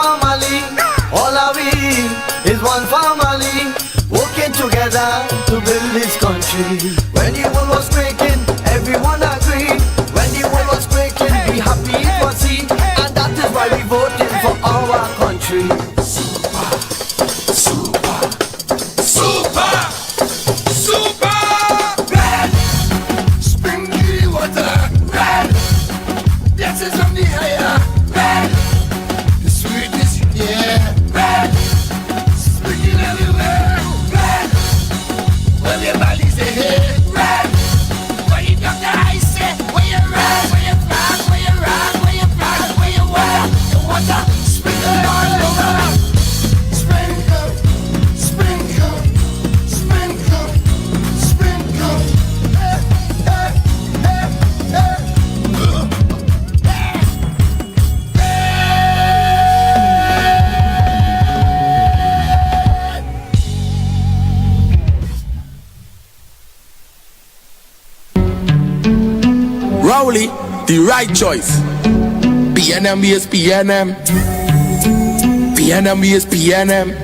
family. All are we is one family, working together to build this country. When the world was breaking, everyone agreed. When the world was breaking, be happy it was he. And that is why we voted for our country. Super, super, super, super. Red, springy water. Red, dances on the higher. Red, the sweetness, yeah. Red, springy everywhere. Red, when your body's ahead. Red, when you got the ice, say, when you run, when you fly, when you run, when you fly, when you water, the water, sprinkle all over. Sprinkle, sprinkle, sprinkle, sprinkle. Hey, hey, hey, hey. Rowley, the right choice. PNM is PNM. PNM is PNM.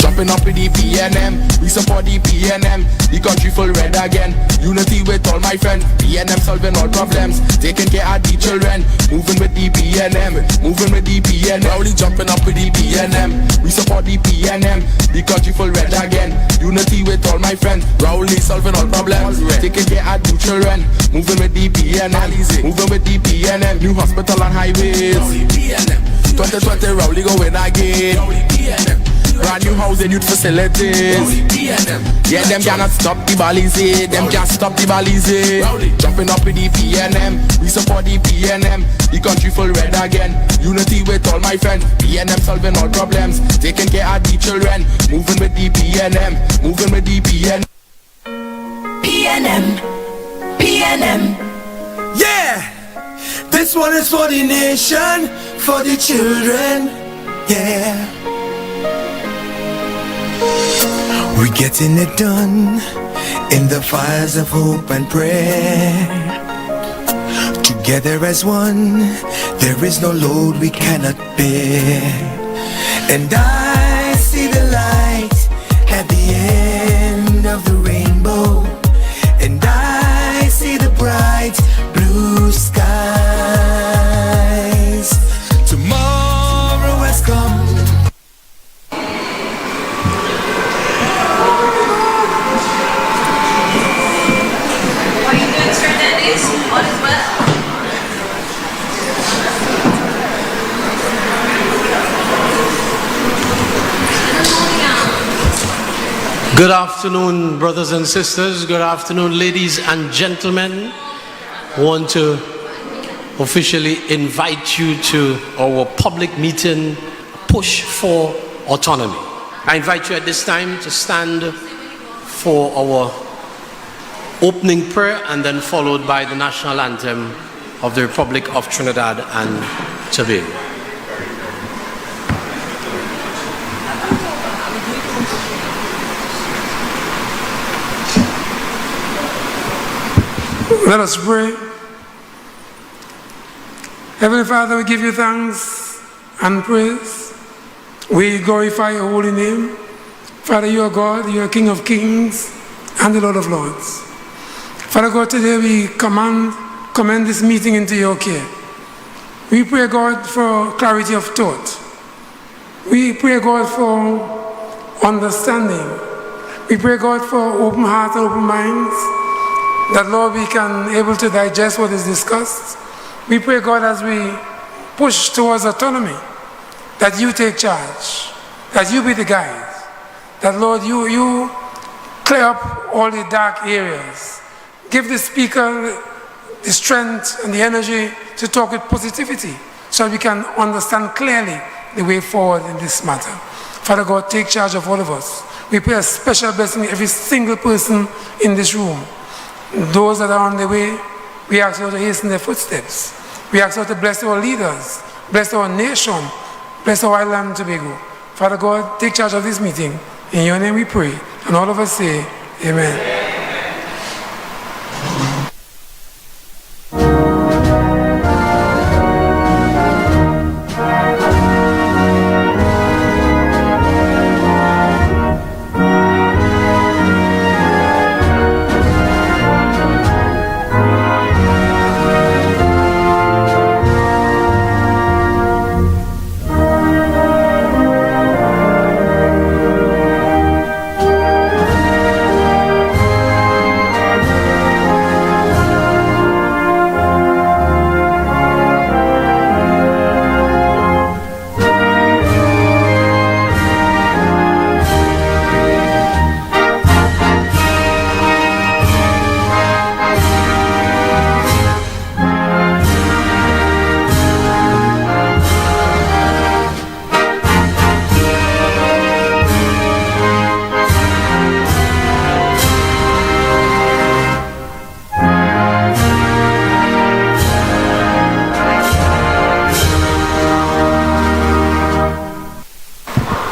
Jumping up with the PNM. We support the PNM. The country full red again. Unity with all my friends. PNM solving all problems. Taking care of the children. Moving with the PNM. Moving with the PNM. Rowley jumping up with the PNM. We support the PNM. The country full red again. Unity with all my friends. Rowley solving all problems. Taking care of the children. Moving with the PNM. Moving with the PNM. New hospital and highways. 2020 Rowley going again. Brand new housing, youth facilities. Yeah, them cannot stop the Balize. Them can't stop the Balize. Jumping up with the PNM. We support the PNM. The country full red again. Unity with all my friends. PNM solving all problems. Taking care of the children. Moving with the PNM. Moving with the PNM. PNM. PNM. Yeah, this one is for the nation, for the children. Yeah, we're getting it done in the fires of hope and prayer. Together as one, there is no load we cannot bear. And I see the light at the end of the rainbow. And I see the bright blue skies. Tomorrow has come. What are you doing, Sir Dennis? All is well? Good afternoon, brothers and sisters. Good afternoon, ladies and gentlemen. I want to officially invite you to our public meeting, Push for Autonomy. I invite you at this time to stand for our opening prayer and then followed by the national anthem of the Republic of Trinidad and Tobago. Let us pray. Heavenly Father, we give you thanks and praise. We glorify your holy name. Father, you are God, you are King of kings and the Lord of lords. Father God, today we commend this meeting into your care. We pray, God, for clarity of thought. We pray, God, for understanding. We pray, God, for open hearts and open minds, that, Lord, we can able to digest what is discussed. We pray, God, as we push towards autonomy, that you take charge, that you be the guide, that, Lord, you clear up all the dark areas. Give the speaker the strength and the energy to talk with positivity so we can understand clearly the way forward in this matter. Father God, take charge of all of us. We pray a special blessing every single person in this room. Those that are on the way, we ask you to hasten their footsteps. We ask you to bless our leaders, bless our nation, bless our island and Tobago. Father God, take charge of this meeting. In your name we pray. And all of us say, amen.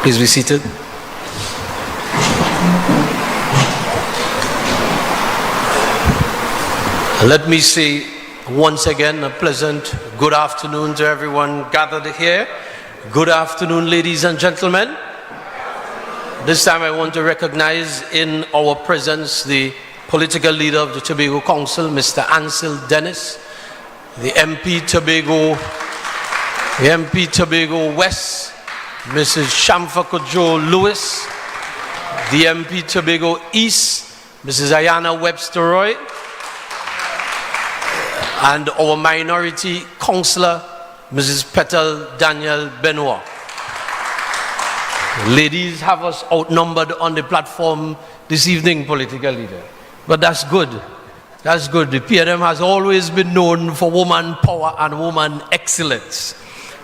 Please be seated. Let me say once again a pleasant good afternoon to everyone gathered here. Good afternoon, ladies and gentlemen. This time I want to recognize in our presence the political leader of the Tobago Council, Mr. Ansel Dennis, the MP Tobago West, Mrs. Shamfa Kojo Lewis, the MP Tobago East, Mrs. Ayana Webster Roy, and our minority councillor, Mrs. Petal Daniel Benoit. Ladies have us outnumbered on the platform this evening, political leader. But that's good. That's good. The PNM has always been known for woman power and woman excellence.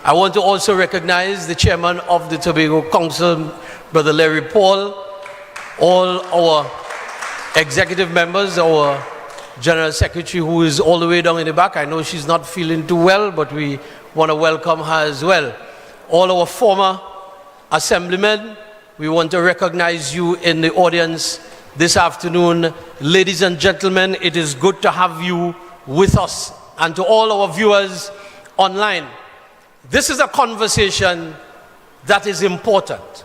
I want to also recognize the chairman of the Tobago Council, Brother Larry Paul, all our executive members, our General Secretary, who is all the way down in the back. I know she's not feeling too well, but we want to welcome her as well. All our former assemblymen, we want to recognize you in the audience this afternoon. Ladies and gentlemen, it is good to have you with us. And to all our viewers online, this is a conversation that is important.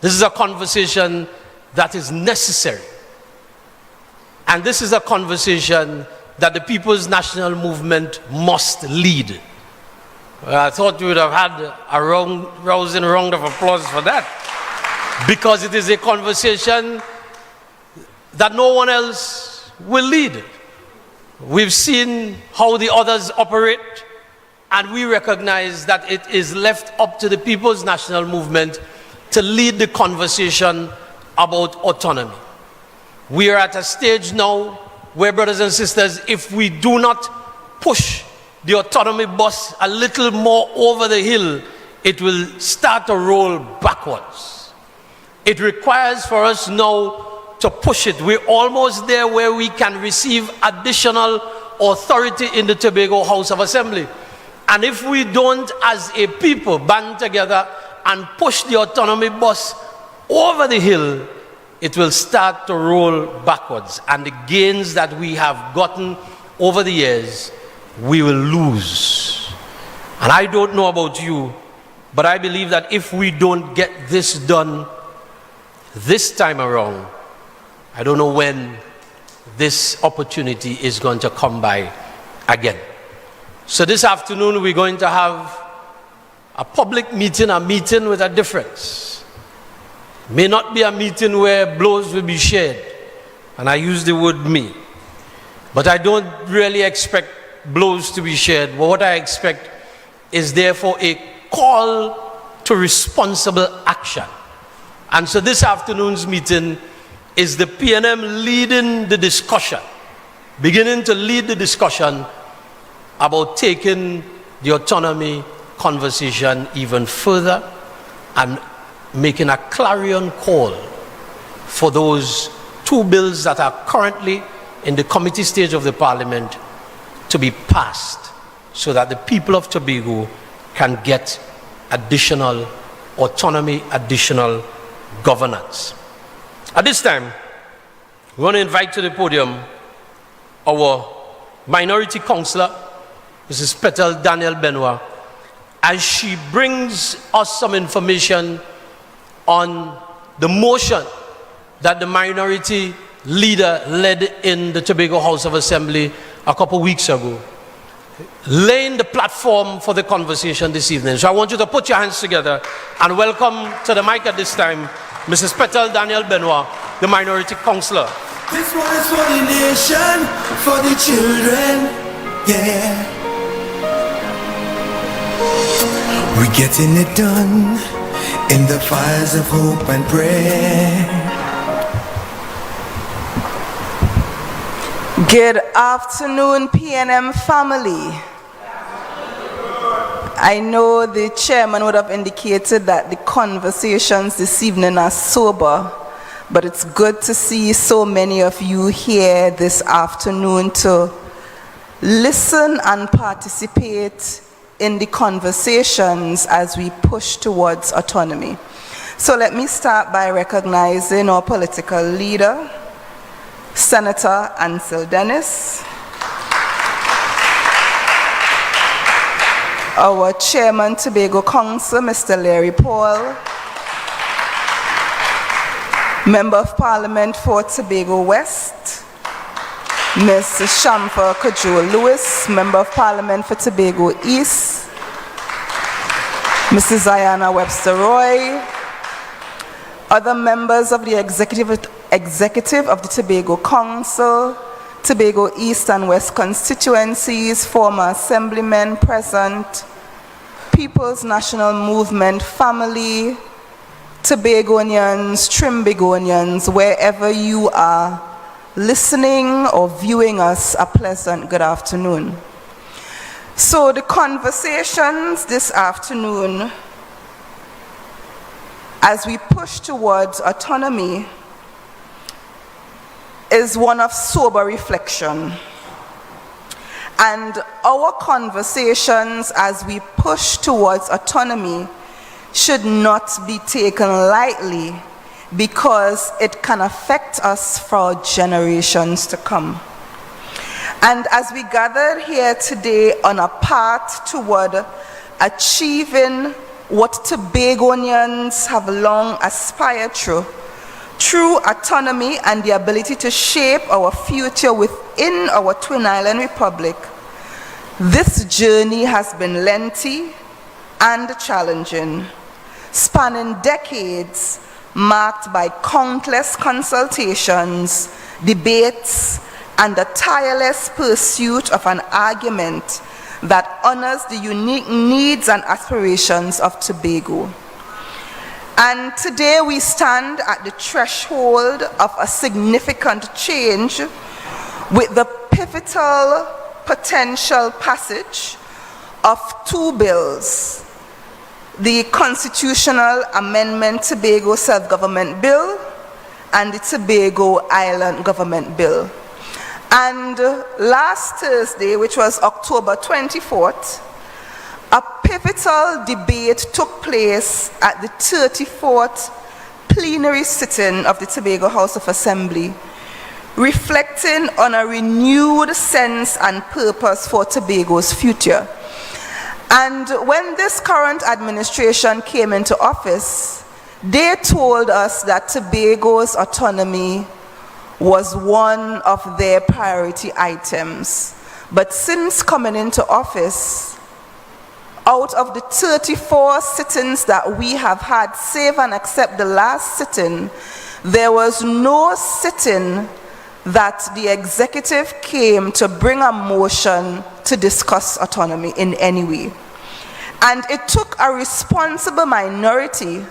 This is a conversation that is necessary. And this is a conversation that the People's National Movement must lead. Well, I thought we would have had a rousing round of applause for that, because it is a conversation that no one else will lead. We've seen how the others operate, and we recognize that it is left up to the People's National Movement to lead the conversation about autonomy. We are at a stage now where, brothers and sisters, if we do not push the autonomy bus a little more over the hill, it will start to roll backwards. It requires for us now to push it. We're almost there where we can receive additional authority in the Tobago House of Assembly. And if we don't, as a people, band together and push the autonomy bus over the hill, it will start to roll backwards. And the gains that we have gotten over the years, we will lose. And I don't know about you, but I believe that if we don't get this done this time around, I don't know when this opportunity is going to come by again. So this afternoon we're going to have a public meeting, a meeting with a difference. May not be a meeting where blows will be shared, and I use the word me, but I don't really expect blows to be shared. But what I expect is therefore a call to responsible action. And so this afternoon's meeting is the PNM leading the discussion, beginning to lead the discussion about taking the autonomy conversation even further and making a clarion call for those two bills that are currently in the committee stage of the Parliament to be passed, so that the people of Tobago can get additional autonomy, additional governance. At this time, we want to invite to the podium our minority councillor, Mrs. Petal Daniel Benoit, as she brings us some information on the motion that the minority leader led in the Tobago House of Assembly a couple weeks ago, laying the platform for the conversation this evening. So I want you to put your hands together and welcome to the mic at this time Mrs. Petal Daniel Benoit, the minority councillor. This one is for the nation, for the children, yeah. We're getting it done in the fires of hope and prayer. Good afternoon, PNM family. I know the chairman would have indicated that the conversations this evening are sober, but it's good to see so many of you here this afternoon to listen and participate in the conversations as we push towards autonomy. So let me start by recognizing our political leader, Senator Ansel Dennis, our Chairman Tobago Council, Mr. Larry Paul, Member of Parliament for Tobago West, Ms. Shamfa Kajol Lewis, Member of Parliament for Tobago East, Mrs. Diana Webster Roy, other members of the executive of the Tobago Council, Tobago East and West constituencies, former assemblymen present, People's National Movement family, Tobagonians, Trimbagonians, wherever you are listening or viewing us, a pleasant good afternoon. So the conversations this afternoon, as we push towards autonomy, is one of sober reflection. And our conversations as we push towards autonomy should not be taken lightly, because it can affect us for generations to come. And as we gather here today on a path toward achieving what Tobagonians have long aspired to, true autonomy and the ability to shape our future within our Twin Island Republic, this journey has been lengthy and challenging, spanning decades, marked by countless consultations, debates, and the tireless pursuit of an argument that honors the unique needs and aspirations of Tobago. And today we stand at the threshold of a significant change with the pivotal potential passage of two bills: the Constitutional Amendment Tobago Self-Government Bill and the Tobago Island Government Bill. And last Thursday, which was October 24th, a pivotal debate took place at the 34th plenary sitting of the Tobago House of Assembly, reflecting on a renewed sense and purpose for Tobago's future. And when this current administration came into office, they told us that Tobago's autonomy was one of their priority items. But since coming into office, out of the 34 sittings that we have had, save and except the last sitting, there was no sitting that the executive came to bring a motion to discuss autonomy in any way. And it took a responsible minority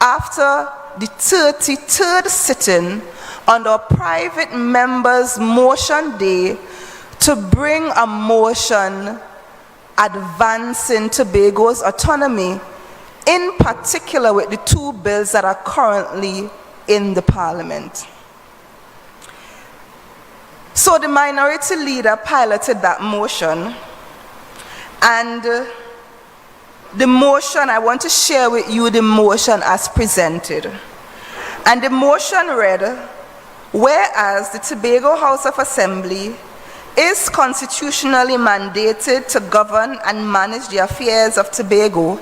after the 33rd sitting on our private members' motion day to bring a motion advancing Tobago's autonomy, in particular with the two bills that are currently in the Parliament. So the minority leader piloted that motion, and the motion, I want to share with you the motion as presented. And the motion read, whereas the Tobago House of Assembly is constitutionally mandated to govern and manage the affairs of Tobago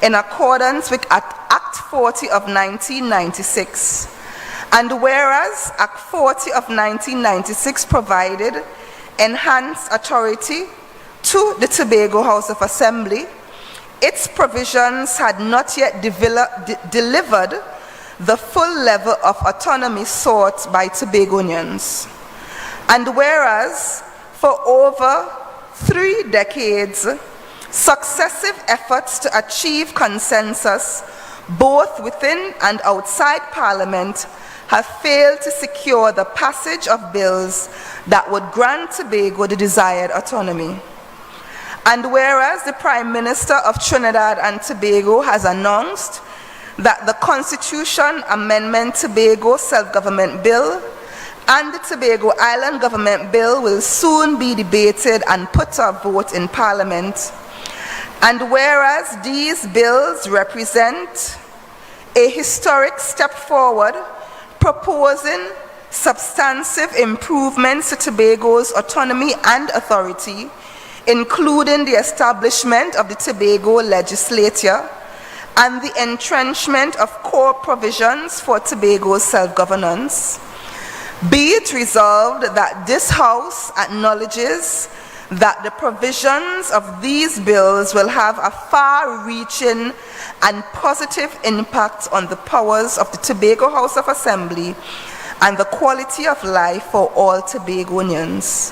in accordance with Act 40 of 1996. And whereas Act 40 of 1996 provided enhanced authority to the Tobago House of Assembly, its provisions had not yet delivered the full level of autonomy sought by Tobagonians. And whereas for over 3 decades, successive efforts to achieve consensus both within and outside Parliament have failed to secure the passage of bills that would grant Tobago the desired autonomy. And whereas the Prime Minister of Trinidad and Tobago has announced that the Constitution Amendment Tobago Self-Government Bill and the Tobago Island Government Bill will soon be debated and put to a vote in Parliament. And whereas these bills represent a historic step forward, proposing substantive improvements to Tobago's autonomy and authority, including the establishment of the Tobago legislature and the entrenchment of core provisions for Tobago's self-governance. Be it resolved that this House acknowledges that the provisions of these bills will have a far-reaching and positive impact on the powers of the Tobago House of Assembly and the quality of life for all Tobagonians.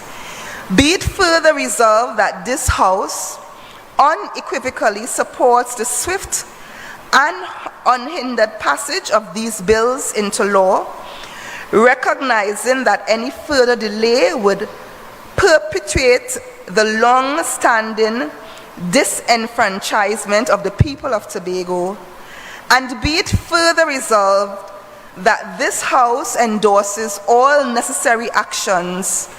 Be it further resolved that this House unequivocally supports the swift and unhindered passage of these bills into law, recognizing that any further delay would perpetuate the long-standing disenfranchisement of the people of Tobago, and be it further resolved that this House endorses all necessary actions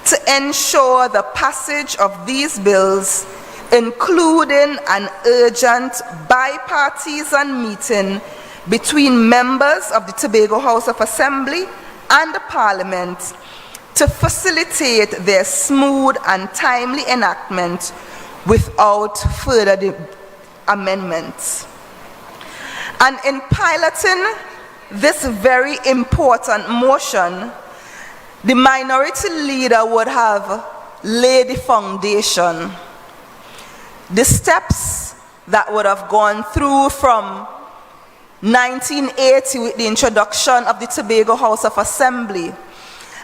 to ensure the passage of these bills, including an urgent bipartisan meeting between members of the Tobago House of Assembly and the Parliament to facilitate their smooth and timely enactment without further amendments. And in piloting this very important motion, the minority leader would have laid the foundation. The steps that would have gone through from 1980 with the introduction of the Tobago House of Assembly,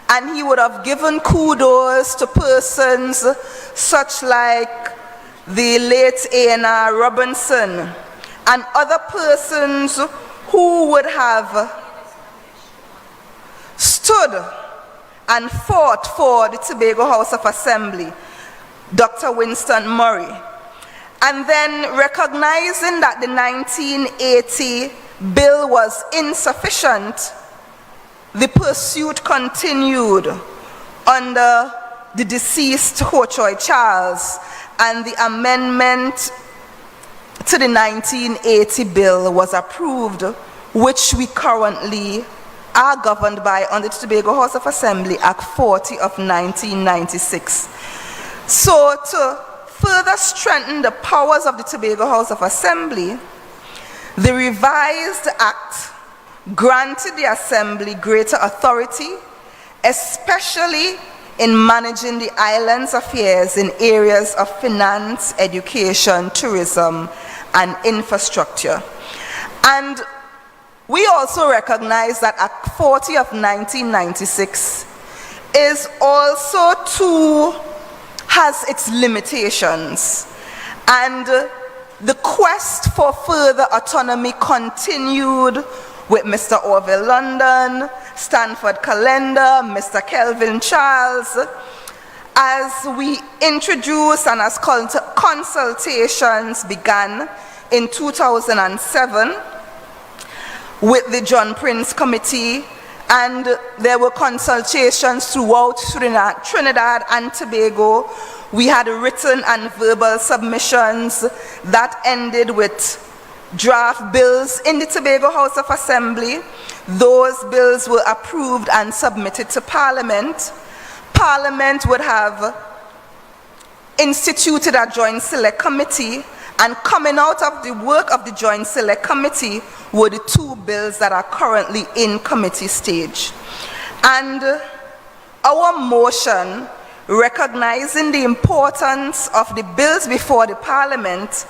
and he would have given kudos to persons such like the late A.N.R. Robinson and other persons who would have stood and fought for the Tobago House of Assembly, Dr. Winston Murray. And then recognizing that the 1980 bill was insufficient, the pursuit continued under the deceased Ho-Choi Charles, and the amendment to the 1980 bill was approved, which we currently are governed by under the Tobago House of Assembly Act 40 of 1996. So to further strengthen the powers of the Tobago House of Assembly, the revised act granted the Assembly greater authority, especially in managing the island's affairs in areas of finance, education, tourism, and infrastructure. And we also recognize that Act 40 of 1996 is also has its limitations, and the quest for further autonomy continued with Mr. Orville London, Stanford Calendar, Mr. Kelvin Charles, as we introduced and as consultations began in 2007 with the John Prince Committee, and there were consultations throughout Trinidad and Tobago. We had written and verbal submissions that ended with draft bills in the Tobago House of Assembly. Those bills were approved and submitted to Parliament. Parliament would have instituted a Joint Select Committee, and coming out of the work of the Joint Select Committee were the two bills that are currently in committee stage. And our motion, recognizing the importance of the bills before the Parliament,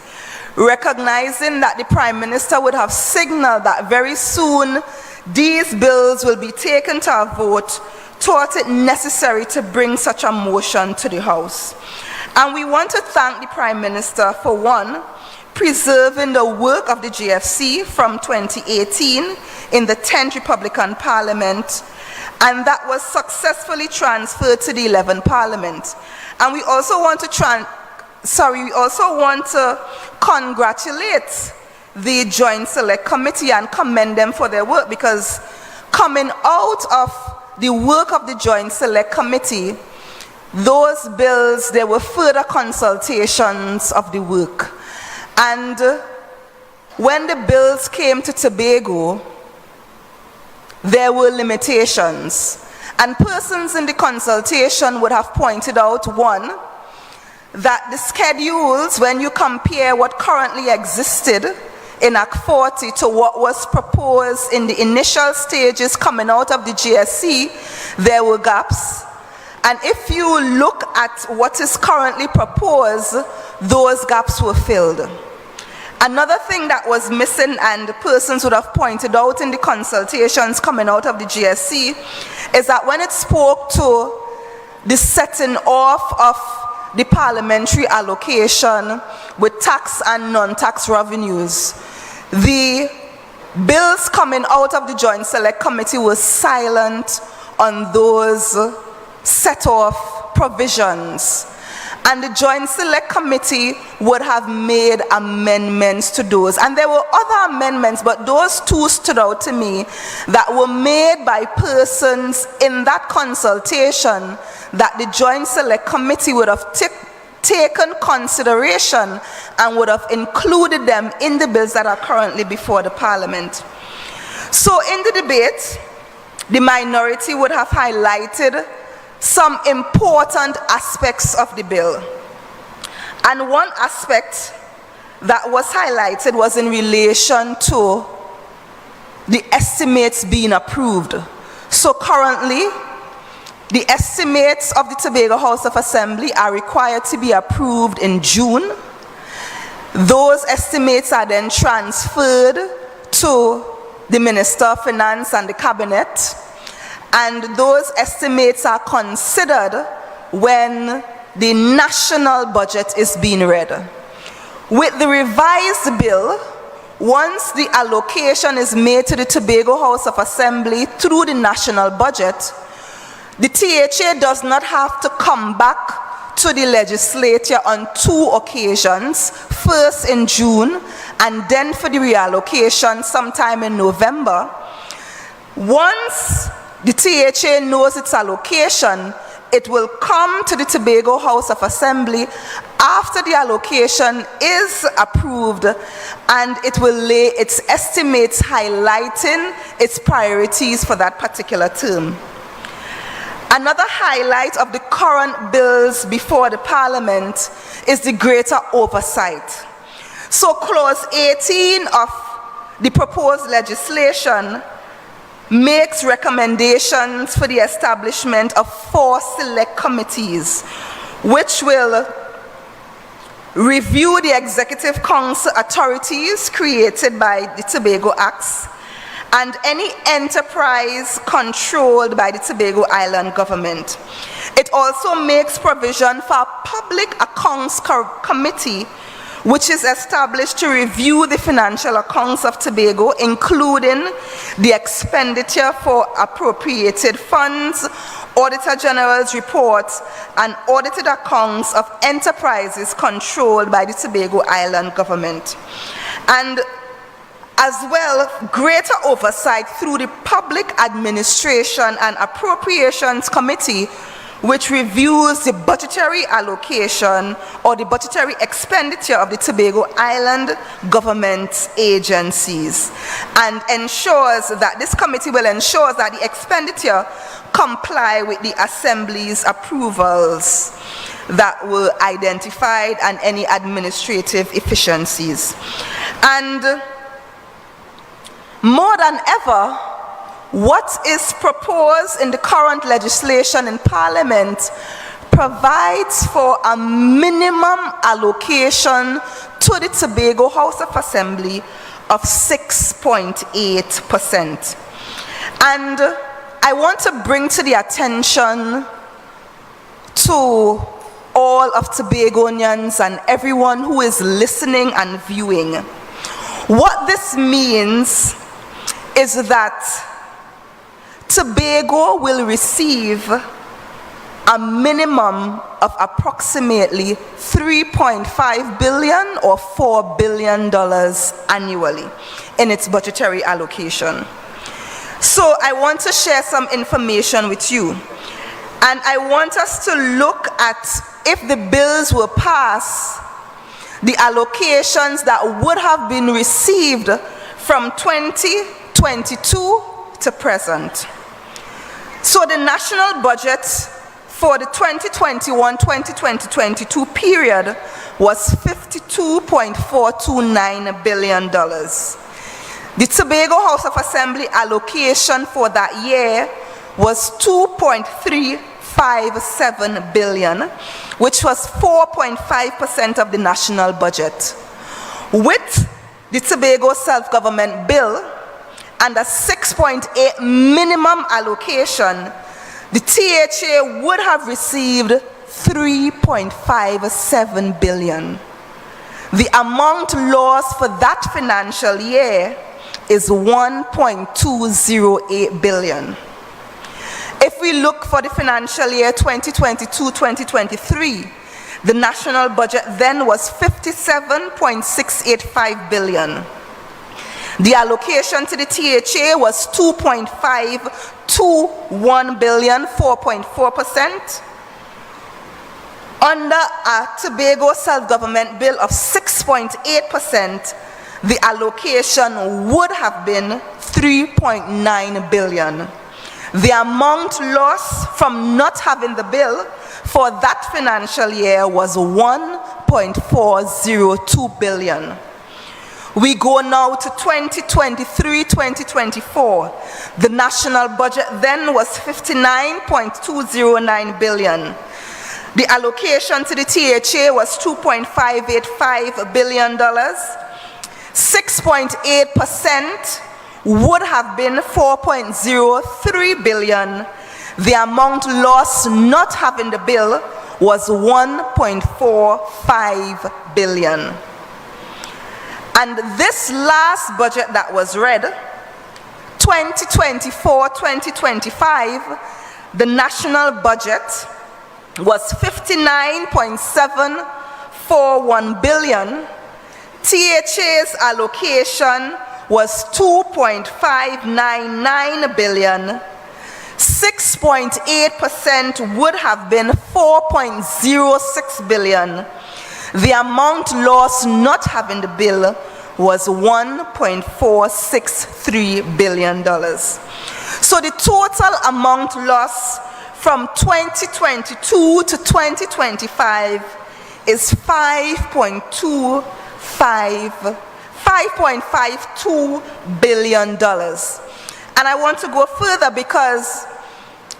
recognizing that the Prime Minister would have signaled that very soon these bills will be taken to a vote, thought it necessary to bring such a motion to the House. And we want to thank the Prime Minister for, one, preserving the work of the GFC from 2018 in the 10th Republican Parliament, and that was successfully transferred to the 11th Parliament. And we also want to congratulate the Joint Select Committee and commend them for their work, because coming out of the work of the Joint Select Committee, those bills, there were further consultations of the work. And when the bills came to Tobago, there were limitations. And persons in the consultation would have pointed out, one, that the schedules, when you compare what currently existed in Act 40 to what was proposed in the initial stages coming out of the GSC, there were gaps. And if you look at what is currently proposed, those gaps were filled. Another thing that was missing, and persons would have pointed out in the consultations coming out of the GSC, is that when it spoke to the setting off of the parliamentary allocation with tax and non-tax revenues, the bills coming out of the Joint Select Committee were silent on those set-off provisions. And the Joint Select Committee would have made amendments to those. And there were other amendments, but those two stood out to me that were made by persons in that consultation that the Joint Select Committee would have taken consideration and would have included them in the bills that are currently before the Parliament. So in the debate, the minority would have highlighted some important aspects of the bill. And one aspect that was highlighted was in relation to the estimates being approved. So currently, the estimates of the Tobago House of Assembly are required to be approved in June. Those estimates are then transferred to the Minister of Finance and the Cabinet. And those estimates are considered when the national budget is being read. With the revised bill, once the allocation is made to the Tobago House of Assembly through the national budget, the THA does not have to come back to the legislature on two occasions, first in June and then for the reallocation sometime in November. Once the THA knows its allocation, it will come to the Tobago House of Assembly after the allocation is approved, and it will lay its estimates highlighting its priorities for that particular term. Another highlight of the current bills before the Parliament is the greater oversight. So clause 18 of the proposed legislation makes recommendations for the establishment of 4 select committees, which will review the Executive Council authorities created by the Tobago Acts and any enterprise controlled by the Tobago Island government. It also makes provision for a Public Accounts Committee, which is established to review the financial accounts of Tobago, including the expenditure for appropriated funds, Auditor General's reports, and audited accounts of enterprises controlled by the Tobago Island government. And as well, greater oversight through the Public Administration and Appropriations Committee, which reviews the budgetary allocation or the budgetary expenditure of the Tobago Island government agencies, and ensures that this committee will ensure that the expenditure comply with the Assembly's approvals that were identified and any administrative efficiencies. And more than ever, what is proposed in the current legislation in Parliament provides for a minimum allocation to the Tobago House of Assembly of 6.8%. And I want to bring to the attention to all of Tobagonians and everyone who is listening and viewing. What this means is that Tobago will receive a minimum of approximately $3.5 billion or $4 billion annually in its budgetary allocation. So I want to share some information with you. And I want us to look at, if the bills were passed, the allocations that would have been received from 2022 to present. So the national budget for the 2021-2022 period was $52.429 billion. The Tobago House of Assembly allocation for that year was $2.357 billion, which was 4.5% of the national budget. With the Tobago Self-Government Bill and a 6.8 minimum allocation, the THA would have received $3.57 billion. The amount lost for that financial year is $1.208 billion. If we look for the financial year 2022-2023, the national budget then was $57.685 billion. The allocation to the THA was $2.521 billion, 4.4%. Under a Tobago Self-Government Bill of 6.8%, the allocation would have been $3.9 billion. The amount lost from not having the bill for that financial year was $1.402 billion. We go now to 2023-2024. The national budget then was $59.209 billion. The allocation to the THA was $2.585 billion. 6.8% would have been $4.03 billion. The amount lost not having the bill was $1.45 billion. And this last budget that was read, 2024-2025, the national budget was $59.741 billion. THA's allocation was $2.599 billion. 6.8% would have been $4.06 billion. The amount lost not having the bill was $1.463 billion. So the total amount lost from 2022 to 2025 is $5.52 billion. And I want to go further because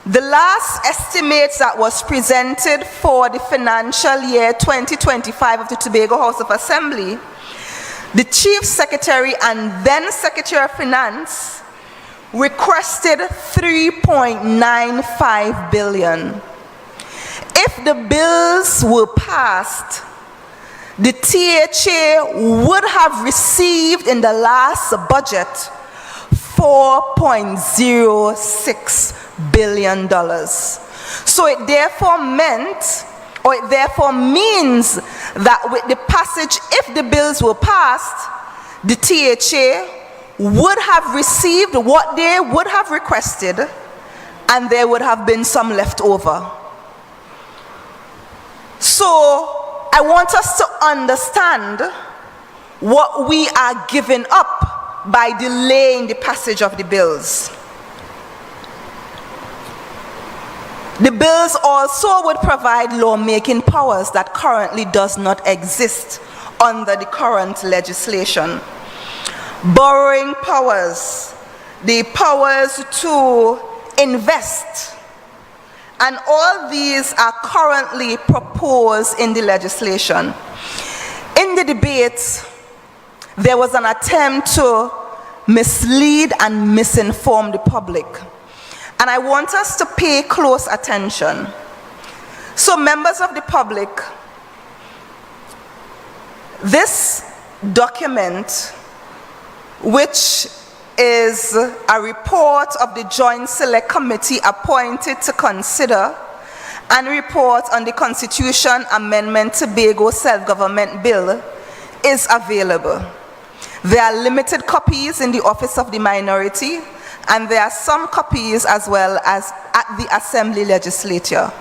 the last estimates that was presented for the financial year 2025 of the Tobago House of Assembly, the Chief Secretary and then Secretary of Finance requested $3.95 billion. If the bills were passed, the THA would have received in the last budget $4.06 billion. So it therefore meant, or it therefore means that with the passage, if the bills were passed, the THA would have received what they would have requested, and there would have been some left over. So I want us to understand what we are giving up by delaying the passage of the bills. The bills also would provide lawmaking powers that currently does not exist under the current legislation. Borrowing powers, the powers to invest, and all these are currently proposed in the legislation. In the debate, there was an attempt to mislead and misinform the public. And I want us to pay close attention. So members of the public, this document, which is a report of the Joint Select Committee appointed to consider and report on the Constitution Amendment Tobago Self-Government Bill, is available. There are limited copies in the Office of the Minority, and there are some copies as well as at the Assembly Legislature.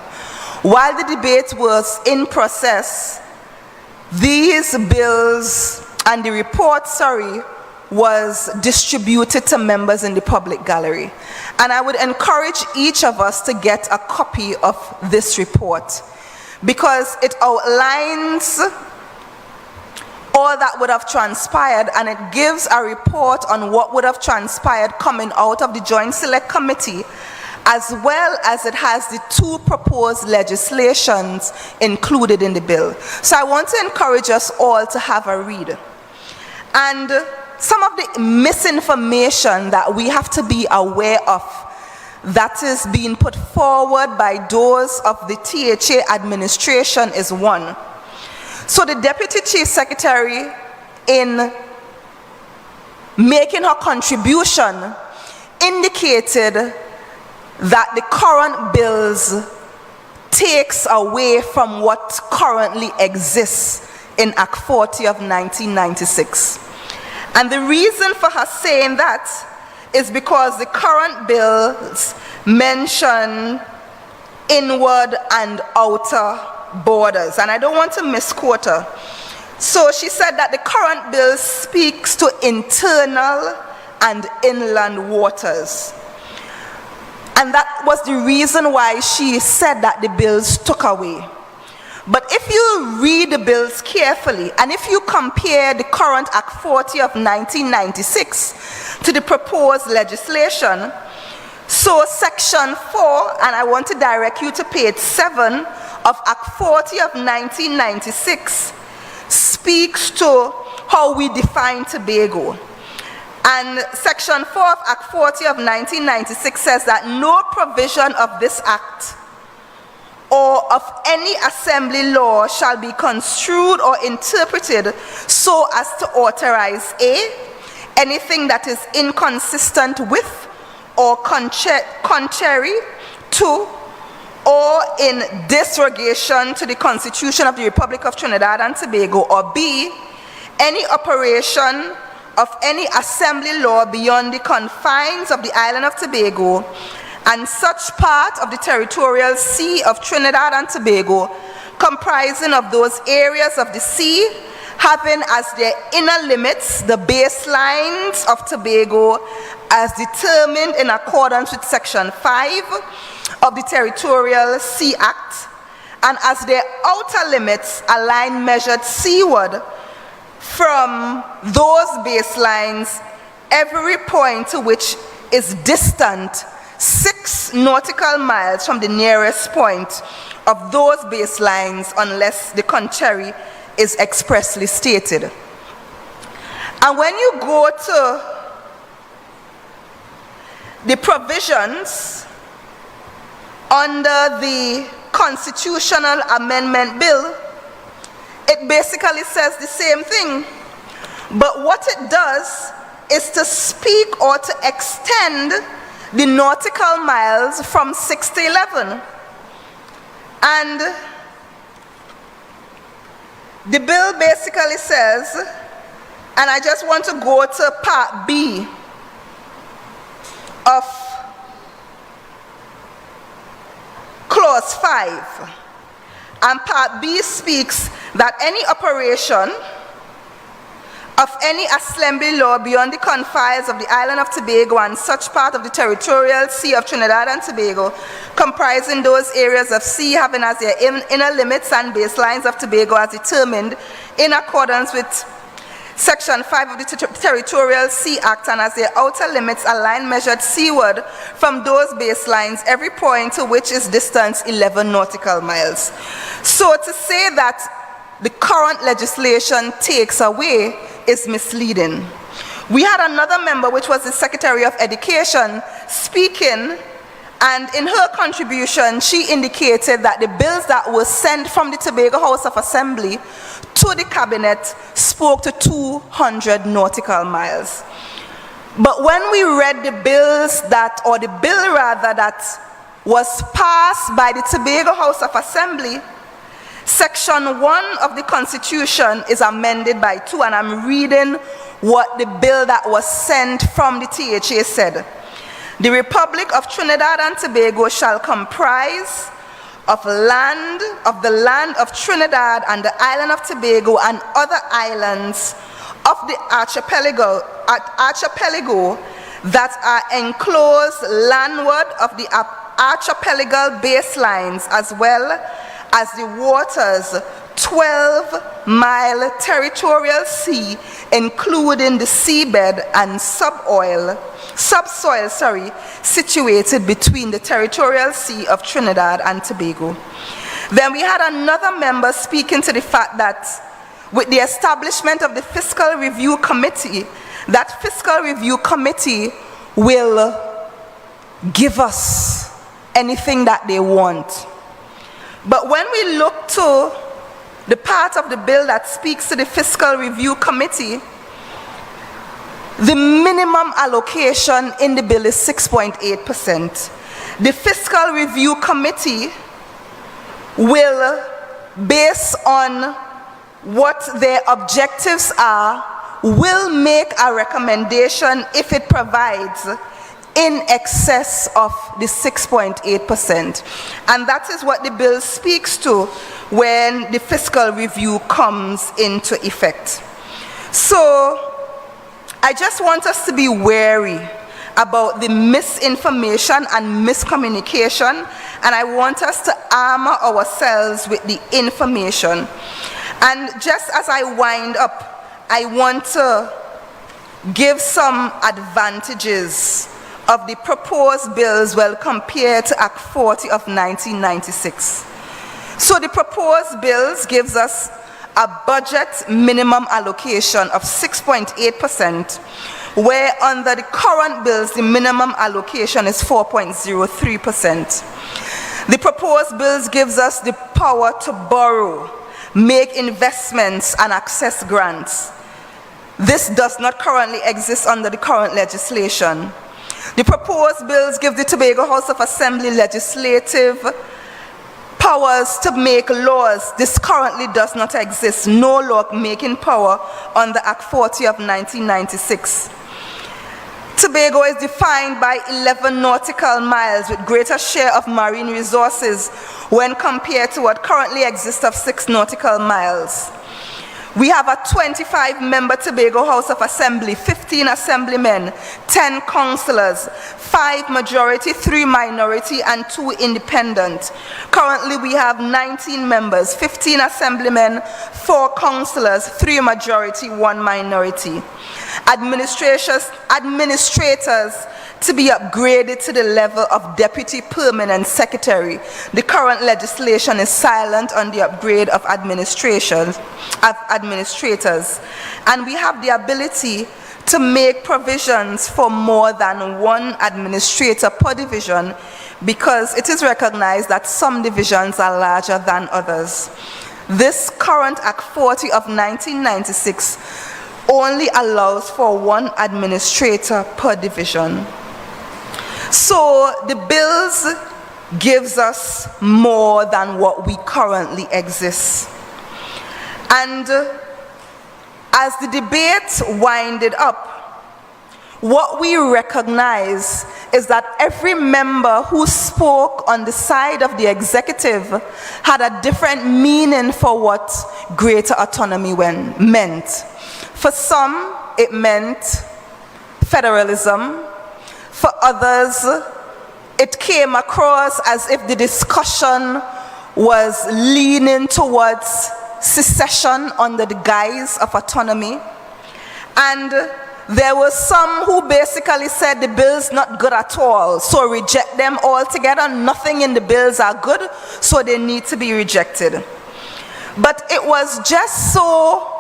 While the debate was in process, these bills and the report, was distributed to members in the public gallery. And I would encourage each of us to get a copy of this report because it outlines all that would have transpired, and it gives a report on what would have transpired coming out of the Joint Select Committee, as well as it has the 2 proposed legislations included in the bill. So I want to encourage us all to have a read. And some of the misinformation that we have to be aware of that is being put forward by those of the THA administration is one. So the Deputy Chief Secretary, in making her contribution, indicated that the current bills takes away from what currently exists in Act 40 of 1996. And the reason for her saying that is because the current bills mention inward and outer borders, and I don't want to misquote her. So she said that the current bill speaks to internal and inland waters. And that was the reason why she said that the bills took away. But if you read the bills carefully, and if you compare the current Act 40 of 1996 to the proposed legislation, so Section 4, and I want to direct you to page 7 of Act 40 of 1996, speaks to how we define Tobago. And Section 4 of Act 40 of 1996 says that no provision of this Act or of any assembly law shall be construed or interpreted so as to authorize A, anything that is inconsistent with or contrary to or in disrogation to the Constitution of the Republic of Trinidad and Tobago, or B, any operation of any assembly law beyond the confines of the island of Tobago and such part of the territorial sea of Trinidad and Tobago comprising of those areas of the sea having as their inner limits the baselines of Tobago as determined in accordance with Section 5 of the Territorial Sea Act, and as their outer limits a line measured seaward from those baselines, every point to which is distant 6 nautical miles from the nearest point of those baselines unless the contrary is expressly stated. And when you go to the provisions under the Constitutional Amendment Bill, it basically says the same thing. But what it does is to speak or to extend the nautical miles from 6 to 11. And the bill basically says, and I just want to go to Part B of Clause 5. And Part B speaks that any operation of any assembly law beyond the confines of the island of Tobago and such part of the territorial sea of Trinidad and Tobago, comprising those areas of sea having as their inner limits and baselines of Tobago as determined in accordance with Section 5 of the Territorial Sea Act, and as their outer limits a line measured seaward from those baselines, every point to which is distance 11 nautical miles. So to say that the current legislation takes away is misleading. We had another member, which was the Secretary of Education, speaking, and in her contribution she indicated that the bills that were sent from the Tobago House of Assembly to the Cabinet spoke to 200 nautical miles. But when we read the bills that, or the bill rather, that was passed by the Tobago House of Assembly, Section 1 of the Constitution is amended by 2, and I'm reading what the bill that was sent from the THA said. The Republic of Trinidad and Tobago shall comprise of the land of Trinidad and the island of Tobago and other islands of the archipelago that are enclosed landward of the archipelagal baselines, as well as the waters 12-mile territorial sea, including the seabed and subsoil, situated between the territorial sea of Trinidad and Tobago. Then we had another member speaking to the fact that with the establishment of the Fiscal Review Committee, that Fiscal Review Committee will give us anything that they want. But when we look to the part of the bill that speaks to the Fiscal Review Committee, the minimum allocation in the bill is 6.8%. The Fiscal Review Committee will, based on what their objectives are, will make a recommendation if it provides in excess of the 6.8%. And that is what the bill speaks to when the fiscal review comes into effect. So I just want us to be wary about the misinformation and miscommunication, and I want us to armor ourselves with the information. And just as I wind up, I want to give some advantages of the proposed bills well compared to Act 40 of 1996. So the proposed bills gives us a budget minimum allocation of 6.8%, where under the current bills the minimum allocation is 4.03%. The proposed bills gives us the power to borrow, make investments and access grants. This does not currently exist under the current legislation. The proposed bills give the Tobago House of Assembly legislative powers to make laws. This currently does not exist. No law-making power under Act 40 of 1996. Tobago is defined by 11 nautical miles with greater share of marine resources when compared to what currently exists of 6 nautical miles. We have a 25-member Tobago House of Assembly, 15 assemblymen, 10 councillors, 5 majority, 3 minority, and 2 independent. Currently, we have 19 members, 15 assemblymen, 4 councillors, 3 majority, 1 minority. Administrators to be upgraded to the level of Deputy Permanent Secretary. The current legislation is silent on the upgrade of administrators, and we have the ability to make provisions for more than 1 administrator per division, because it is recognized that some divisions are larger than others. This current Act 40 of 1996 only allows for 1 administrator per division. So the bills gives us more than what we currently exist. And as the debate winded up, what we recognize is that every member who spoke on the side of the executive had a different meaning for what greater autonomy meant. For some, it meant federalism. For others, it came across as if the discussion was leaning towards secession under the guise of autonomy. And there were some who basically said the bill's not good at all, so reject them altogether. Nothing in the bills are good, so they need to be rejected. But it was just so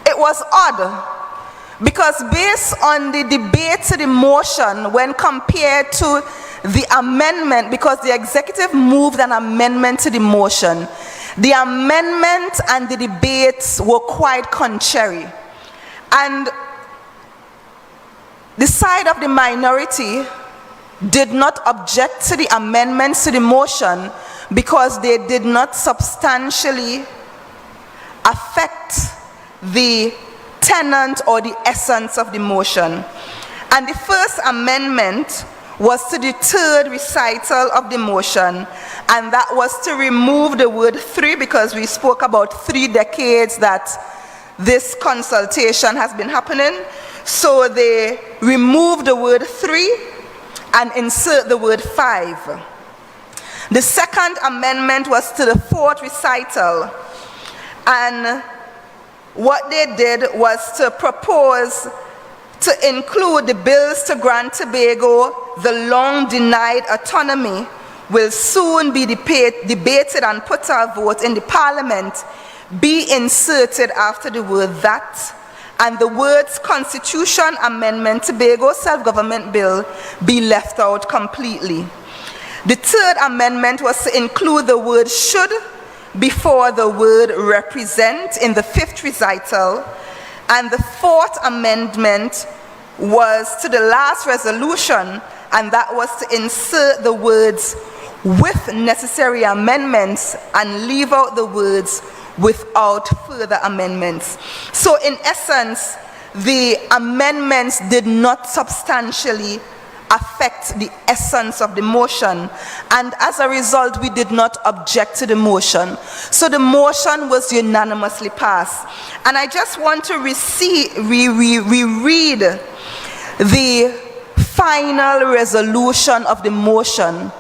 it was odd, because based on the debate to the motion when compared to the amendment, because the executive moved an amendment to the motion, the amendment and the debates were quite contrary. And the side of the minority did not object to the amendments to the motion because they did not substantially affect the tenant or the essence of the motion. And the first amendment was to the third recital of the motion, and that was to remove the word 3, because we spoke about 3 decades that this consultation has been happening. So they removed the word 3 and insert the word 5. The second amendment was to the 4th recital, and what they did was to propose to include the bills to grant Tobago the long denied autonomy will soon be debated and put to a vote in the Parliament, be inserted after the word that, and the words Constitution Amendment Tobago Self-Government Bill be left out completely. The third amendment was to include the word should before the word represent in the 5th recital, and the 4th amendment was to the last resolution, and that was to insert the words with necessary amendments and leave out the words without further amendments. So in essence, the amendments did not substantially affect the essence of the motion, and as a result we did not object to the motion. So the motion was unanimously passed. And I just want to reread the final resolution of the motion,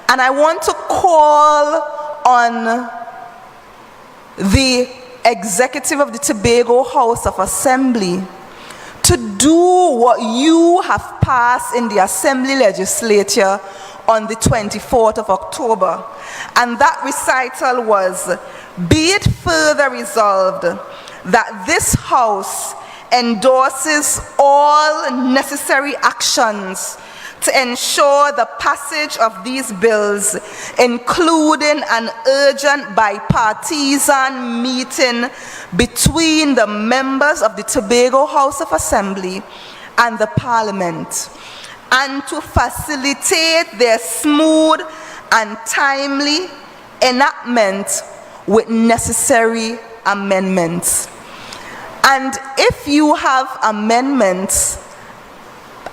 and I want to call on the executive of the Tobago House of Assembly to do what you have passed in the Assembly legislature on the 24th of October. And that recital was, be it further resolved that this House endorses all necessary actions to ensure the passage of these bills, including an urgent bipartisan meeting between the members of the Tobago House of Assembly and the Parliament, and to facilitate their smooth and timely enactment with necessary amendments. And if you have amendments,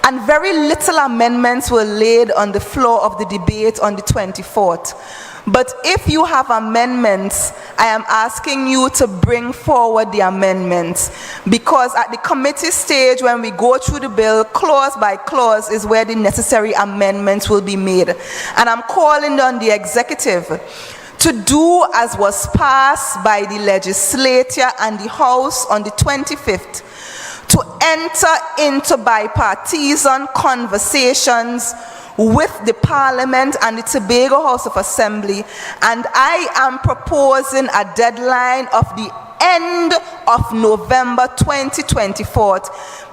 and very little amendments were laid on the floor of the debate on the 24th. But if you have amendments, I am asking you to bring forward the amendments, because at the committee stage, when we go through the bill, clause by clause is where the necessary amendments will be made. And I'm calling on the executive to do as was passed by the legislature and the House on the 25th, to enter into bipartisan conversations with the Parliament and the Tobago House of Assembly. And I am proposing a deadline of the end of November 2024,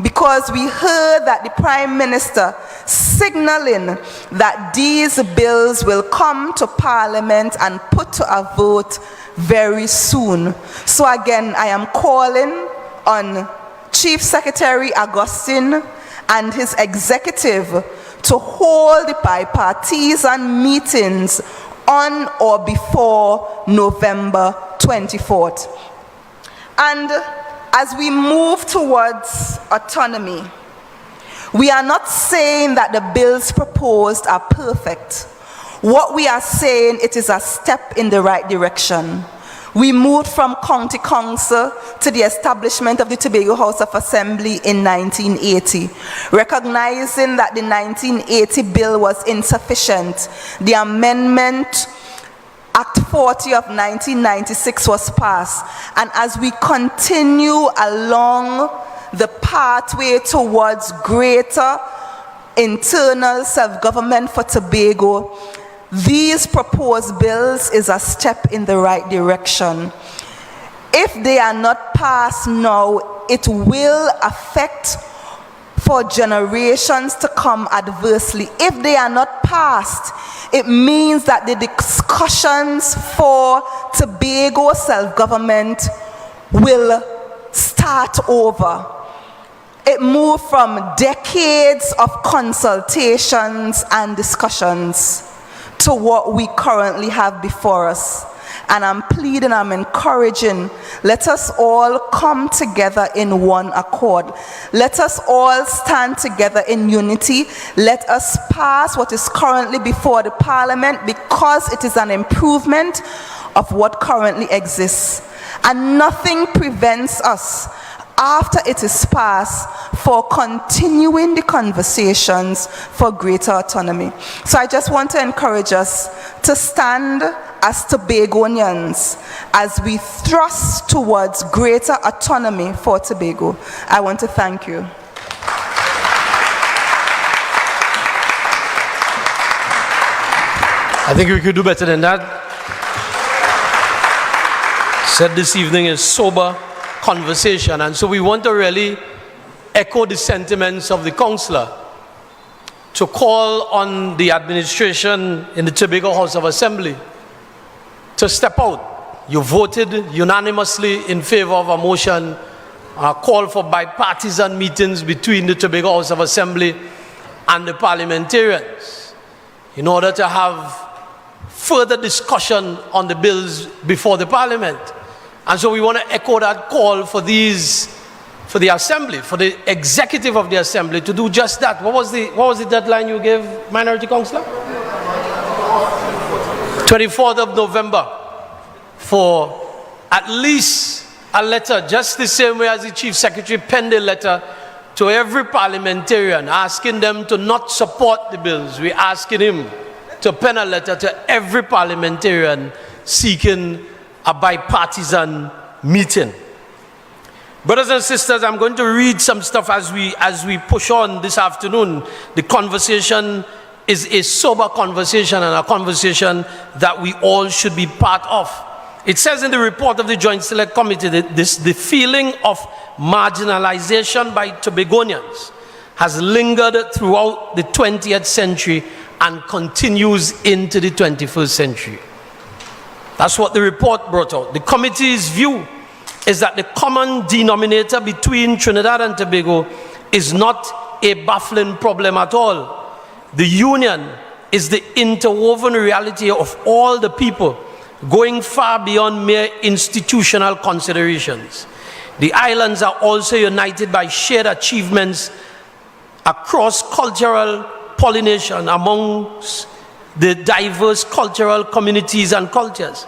because we heard that the Prime Minister signaling that these bills will come to Parliament and put to a vote very soon. So again, I am calling on Chief Secretary Augustine and his executive to hold the bipartisan meetings on or before November 24th. And as we move towards autonomy, we are not saying that the bills proposed are perfect. What we are saying, it is a step in the right direction. We moved from county council to the establishment of the Tobago House of Assembly in 1980. Recognizing that the 1980 bill was insufficient, the Amendment Act 40 of 1996 was passed. And as we continue along the pathway towards greater internal self-government for Tobago, these proposed bills is a step in the right direction. If they are not passed now, it will affect for generations to come adversely. If they are not passed, it means that the discussions for Tobago self-government will start over. It moved from decades of consultations and discussions to what we currently have before us. And I'm pleading, I'm encouraging, let us all come together in one accord. Let us all stand together in unity. Let us pass what is currently before the Parliament, because it is an improvement of what currently exists. And nothing prevents us, after it is passed, for continuing the conversations for greater autonomy. So I just want to encourage us to stand as Tobagonians as we thrust towards greater autonomy for Tobago. I want to thank you. I think we could do better than that. Said this evening is sober conversation, and so we want to really echo the sentiments of the councillor to call on the administration in the Tobago House of Assembly to step out. You voted unanimously in favor of a motion, a call for bipartisan meetings between the Tobago House of Assembly and the parliamentarians in order to have further discussion on the bills before the Parliament. And so we want to echo that call for the Assembly, for the executive of the Assembly to do just that. What was the deadline you gave, Minority Councillor? 24th of November, for at least a letter, just the same way as the Chief Secretary penned a letter to every parliamentarian asking them to not support the bills. We're asking him to pen a letter to every parliamentarian seeking a bipartisan meeting. Brothers and sisters, I'm going to read some stuff as we push on this afternoon. The conversation is a sober conversation, and a conversation that we all should be part of. It says in the report of the Joint Select Committee that the feeling of marginalization by Tobagonians has lingered throughout the 20th century and continues into the 21st century. That's what the report brought out. The committee's view is that the common denominator between Trinidad and Tobago is not a baffling problem at all. The union is the interwoven reality of all the people, going far beyond mere institutional considerations. The islands are also united by shared achievements across cultural pollination amongst the diverse cultural communities and cultures.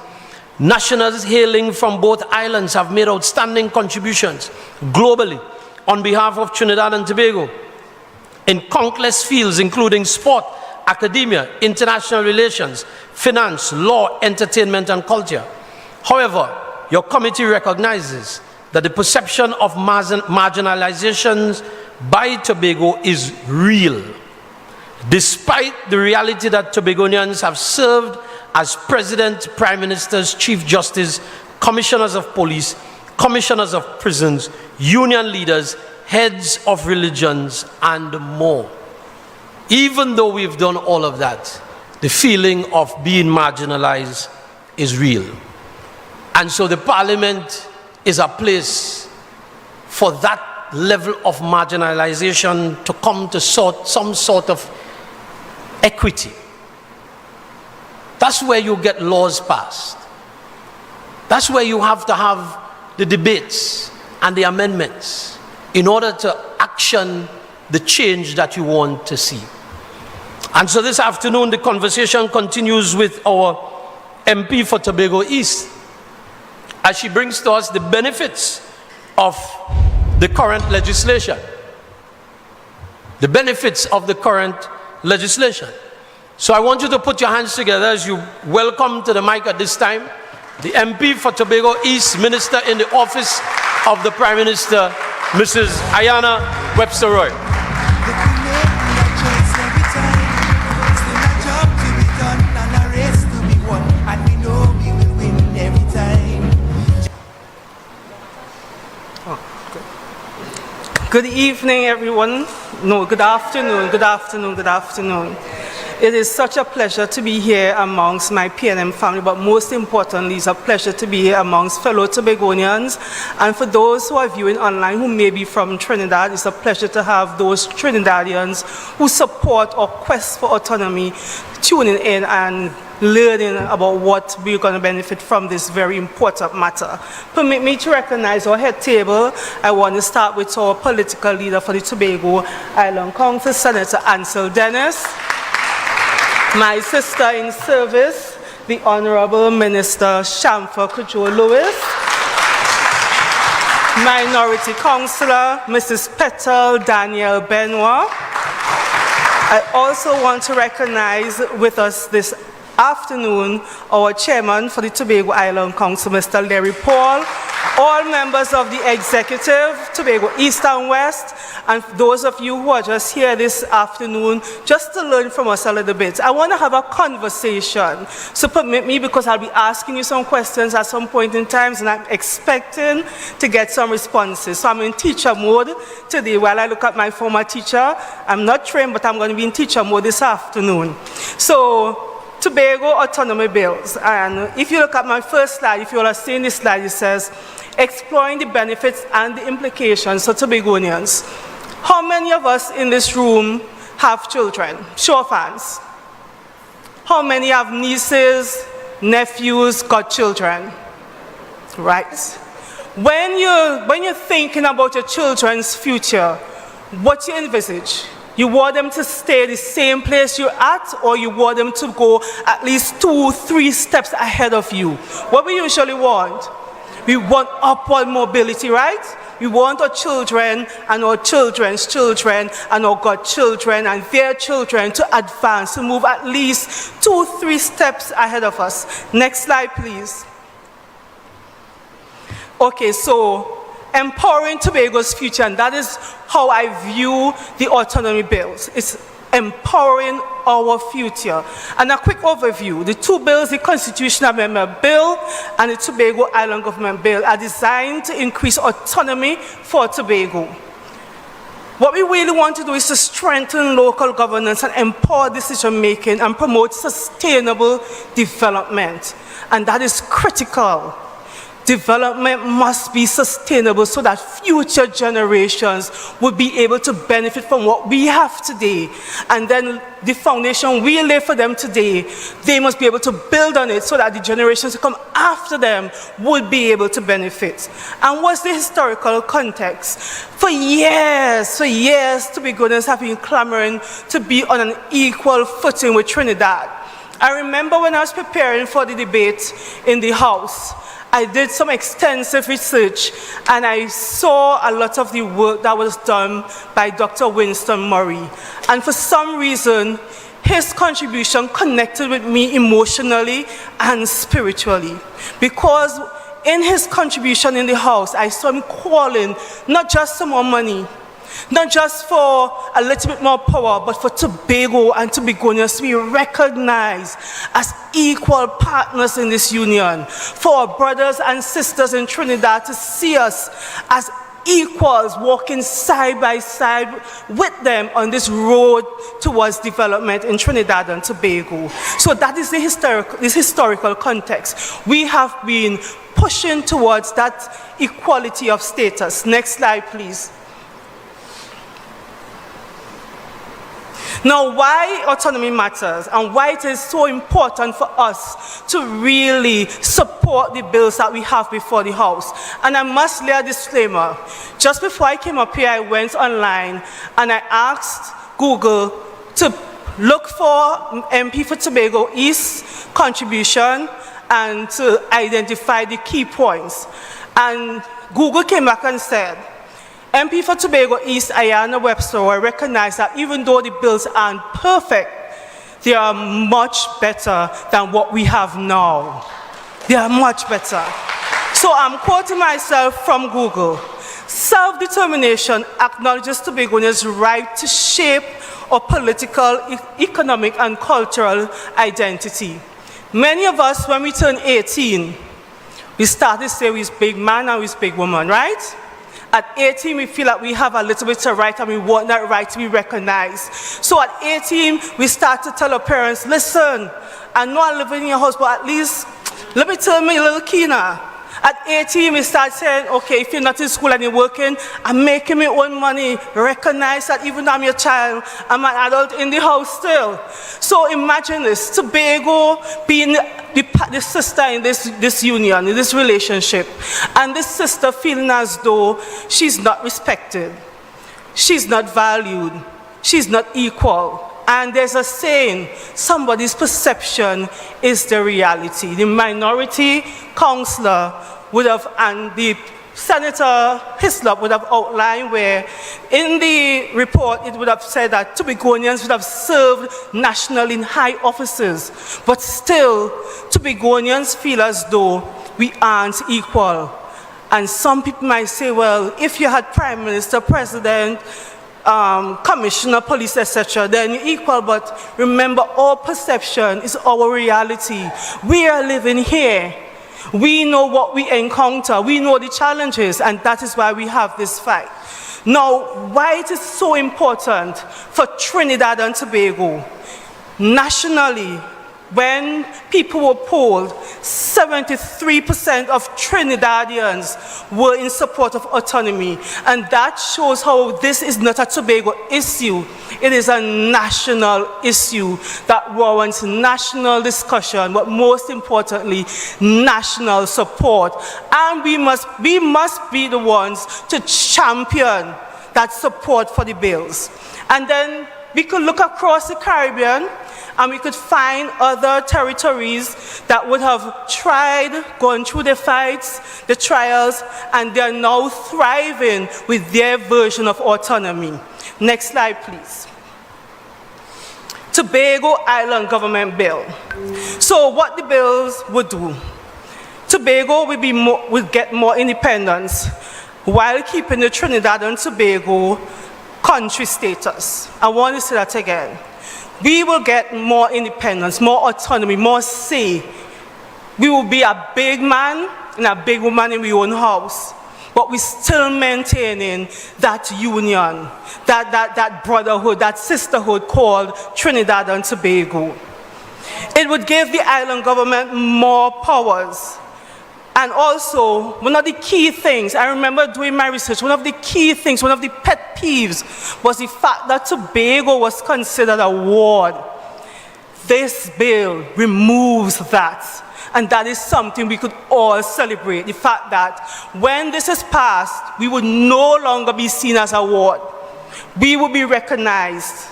Nationals hailing from both islands have made outstanding contributions globally on behalf of Trinidad and Tobago in countless fields, including sport, academia, international relations, finance, law, entertainment, and culture. However, your committee recognizes that the perception of marginalizations by Tobago is real, despite the reality that Tobagonians have served as president, prime ministers, chief justice, commissioners of police, commissioners of prisons, union leaders, heads of religions, and more. Even though we've done all of that, the feeling of being marginalized is real. And so the Parliament is a place for that level of marginalization to come to some sort of equity. That's where you get laws passed. That's where you have to have the debates and the amendments in order to action the change that you want to see. And so this afternoon, the conversation continues with our MP for Tobago East, as she brings to us the benefits of the current legislation. The benefits of the current legislation. So I want you to put your hands together as you welcome to the mic at this time the MP for Tobago East, Minister in the Office of the Prime Minister, Mrs. Ayana Webster-Roy. Good evening, everyone. No, good afternoon, good afternoon, good afternoon. It is such a pleasure to be here amongst my PNM family, but most importantly, it's a pleasure to be here amongst fellow Tobagonians. And for those who are viewing online who may be from Trinidad, it's a pleasure to have those Trinidadians who support our quest for autonomy tuning in and learning about what we're going to benefit from this very important matter. Permit me to recognize our head table. I want to start with our political leader for the Tobago Island Council, Senator Ansel Dennis. My sister in service, the Honorable Minister Shamfa Kujo-Lewis. Minority Councillor, Mrs. Petal Daniel Benoit. I also want to recognize with us this afternoon our chairman for the Tobago Island Council, Mr. Larry Paul, all members of the executive, Tobago East and West, and those of you who are just here this afternoon just to learn from us a little bit. I want to have a conversation, so permit me, because I'll be asking you some questions at some point in time, and I'm expecting to get some responses. So I'm in teacher mode today while I look at my former teacher. I'm not trained, but I'm going to be in teacher mode this afternoon. So, Tobago autonomy bills, and if you look at my first slide, if you all are seeing this slide, it says exploring the benefits and the implications for Tobagonians. How many of us in this room have children? Show of hands. How many have nieces, nephews, godchildren? Right. When you're thinking about your children's future, what do you envisage? You want them to stay the same place you're at, or you want them to go at least 2-3 steps ahead of you? What we usually want? We want upward mobility, right? We want our children and our children's children and our godchildren and their children to advance, to move at least 2-3 steps ahead of us. Next slide, please. Okay, so empowering Tobago's future, and that is how I view the autonomy bills. It's empowering our future. And a quick overview: the two bills, the Constitutional Amendment Bill and the Tobago Island Government Bill, are designed to increase autonomy for Tobago. What we really want to do is to strengthen local governance and empower decision making and promote sustainable development. And that is critical. Development must be sustainable so that future generations will be able to benefit from what we have today. And then the foundation we lay for them today, they must be able to build on it so that the generations to come after them would be able to benefit. And what's the historical context? For years, Tobagonians have been clamoring to be on an equal footing with Trinidad. I remember when I was preparing for the debate in the House, I did some extensive research, and I saw a lot of the work that was done by Dr. Winston Murray. And for some reason, his contribution connected with me emotionally and spiritually. Because in his contribution in the House, I saw him calling not just for more money, not just for a little bit more power, but for Tobago and Tobagonians to be recognized as equal partners in this union. For our brothers and sisters in Trinidad to see us as equals walking side by side with them on this road towards development in Trinidad and Tobago. So that is this historical context. We have been pushing towards that equality of status. Next slide, please. Now, why autonomy matters and why it is so important for us to really support the bills that we have before the House. And I must lay a disclaimer. Just before I came up here, I went online and I asked Google to look for MP for Tobago East contribution and to identify the key points. And Google came back and said, MP for Tobago East, Ayana Webster, recognize that even though the bills aren't perfect, they are much better than what we have now. They are much better. So I'm quoting myself from Google. Self-determination acknowledges Tobagonians' right to shape our political, economic, and cultural identity. Many of us, when we turn 18, we start to say we're big man and we're big woman, right? At 18, we feel that we have a little bit of right and we want that right to be recognized. So at 18, we start to tell our parents, listen, I know I live in your house, but at least let me tell me a little keener. At 18, we start saying, okay, if you're not in school and you're working, I'm making my own money. Recognize that even though I'm your child, I'm an adult in the house still. So imagine this, Tobago being the sister in this union, in this relationship, and this sister feeling as though she's not respected, she's not valued, she's not equal. And there's a saying, somebody's perception is the reality. The minority councillor would have, and the Senator Hislop would have outlined where in the report it would have said that Tobagonians would have served nationally in high offices, but still Tobagonians feel as though we aren't equal. And some people might say, well, if you had Prime Minister, President, Commissioner, police, etc., then you're equal. But remember, our perception is our reality. We are living here. We know what we encounter. We know the challenges, and that is why we have this fight. Now, why it is so important for Trinidad and Tobago? Nationally, when people were polled, 73% of Trinidadians were in support of autonomy. And that shows how this is not a Tobago issue. It is a national issue that warrants national discussion, but most importantly, national support. And we must be the ones to champion that support for the bills. And then we could look across the Caribbean, and we could find other territories that would have tried, gone through the fights, the trials, and they're now thriving with their version of autonomy. Next slide, please. Tobago Island Government Bill. So what the bills would do, Tobago would get more independence while keeping the Trinidad and Tobago country status. I want to say that again. We will get more independence, more autonomy, more say. We will be a big man and a big woman in our own house, but we're still maintaining that union, that brotherhood, that sisterhood called Trinidad and Tobago. It would give the island government more powers. And also, one of the key things, I remember doing my research, one of the key things, one of the pet peeves was the fact that Tobago was considered a ward. This bill removes that. And that is something we could all celebrate. The fact that when this is passed, we would no longer be seen as a ward. We will be recognized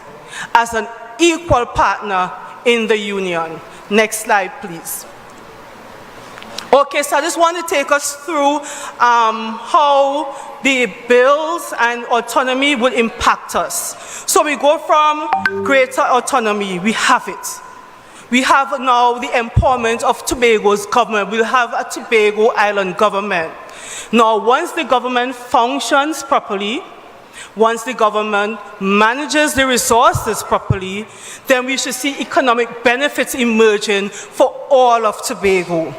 as an equal partner in the union. Next slide, please. Okay, so I just want to take us through how the bills and autonomy would impact us. So we go from greater autonomy, we have it. We have now the empowerment of Tobago's government. We'll have a Tobago Island government. Now, once the government functions properly, once the government manages the resources properly, then we should see economic benefits emerging for all of Tobago.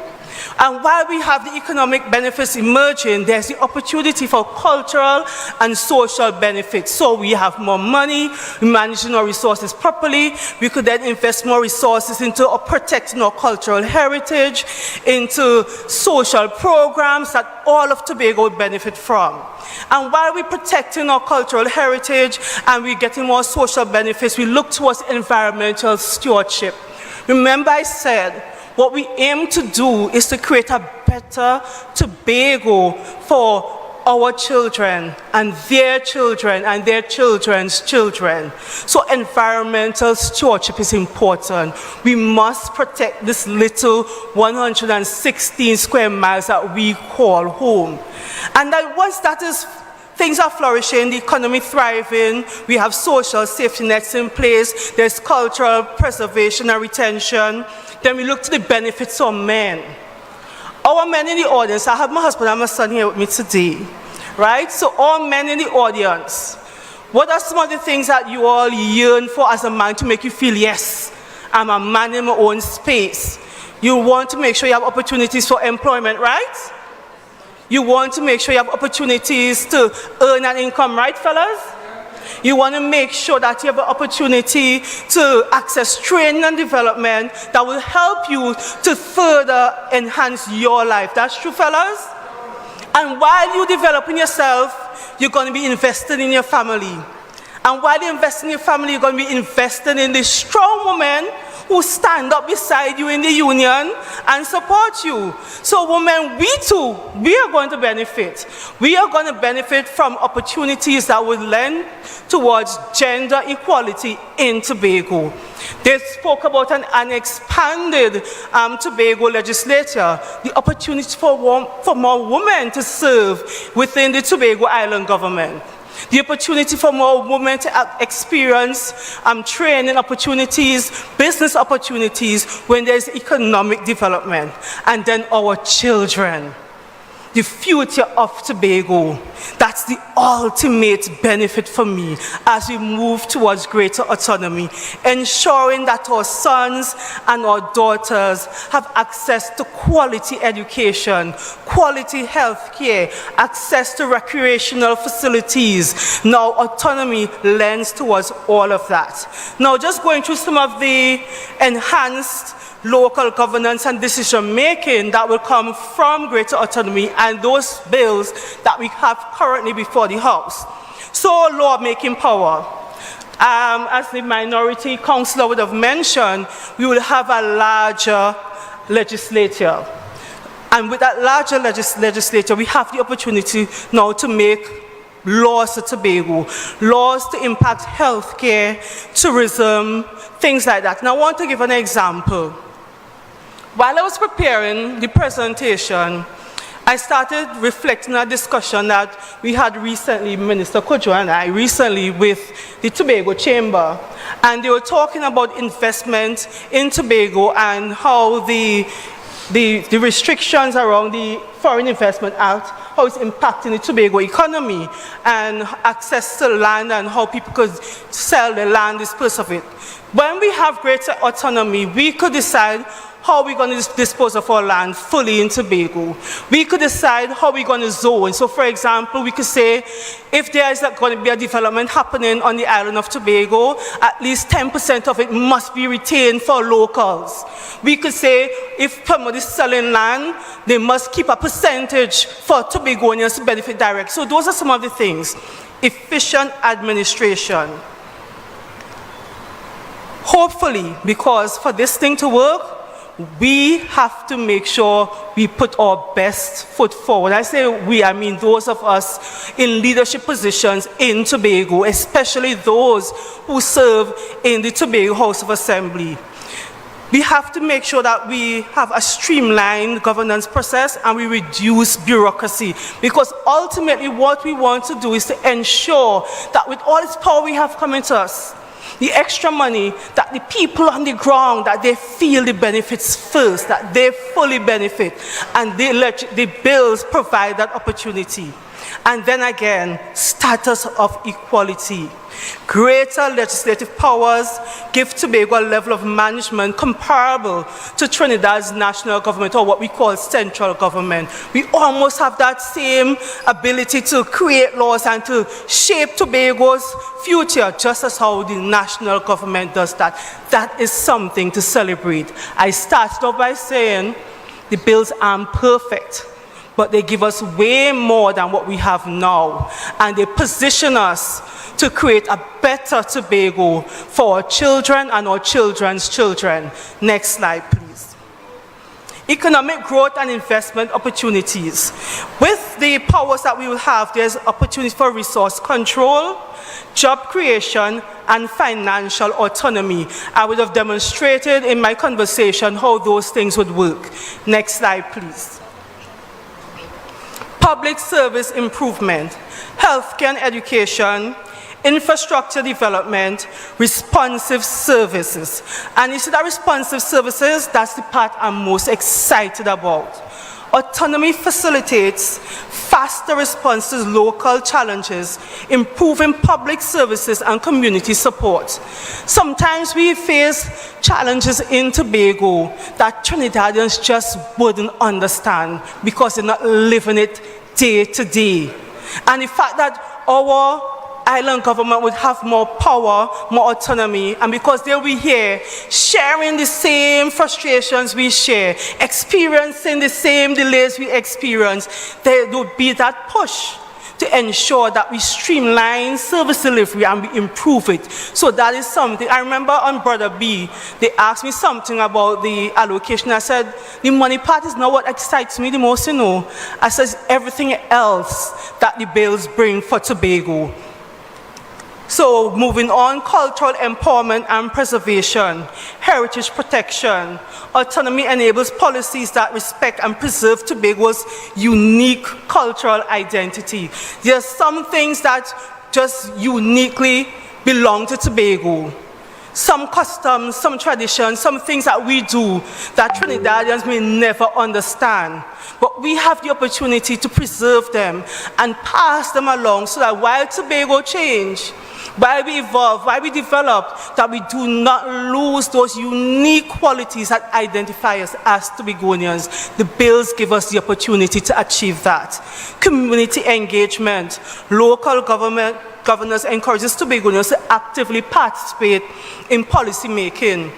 And while we have the economic benefits emerging, there's the opportunity for cultural and social benefits. So we have more money, we're managing our resources properly, we could then invest more resources into protecting our cultural heritage, into social programs that all of Tobago would benefit from. And while we're protecting our cultural heritage and we're getting more social benefits, we look towards environmental stewardship. Remember I said, what we aim to do is to create a better Tobago for our children and their children and their children's children. So environmental stewardship is important. We must protect this little 116 square miles that we call home. And then once that is, things are flourishing, the economy thriving, we have social safety nets in place, there's cultural preservation and retention, then we look to the benefits of men. Our men in the audience, I have my husband and my son here with me today, right? So all men in the audience, what are some of the things that you all yearn for as a man to make you feel, yes, I'm a man in my own space? You want to make sure you have opportunities for employment, right? You want to make sure you have opportunities to earn an income, right, fellas? You want to make sure that you have an opportunity to access training and development that will help you to further enhance your life. That's true, fellas? And while you're developing yourself, you're going to be investing in your family. And while you invest in your family, you're going to be investing in the strong women who stand up beside you in the union and support you. So women, we too, we are going to benefit. We are going to benefit from opportunities that would lend towards gender equality in Tobago. They spoke about an expanded Tobago legislature, the opportunity for more women to serve within the Tobago Island government. The opportunity for more women to experience training opportunities, business opportunities when there's economic development. And then our children, the future of Tobago. That's the ultimate benefit for me as we move towards greater autonomy, ensuring that our sons and our daughters have access to quality education, quality health care, access to recreational facilities. Now, autonomy lends towards all of that. Now, just going through some of the enhanced local governance and decision making that will come from greater autonomy and those bills that we have currently before the House. So, lawmaking power. As the minority councillor would have mentioned, we will have a larger legislature. And with that larger legislature, we have the opportunity now to make laws to Tobago, laws to impact healthcare, tourism, things like that. And I want to give an example. While I was preparing the presentation, I started reflecting on a discussion that we had recently, Minister Kojo and I, recently with the Tobago Chamber. And they were talking about investment in Tobago and how the restrictions around the Foreign Investment Act, how it's impacting the Tobago economy and access to land and how people could sell their land, dispose of it. When we have greater autonomy, we could decide how we're going to dispose of our land fully in Tobago. We could decide how we're going to zone. So, for example, we could say if there is going to be a development happening on the island of Tobago, at least 10% of it must be retained for locals. We could say if somebody is selling land, they must keep a percentage for Tobagonians to benefit direct. So those are some of the things. Efficient administration. Hopefully, because for this thing to work, we have to make sure we put our best foot forward. I say we, I mean those of us in leadership positions in Tobago, especially those who serve in the Tobago House of Assembly. We have to make sure that we have a streamlined governance process and we reduce bureaucracy, because ultimately what we want to do is to ensure that with all this power we have coming to us, the extra money, that the people on the ground, that they feel the benefits first, that they fully benefit, and the bills provide that opportunity. And then again, status of equality. Greater legislative powers give Tobago a level of management comparable to Trinidad's national government, or what we call central government. We almost have that same ability to create laws and to shape Tobago's future, just as how the national government does that. That is something to celebrate. I started off by saying the bills aren't perfect, but they give us way more than what we have now. And they position us to create a better Tobago for our children and our children's children. Next slide, please. Economic growth and investment opportunities. With the powers that we will have, there's opportunity for resource control, job creation, and financial autonomy. I would have demonstrated in my conversation how those things would work. Next slide, please. Public service improvement, healthcare and education, infrastructure development, responsive services. And you see that responsive services, that's the part I'm most excited about. Autonomy facilitates faster response to local challenges, improving public services and community support. Sometimes we face challenges in Tobago that Trinidadians just wouldn't understand because they're not living it day to day. And the fact that our island government would have more power, more autonomy, and because they'll be here sharing the same frustrations we share, experiencing the same delays we experience, there would be that push to ensure that we streamline service delivery and we improve it. So that is something. I remember on Brother B, they asked me something about the allocation. I said, the money part is not what excites me the most, you know. I said, everything else that the bills bring for Tobago. So moving on, cultural empowerment and preservation, heritage protection. Autonomy enables policies that respect and preserve Tobago's unique cultural identity. There are some things that just uniquely belong to Tobago. Some customs, some traditions, some things that we do that Trinidadians may never understand. But we have the opportunity to preserve them and pass them along so that while Tobago change, while we evolve, while we develop, that we do not lose those unique qualities that identify us as Tobagonians. The bills give us the opportunity to achieve that. Community engagement, local governors encourages Tobagonians to actively participate in policy making.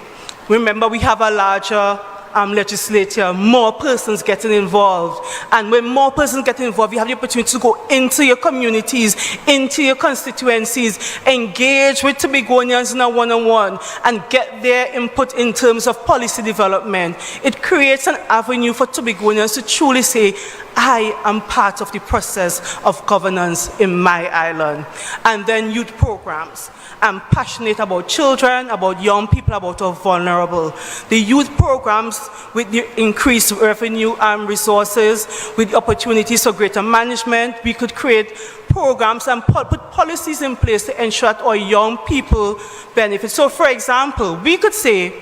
Remember, we have a larger legislature, more persons getting involved. And when more persons get involved, you have the opportunity to go into your communities, into your constituencies, engage with Tobagonians in a one-on-one, and get their input in terms of policy development. It creates an avenue for Tobagonians to truly say, I am part of the process of governance in my island. And then youth programs. I'm passionate about children, about young people, about our vulnerable. The youth programs with the increased revenue and resources, with the opportunities for greater management, we could create programs and put policies in place to ensure that our young people benefit. So for example, we could say,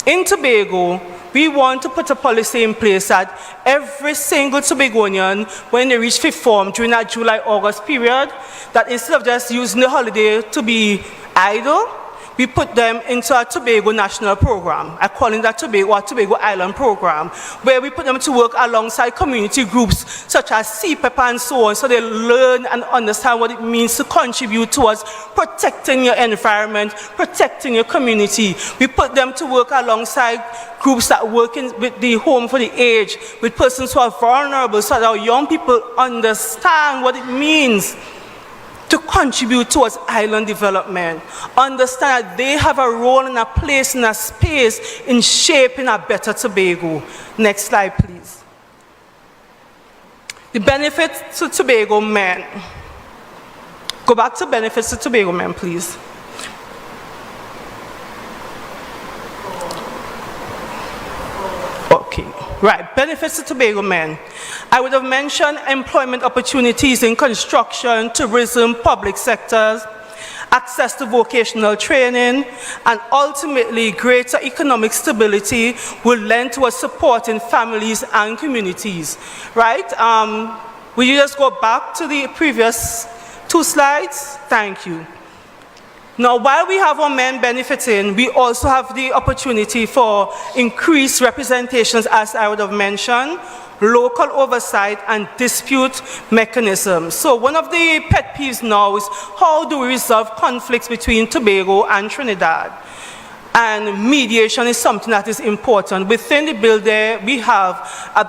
in Tobago, we want to put a policy in place that every single Tobagonian, when they reach fifth form during that July-August period, that instead of just using the holiday to be idle, we put them into a Tobago national program. I call it that Tobago Island program, where we put them to work alongside community groups such as CPEP and so on, so they learn and understand what it means to contribute towards protecting your environment, protecting your community. We put them to work alongside groups that work with the home for the aged, with persons who are vulnerable, so that our young people understand what it means to contribute towards island development. Understand that they have a role and a place and a space in shaping a better Tobago. Next slide, please. The benefits to Tobago men. Go back to benefits to Tobago men, please. Okay, right, benefits to Tobago men. I would have mentioned employment opportunities in construction, tourism, public sectors, access to vocational training, and ultimately greater economic stability will lend towards supporting families and communities, right? Will you just go back to the previous two slides? Thank you. Now, while we have our men benefiting, we also have the opportunity for increased representations, as I would have mentioned, local oversight, and dispute mechanisms. So one of the pet peeves now is how do we resolve conflicts between Tobago and Trinidad? And mediation is something that is important. Within the bill there, we have an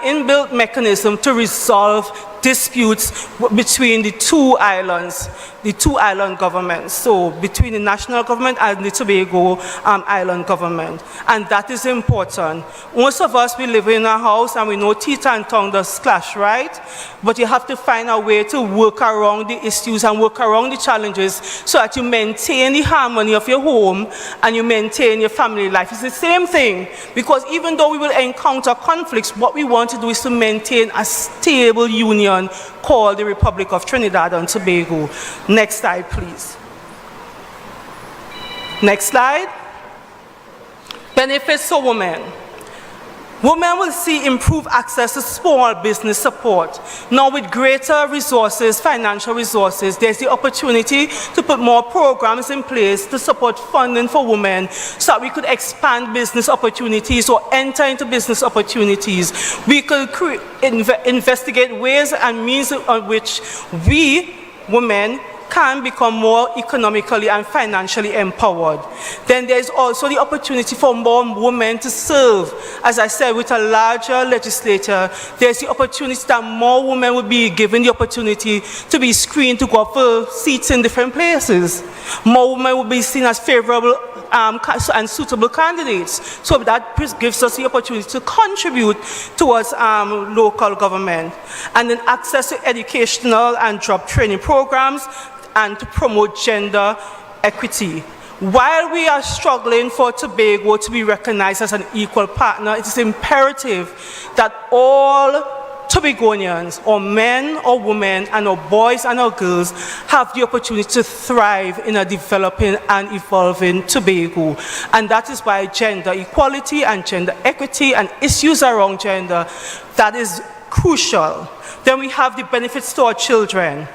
inbuilt mechanism to resolve disputes between the two islands, the two island governments, so between the national government and the Tobago island government. And that is important. Most of us, we live in a house and we know teeth and tongue does clash, right? But you have to find a way to work around the issues and work around the challenges so that you maintain the harmony of your home and you maintain your family life. It's the same thing, because even though we will encounter conflicts, what we want to do is to maintain a stable union called the Republic of Trinidad and Tobago. Next slide, please. Next slide. Benefits for women. Women will see improved access to small business support. Now with greater resources, financial resources, there's the opportunity to put more programs in place to support funding for women so that we could expand business opportunities or enter into business opportunities. We could investigate ways and means on which we, women, can become more economically and financially empowered. Then there's also the opportunity for more women to serve. As I said, with a larger legislature, there's the opportunity that more women will be given the opportunity to be screened to go for seats in different places. More women will be seen as favorable and suitable candidates. So that gives us the opportunity to contribute towards local government. And then access to educational and job training programs, and to promote gender equity. While we are struggling for Tobago to be recognized as an equal partner, it is imperative that all Tobagonians, or men or women, and our boys and our girls, have the opportunity to thrive in a developing and evolving Tobago. And that is why gender equality and gender equity and issues around gender, that is crucial. Then we have the benefits to our children.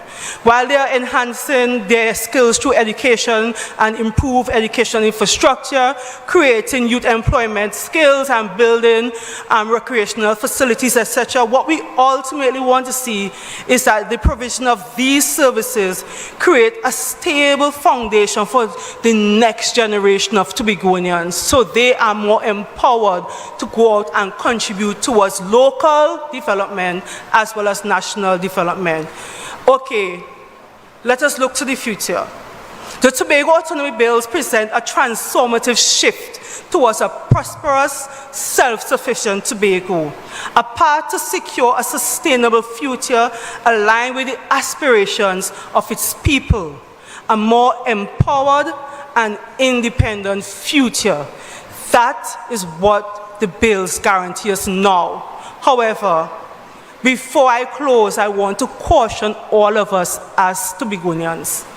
While they are enhancing their skills through education and improve education infrastructure, creating youth employment skills and building recreational facilities, etc., what we ultimately want to see is that the provision of these services create a stable foundation for the next generation of Tobagonians, so they are more empowered to go out and contribute towards local development as well as national development. Okay, let us look to the future. The Tobago Autonomy Bills present a transformative shift towards a prosperous, self-sufficient Tobago, a path to secure a sustainable future aligned with the aspirations of its people, a more empowered and independent future. That is what the bills guarantee us now. However, before I close, I want to caution all of us as Tobagonians.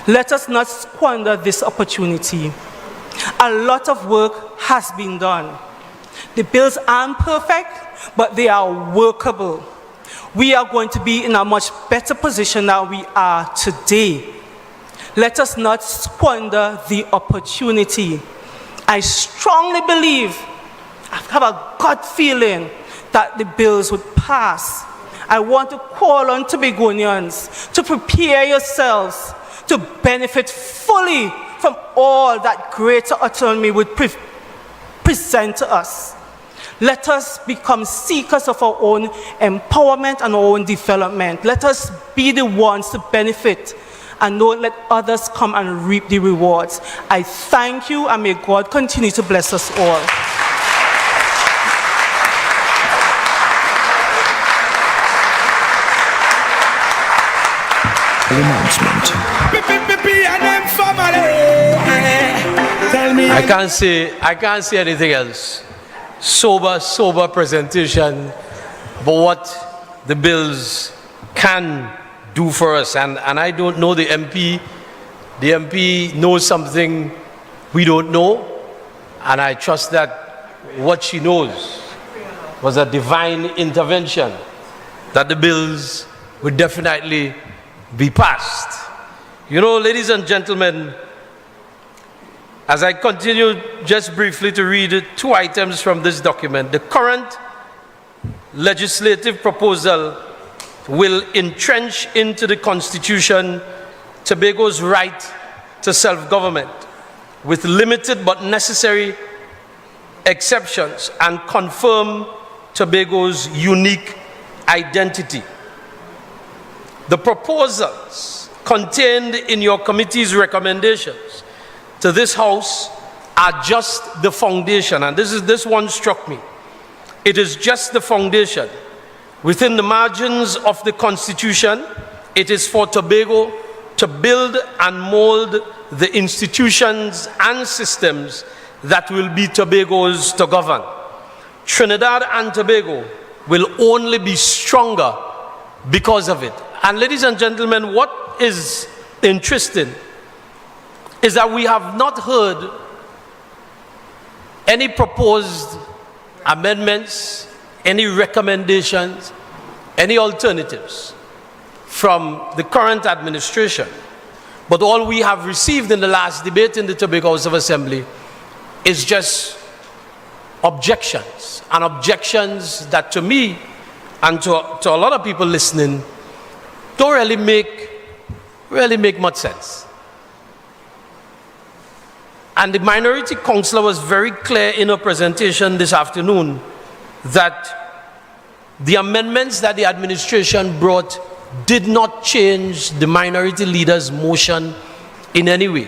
Let us not squander this opportunity. A lot of work has been done. The bills aren't perfect, but they are workable. We are going to be in a much better position than we are today. Let us not squander the opportunity. I strongly believe, I have a gut feeling, that the bills would pass. I want to call on Tobagonians to prepare yourselves to benefit fully from all that greater autonomy would present to us. Let us become seekers of our own empowerment and our own development. Let us be the ones to benefit and don't let others come and reap the rewards. I thank you, and may God continue to bless us all. Announcement. I can't say anything else. Sober presentation about what the bills can do for us. And I don't know the MP. The MP knows something we don't know. And I trust that what she knows was a divine intervention, that the bills would definitely be passed. You know, ladies and gentlemen, as I continue just briefly to read two items from this document, the current legislative proposal will entrench into the Constitution Tobago's right to self-government with limited but necessary exceptions and confirm Tobago's unique identity. The proposals contained in your committee's recommendations to this House are just the foundation, and this one struck me. It is just the foundation. Within the margins of the Constitution, it is for Tobago to build and mold the institutions and systems that will be Tobago's to govern. Trinidad and Tobago will only be stronger because of it. And ladies and gentlemen, what is interesting is that we have not heard any proposed amendments, any recommendations, any alternatives from the current administration. But all we have received in the last debate in the Tobago House of Assembly is just objections, and objections that to me and to a lot of people listening don't really make much sense. And the minority councillor was very clear in her presentation this afternoon that the amendments that the administration brought did not change the minority leader's motion in any way,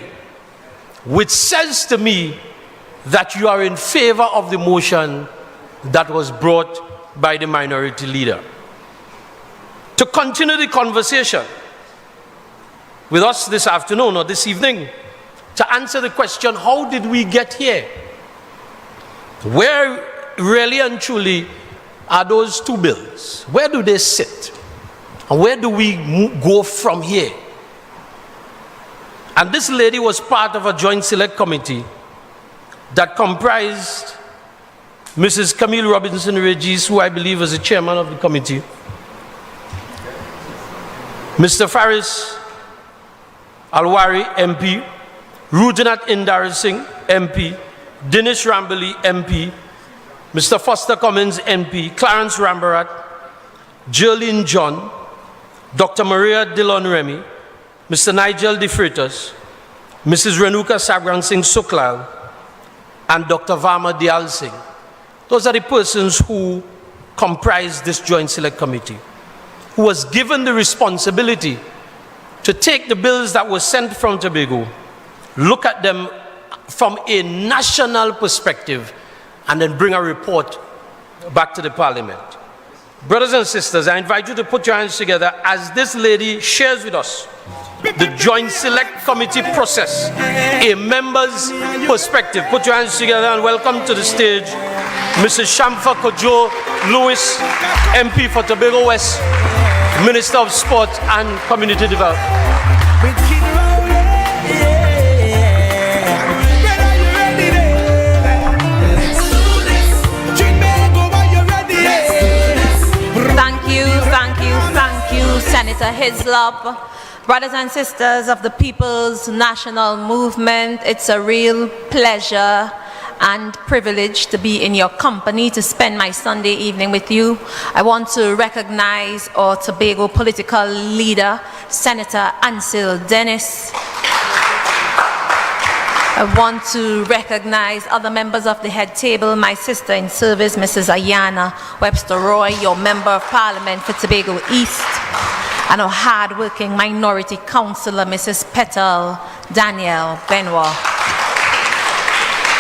which says to me that you are in favor of the motion that was brought by the minority leader. To continue the conversation with us this afternoon or this evening, to answer the question, how did we get here? Where really and truly are those two bills? Where do they sit? And where do we go from here? And this lady was part of a joint select committee that comprised Mrs. Camille Robinson Regis, who I believe was the chairman of the committee, Mr. Faris Alwari, MP, Rujanat Indar Singh, MP, Dinesh Rambali, MP, Mr. Foster Cummins, MP, Clarence Rambarat, Jerlyn John, Dr. Maria Dillon Remy, Mr. Nigel De Freitas, Mrs. Renuka Sagrang Singh Suklal, and Dr. Varma Dial Singh. Those are the persons who comprise this joint select committee, who was given the responsibility to take the bills that were sent from Tobago, look at them from a national perspective, and then bring a report back to the parliament. Brothers and sisters, I invite you to put your hands together as this lady shares with us the joint select committee process, a member's perspective. Put your hands together and welcome to the stage Mrs. Shamfa Kojo Lewis, MP for Tobago West, Minister of Sport and Community Development. Thank you, Senator Hislop. Brothers and sisters of the People's National Movement, it's a real pleasure and privilege to be in your company, to spend my Sunday evening with you. I want to recognize our Tobago political leader, Senator Ansel Dennis. I want to recognize other members of the head table, my sister in service, Mrs. Ayana Webster Roy, your member of parliament for Tobago East, and our hard-working minority councillor, Mrs. Petal Daniel Benoit.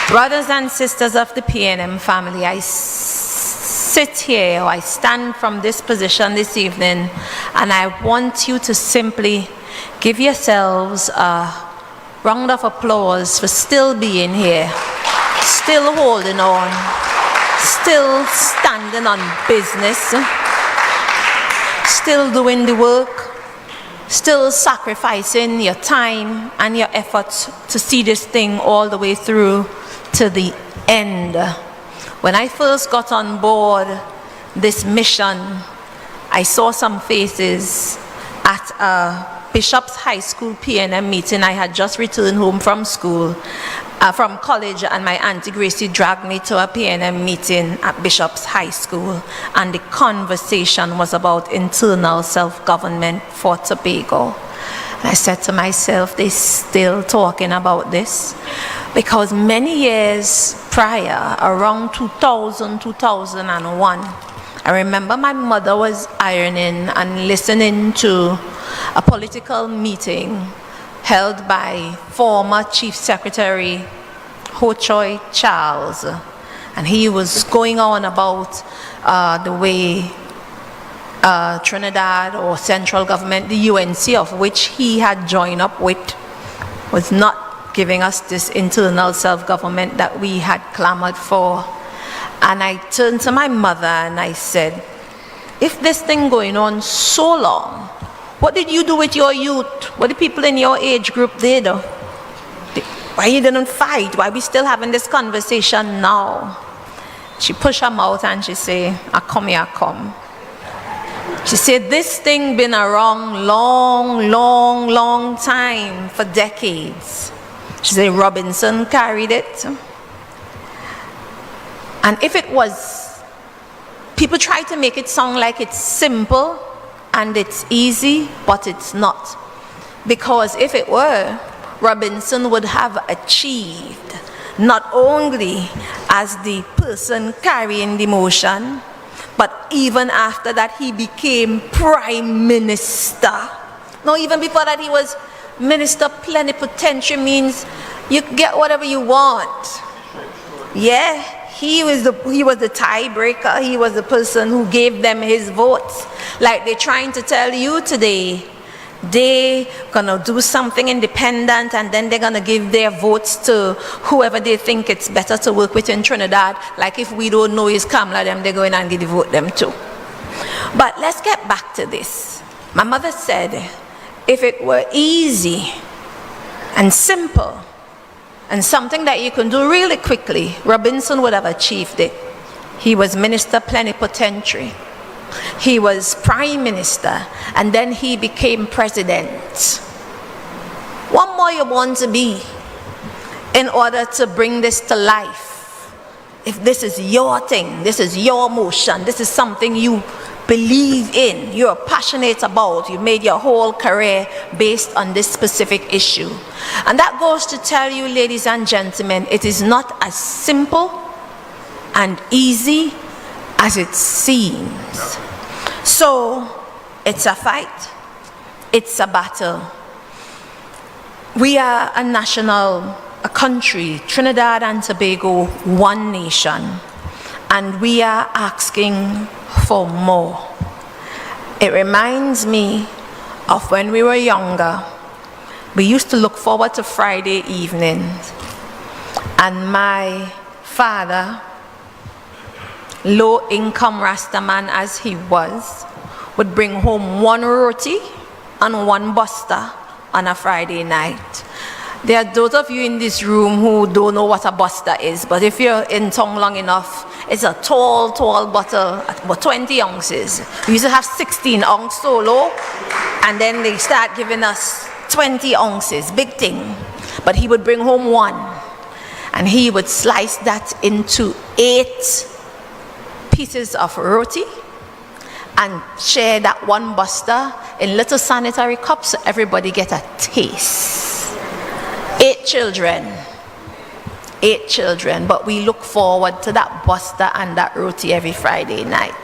Brothers and sisters of the PNM family, I sit here, or I stand from this position this evening, and I want you to simply give yourselves a round of applause for still being here, still holding on, still standing on business, still doing the work, still sacrificing your time and your efforts to see this thing all the way through to the end. When I first got on board this mission, I saw some faces at a Bishop's High School PNM meeting. I had just returned home from school, from college, and my Auntie Gracie dragged me to a PNM meeting at Bishop's High School, and the conversation was about internal self-government for Tobago. And I said to myself, they're still talking about this? Because many years prior, around 2000, 2001, I remember my mother was ironing and listening to a political meeting held by former Chief Secretary Ho Choi Charles, and he was going on about the way Trinidad or central government, the UNC of which he had joined up with, was not giving us this internal self-government that we had clamored for. And I turned to my mother and I said, if this thing going on so long, what did you do with your youth? What the people in your age group did? Why you didn't fight? Why we still having this conversation now? she pushed her mouth and she said, I come here, I come. She said, this thing been around long time, for decades. She said, Robinson carried it. And if it was, people try to make it sound like it's simple and it's easy, but it's not. Because if it were, Robinson would have achieved not only as the person carrying the motion, but even after that he became prime minister. No, even before that he was minister plenipotentiary, means you get whatever you want. Yeah, he was the tiebreaker. He was the person who gave them his votes. Like they're trying to tell you today, they're gonna do something independent and then they're gonna give their votes to whoever they think it's better to work with in Trinidad. Like if we don't know is Kamala, them they're going and give the vote them too. But let's get back to this. My mother said, if it were easy and simple and something that you can do really quickly, Robinson would have achieved it. He was minister plenipotentiary. He was prime minister, and then he became president. What more you want to be in order to bring this to life? If this is your thing, this is your motion, this is something you believe in, you're passionate about, you made your whole career based on this specific issue. And that goes to tell you, ladies and gentlemen, it is not as simple and easy as it seems. So it's a fight, it's a battle. We are a country, Trinidad and Tobago, one nation, and we are asking for more. It reminds me of when we were younger. We used to look forward to Friday evenings, and my father, low-income Rastaman as he was, would bring home one roti and one buster on a Friday night. There are those of you in this room who don't know what a buster is, but if you're in town long enough, it's a tall bottle, about 20 ounces. We used to have 16 ounce solo, and then they start giving us 20 ounces, big thing. But he would bring home one, and he would slice that into 8 pieces of roti and share that one buster in little sanitary cups so everybody get a taste. 8 children, but we look forward to that buster and that roti every Friday night.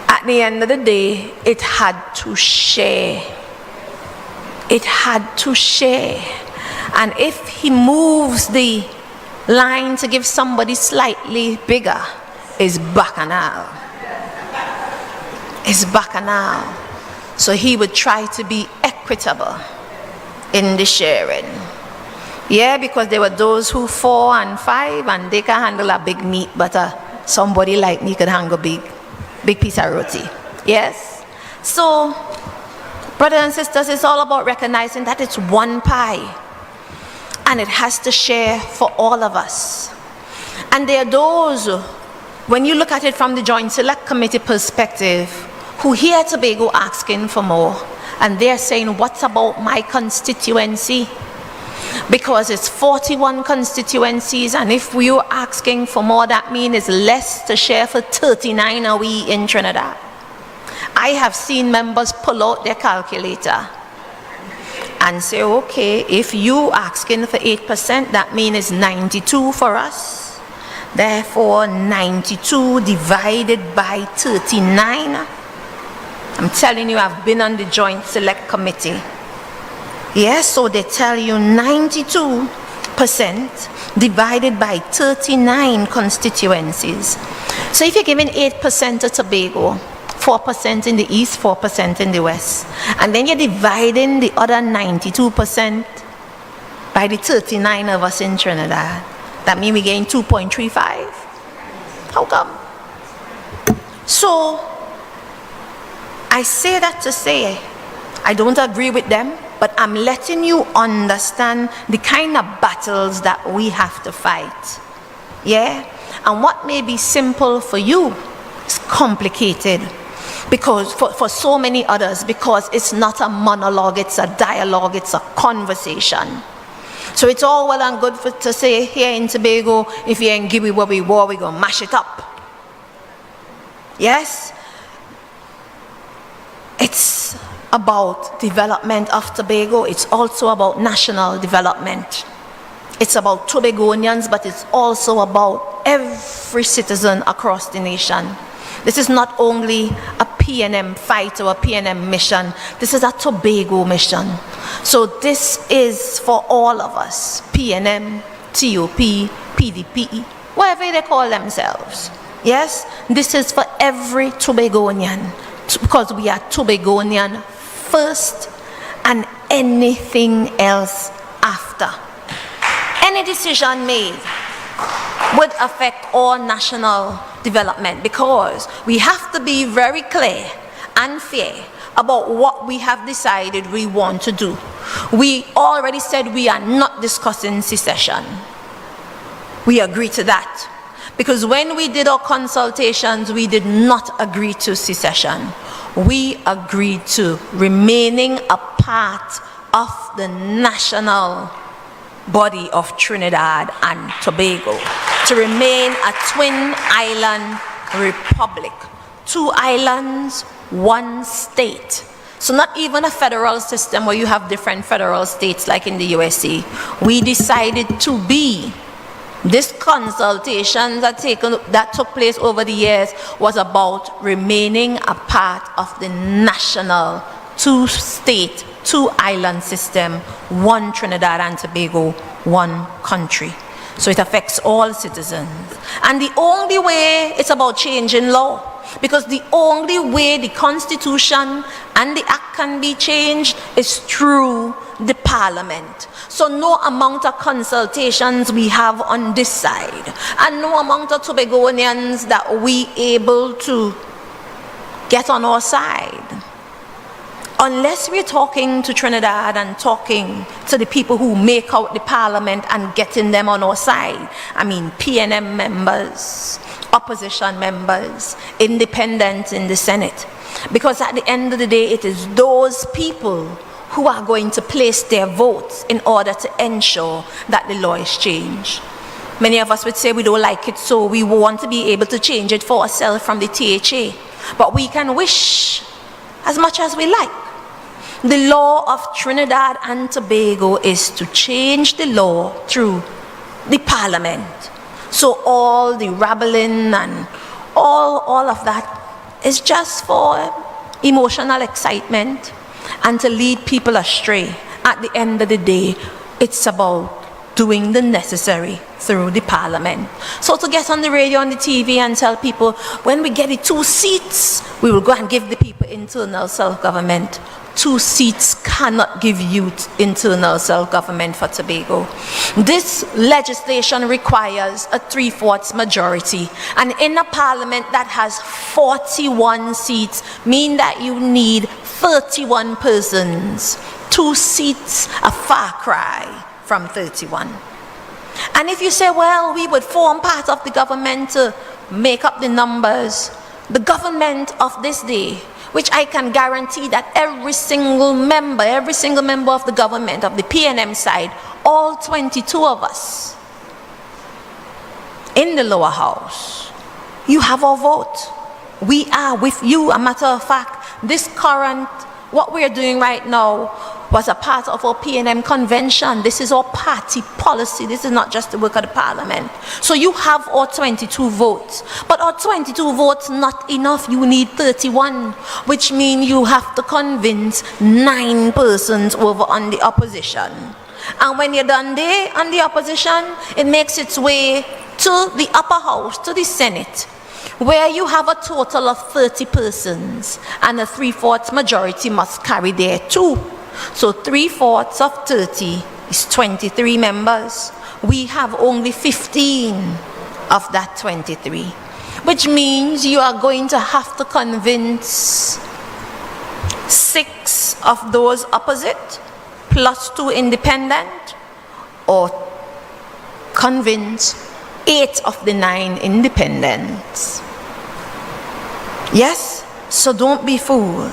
At the end of the day, it had to share. It had to share. And if he moves the line to give somebody slightly bigger, is bacchanal. It's bacchanal. So he would try to be equitable in the sharing. Yeah, because there were those who 4 and 5 and they can handle a big meat, but somebody like me could handle big piece of roti. Yes. So, brothers and sisters, it's all about recognizing that it's one pie and it has to share for all of us. And there are those, when you look at it from the Joint Select Committee perspective, who hear Tobago asking for more, and they're saying, what about my constituency? Because it's 41 constituencies, and if we are asking for more, that means it's less to share for 39 are we in Trinidad. I have seen members pull out their calculator and say, okay, if you asking for 8%, that means it's 92 for us. Therefore, 92 divided by 39. I'm telling you, I've been on the Joint Select Committee. Yes, so they tell you 92% divided by 39 constituencies. So if you're giving 8% to Tobago, 4% in the east, 4% in the west, and then you're dividing the other 92% by the 39 of us in Trinidad, that means we gain 2.35. How come? So I say that to say I don't agree with them, but I'm letting you understand the kind of battles that we have to fight. Yeah? And what may be simple for you is complicated because for so many others, because it's not a monologue, it's a dialogue, it's a conversation. So it's all well and good to say here in Tobago, if you ain't give me what we want, we're going to mash it up. Yes? It's about development of Tobago. It's also about national development. It's about Tobagonians, but it's also about every citizen across the nation. This is not only a PNM fight or a PNM mission. This is a Tobago mission. So this is for all of us, PNM, TOP, PDP, whatever they call themselves. Yes, this is for every Tobagonian, because we are Tobagonian first and anything else after. Any decision made would affect all national development, because we have to be very clear and fair about what we have decided we want to do. We already said we are not discussing secession. We agree to that. Because when we did our consultations, we did not agree to secession. We agreed to remaining a part of the national body of Trinidad and Tobago, to remain a twin island republic. 2 islands, 1 state. So not even a federal system where you have different federal states like in the USA. We decided to be. This consultation that took place over the years was about remaining a part of the national 2-state, 2-island system, 1 Trinidad and Tobago, 1 country. So it affects all citizens. And the only way it's about changing law, because the only way the Constitution and the Act can be changed is through the Parliament. So no amount of consultations we have on this side, and no amount of Tobagonians that we able to get on our side, unless we're talking to Trinidad and talking to the people who make out the Parliament and getting them on our side. I mean, PNM members, opposition members, independents in the Senate. Because at the end of the day, it is those people who are going to place their votes in order to ensure that the law is changed. Many of us would say we don't like it, so we want to be able to change it for ourselves from the THA. But we can wish as much as we like. The law of Trinidad and Tobago is to change the law through the Parliament. So all the rabbling and all of that is just for emotional excitement and to lead people astray. At the end of the day, it's about doing the necessary through the Parliament. So to get on the radio and the TV and tell people, when we get the 2 seats, we will go and give the people internal self-government. 2 seats cannot give you internal self-government for Tobago. This legislation requires a 3/4 majority. And in a parliament that has 41 seats, mean that you need 31 persons. 2 seats, a far cry from 31. And if you say, well, we would form part of the government to make up the numbers, the government of this day, which I can guarantee that every single member of the government, of the PNM side, all 22 of us in the lower house, you have our vote. We are with you. A matter of fact, this current, what we are doing right now, was a part of our PNM convention. This is our party policy. This is not just the work of the Parliament. So you have our 22 votes. But our 22 votes not enough. You need 31, which means you have to convince 9 persons over on the opposition. And when you're done there on the opposition, it makes its way to the upper house, to the Senate, where you have a total of 30 persons, and a 3/4 majority must carry there too. So 3/4 of 30 is 23 members. We have only 15 of that 23, which means you are going to have to convince 6 of those opposite, plus 2 independent, or convince 8 of the 9 independents. Yes? So don't be fooled.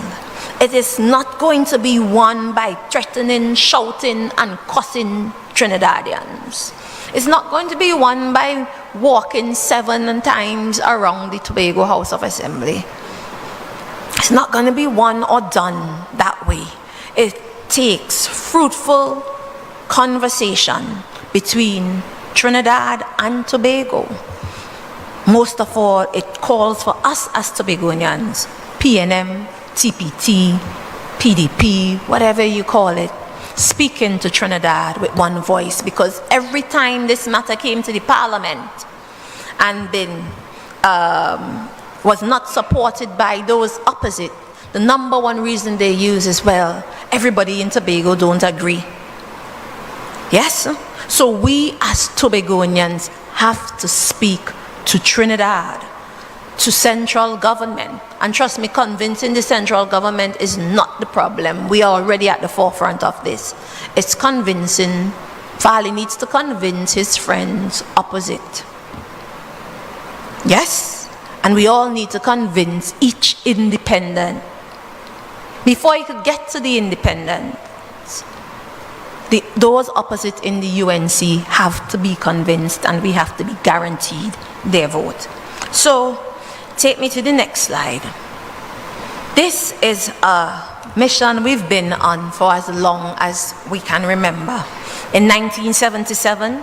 It is not going to be won by threatening, shouting, and cussing Trinidadians. It's not going to be won by walking 7 times around the Tobago House of Assembly. It's not going to be won or done that way. It takes fruitful conversation between Trinidad and Tobago. Most of all, it calls for us as Tobagonians, PNM, TPT, PDP, whatever you call it, speaking to Trinidad with one voice, because every time this matter came to the Parliament and was not supported by those opposite, the number one reason they use is, well, everybody in Tobago don't agree. Yes? So we as Tobagonians have to speak to Trinidad, to central government. And trust me, convincing the central government is not the problem. We are already at the forefront of this. It's convincing. Farley needs to convince his friends opposite. Yes? And we all need to convince each independent. Before you could get to the independent, those opposite in the UNC have to be convinced, and we have to be guaranteed their vote. So, take me to the next slide. This is a mission we've been on for as long as we can remember. In 1977,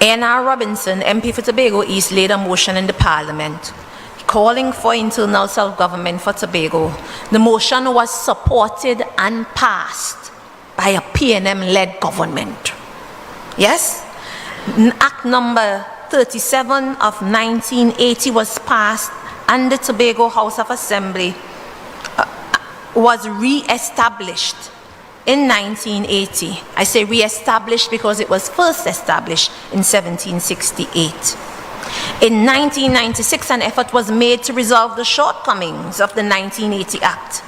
A.N.R. Robinson, MP for Tobago East, laid a motion in the Parliament calling for internal self-government for Tobago. The motion was supported and passed by a PNM-led government. Yes? Act number 37 of 1980 was passed, and the Tobago House of Assembly was re-established in 1980. I say re-established because it was first established in 1768. In 1996, an effort was made to resolve the shortcomings of the 1980 Act.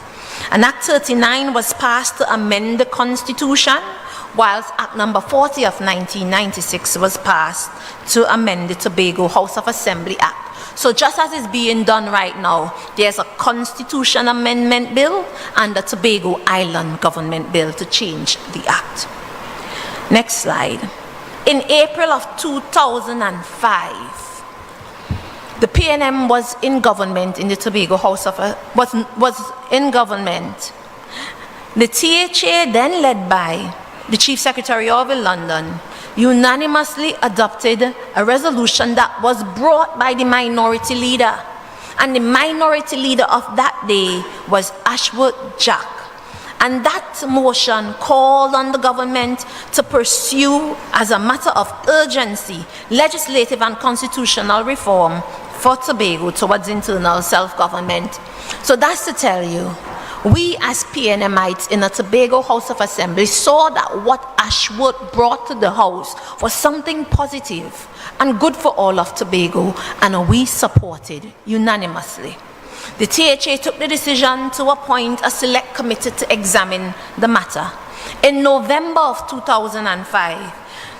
And Act 39 was passed to amend the Constitution, whilst Act number 40 of 1996 was passed to amend the Tobago House of Assembly Act. So just as is being done right now, there's a Constitution Amendment Bill and a Tobago Island Government Bill to change the Act. Next slide. In April of 2005, the PNM was in government in the Tobago House of was in government. The THA, then led by the Chief Secretary of London, unanimously adopted a resolution that was brought by the minority leader. And the minority leader of that day was Ashworth Jack. And that motion called on the government to pursue, as a matter of urgency, legislative and constitutional reform for Tobago towards internal self-government. So that's to tell you, we as PNMites in the Tobago House of Assembly saw that what Ashworth brought to the House was something positive and good for all of Tobago, and we supported unanimously. The THA took the decision to appoint a select committee to examine the matter. In November of 2005,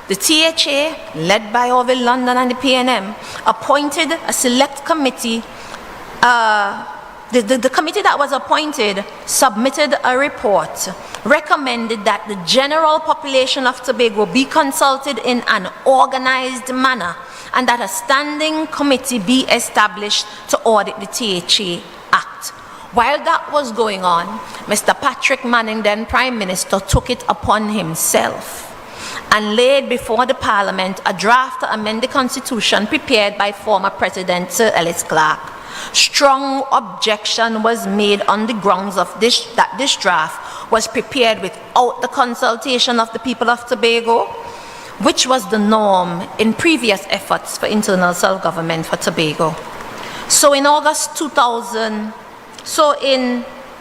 the THA, led by Orville London and the PNM, appointed a select committee. The committee that was appointed submitted a report, recommended that the general population of Tobago be consulted in an organized manner, and that a standing committee be established to audit the THA Act. While that was going on, Mr. Patrick Manning, then Prime Minister, took it upon himself and laid before the Parliament a draft to amend the Constitution prepared by former President Sir Ellis Clark. Strong objection was made on the grounds of that this draft was prepared without the consultation of the people of Tobago, which was the norm in previous efforts for internal self-government for Tobago. So in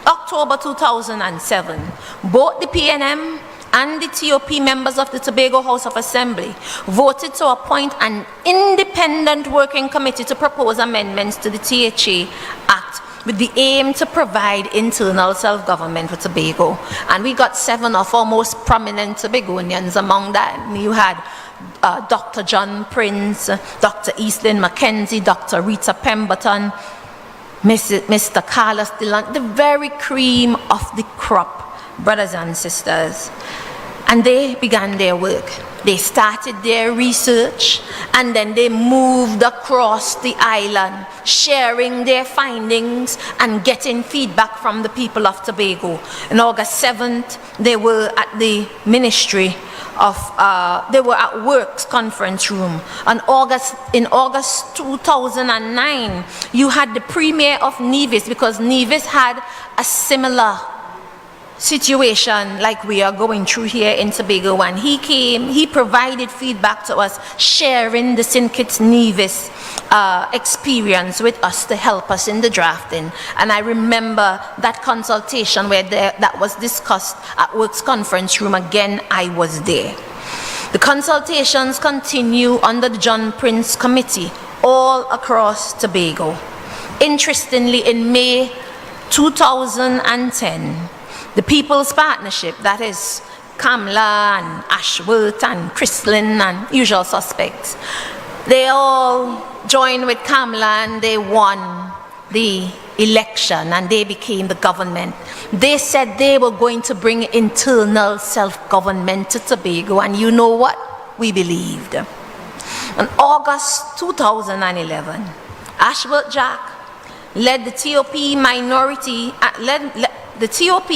October 2007, both the PNM and the TOP members of the Tobago House of Assembly voted to appoint an independent working committee to propose amendments to the THA Act with the aim to provide internal self-government for Tobago. And we got 7 of our most prominent Tobagonians among that. You had Dr. John Prince, Dr. Eastlyn Mackenzie, Dr. Rita Pemberton, Mr. Carlos Dillon, the very cream of the crop, brothers and sisters. And they began their work. They started their research, and then they moved across the island, sharing their findings and getting feedback from the people of Tobago. On August 7th, they were at the Ministry of, they were at Works Conference Room. In August 2009, you had the premier of Nevis, because Nevis had a similar situation like we are going through here in Tobago. When he came, he provided feedback to us, sharing the St. Kitts Nevis experience with us to help us in the drafting. And I remember that consultation where that was discussed at Works Conference Room. Again, I was there. The consultations continue under the John Prince Committee all across Tobago. Interestingly, in May 2010, the People's Partnership, that is Kamla and Ashworth and Chrislyn and usual suspects, they all joined with Kamla and they won the election and they became the government. They said they were going to bring internal self-government to Tobago, and you know what? We believed. In August 2011, Ashworth Jack led the TOP minority, the TOP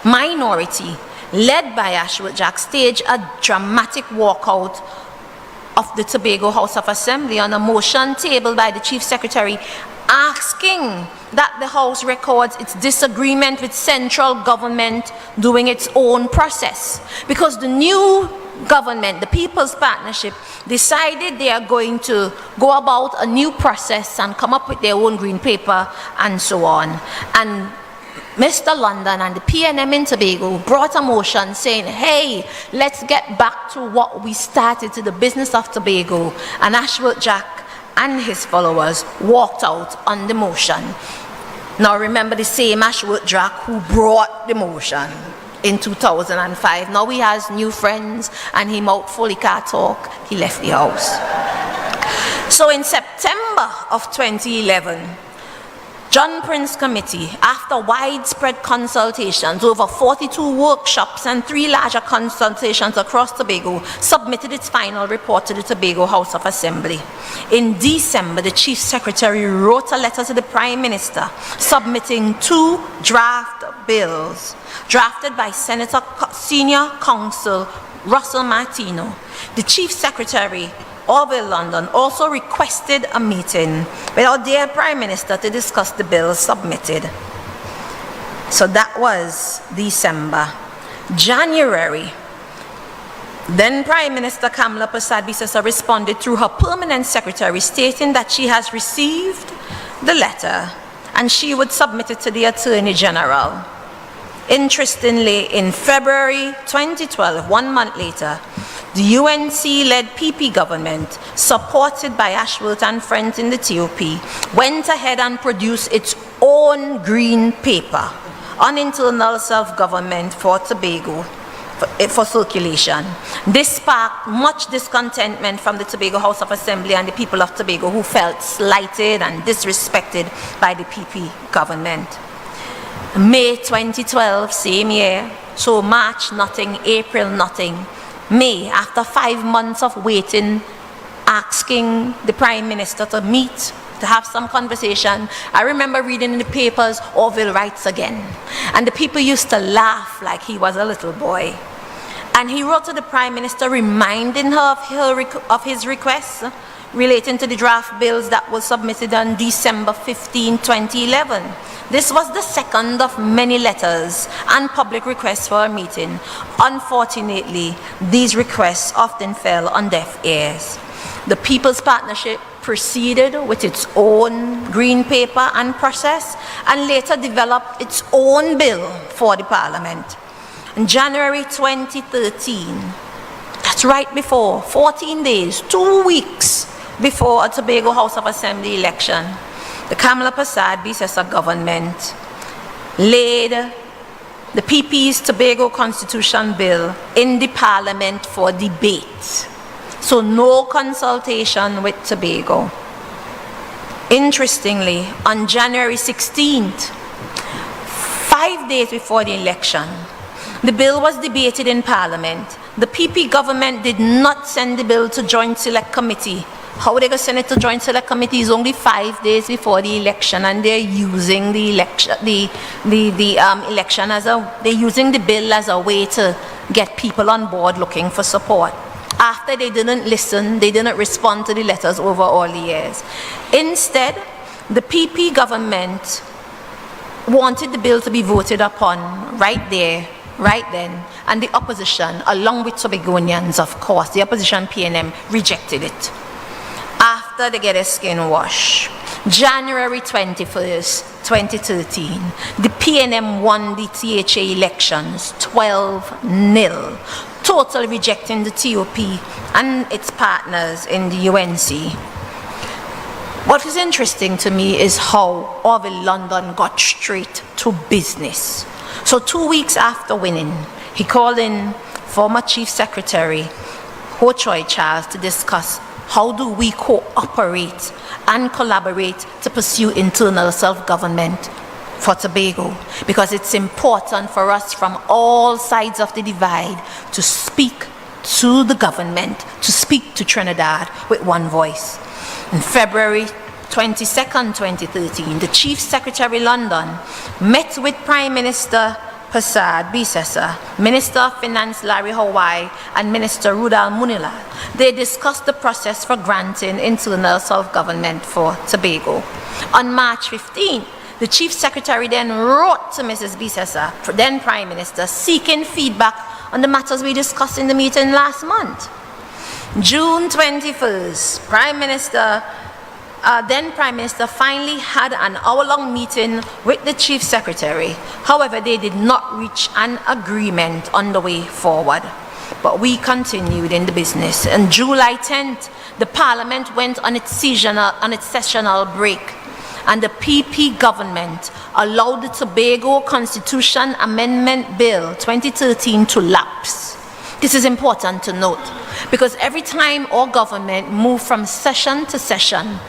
minority, led by Ashworth Jack, staged a dramatic walkout of the Tobago House of Assembly on a motion tabled by the Chief Secretary, asking that the House records its disagreement with central government doing its own process. Because the new government, the People's Partnership, decided they are going to go about a new process and come up with their own green paper and so on. And Mr. London and the PNM in Tobago brought a motion saying, hey, let's get back to what we started, to the business of Tobago. And Ashworth Jack and his followers walked out on the motion. Now remember, the same Ashworth Jack who brought the motion in 2005. Now he has new friends and he out fully can't talk. He left the house. So in September of 2011, John Prince Committee, after widespread consultations, over 42 workshops and 3 larger consultations across Tobago, submitted its final report to the Tobago House of Assembly. In December, the Chief Secretary wrote a letter to the Prime Minister submitting 2 draft bills drafted by Senator Senior Counsel Russell Martino. The Chief Secretary Orville London also requested a meeting with our dear Prime Minister to discuss the bills submitted. So that was December. January, then Prime Minister Kamla Persad-Bissessar responded through her permanent secretary, stating that she has received the letter and she would submit it to the Attorney General. Interestingly, in February 2012, 1 month later, the UNC-led PP government, supported by Ashworth and friends in the TOP, went ahead and produced its own green paper on internal self-government for Tobago for circulation. This sparked much discontentment from the Tobago House of Assembly and the people of Tobago, who felt slighted and disrespected by the PP government. May 2012, same year, so March nothing, April nothing. May, after 5 months of waiting, asking the Prime Minister to meet, to have some conversation, I remember reading in the papers, Orville writes again. And the people used to laugh like he was a little boy. And he wrote to the Prime Minister reminding her of his requests relating to the draft bills that was submitted on December 15, 2011. This was the second of many letters and public requests for a meeting. Unfortunately, these requests often fell on deaf ears. The People's Partnership proceeded with its own green paper and process, and later developed its own bill for the Parliament. In January 2013, that's right before, 14 days, 2 weeks before a Tobago House of Assembly election, the Kamla Persad-Bissessar government laid the PP's Tobago Constitution Bill in the Parliament for debate. So no consultation with Tobago. Interestingly, on January 16th, 5 days before the election, the bill was debated in Parliament. The PP government did not send the bill to Joint Select Committee. How are they going to send it to Joint Select Committee? It's only 5 days before the election, and they're using the election, election as they're using the bill as a way to get people on board looking for support. After they didn't listen, they didn't respond to the letters over all the years. Instead, the PP government wanted the bill to be voted upon right there, right then, and the opposition, along with Tobagonians, of course, the opposition PNM, rejected it. After they get a skin wash, January 21st, 2013, the PNM won the THA elections 12-0, totally rejecting the TOP and its partners in the UNC. What is interesting to me is how Orville London got straight to business. So 2 weeks after winning, he called in former Chief Secretary Ho Choi Charles to discuss how do we cooperate and collaborate to pursue internal self-government for Tobago, because it's important for us from all sides of the divide to speak to the government, to speak to Trinidad with one voice. In February 22nd, 2013, the Chief Secretary London met with Prime Minister Prasad Bisesa, Minister of Finance Larry Hawaii, and Minister Rudal Munila. They discussed the process for granting internal self-government for Tobago. On March 15, the Chief Secretary then wrote to Mrs. Bisesa, then Prime Minister, seeking feedback on the matters we discussed in the meeting last month. June 21st, then Prime Minister finally had an hour-long meeting with the Chief Secretary. However, they did not reach an agreement on the way forward. But we continued in the business. On July 10th, the Parliament went on its sessional break, and the PP government allowed the Tobago Constitution Amendment Bill 2013 to lapse. This is important to note, because every time our government moved from session to session,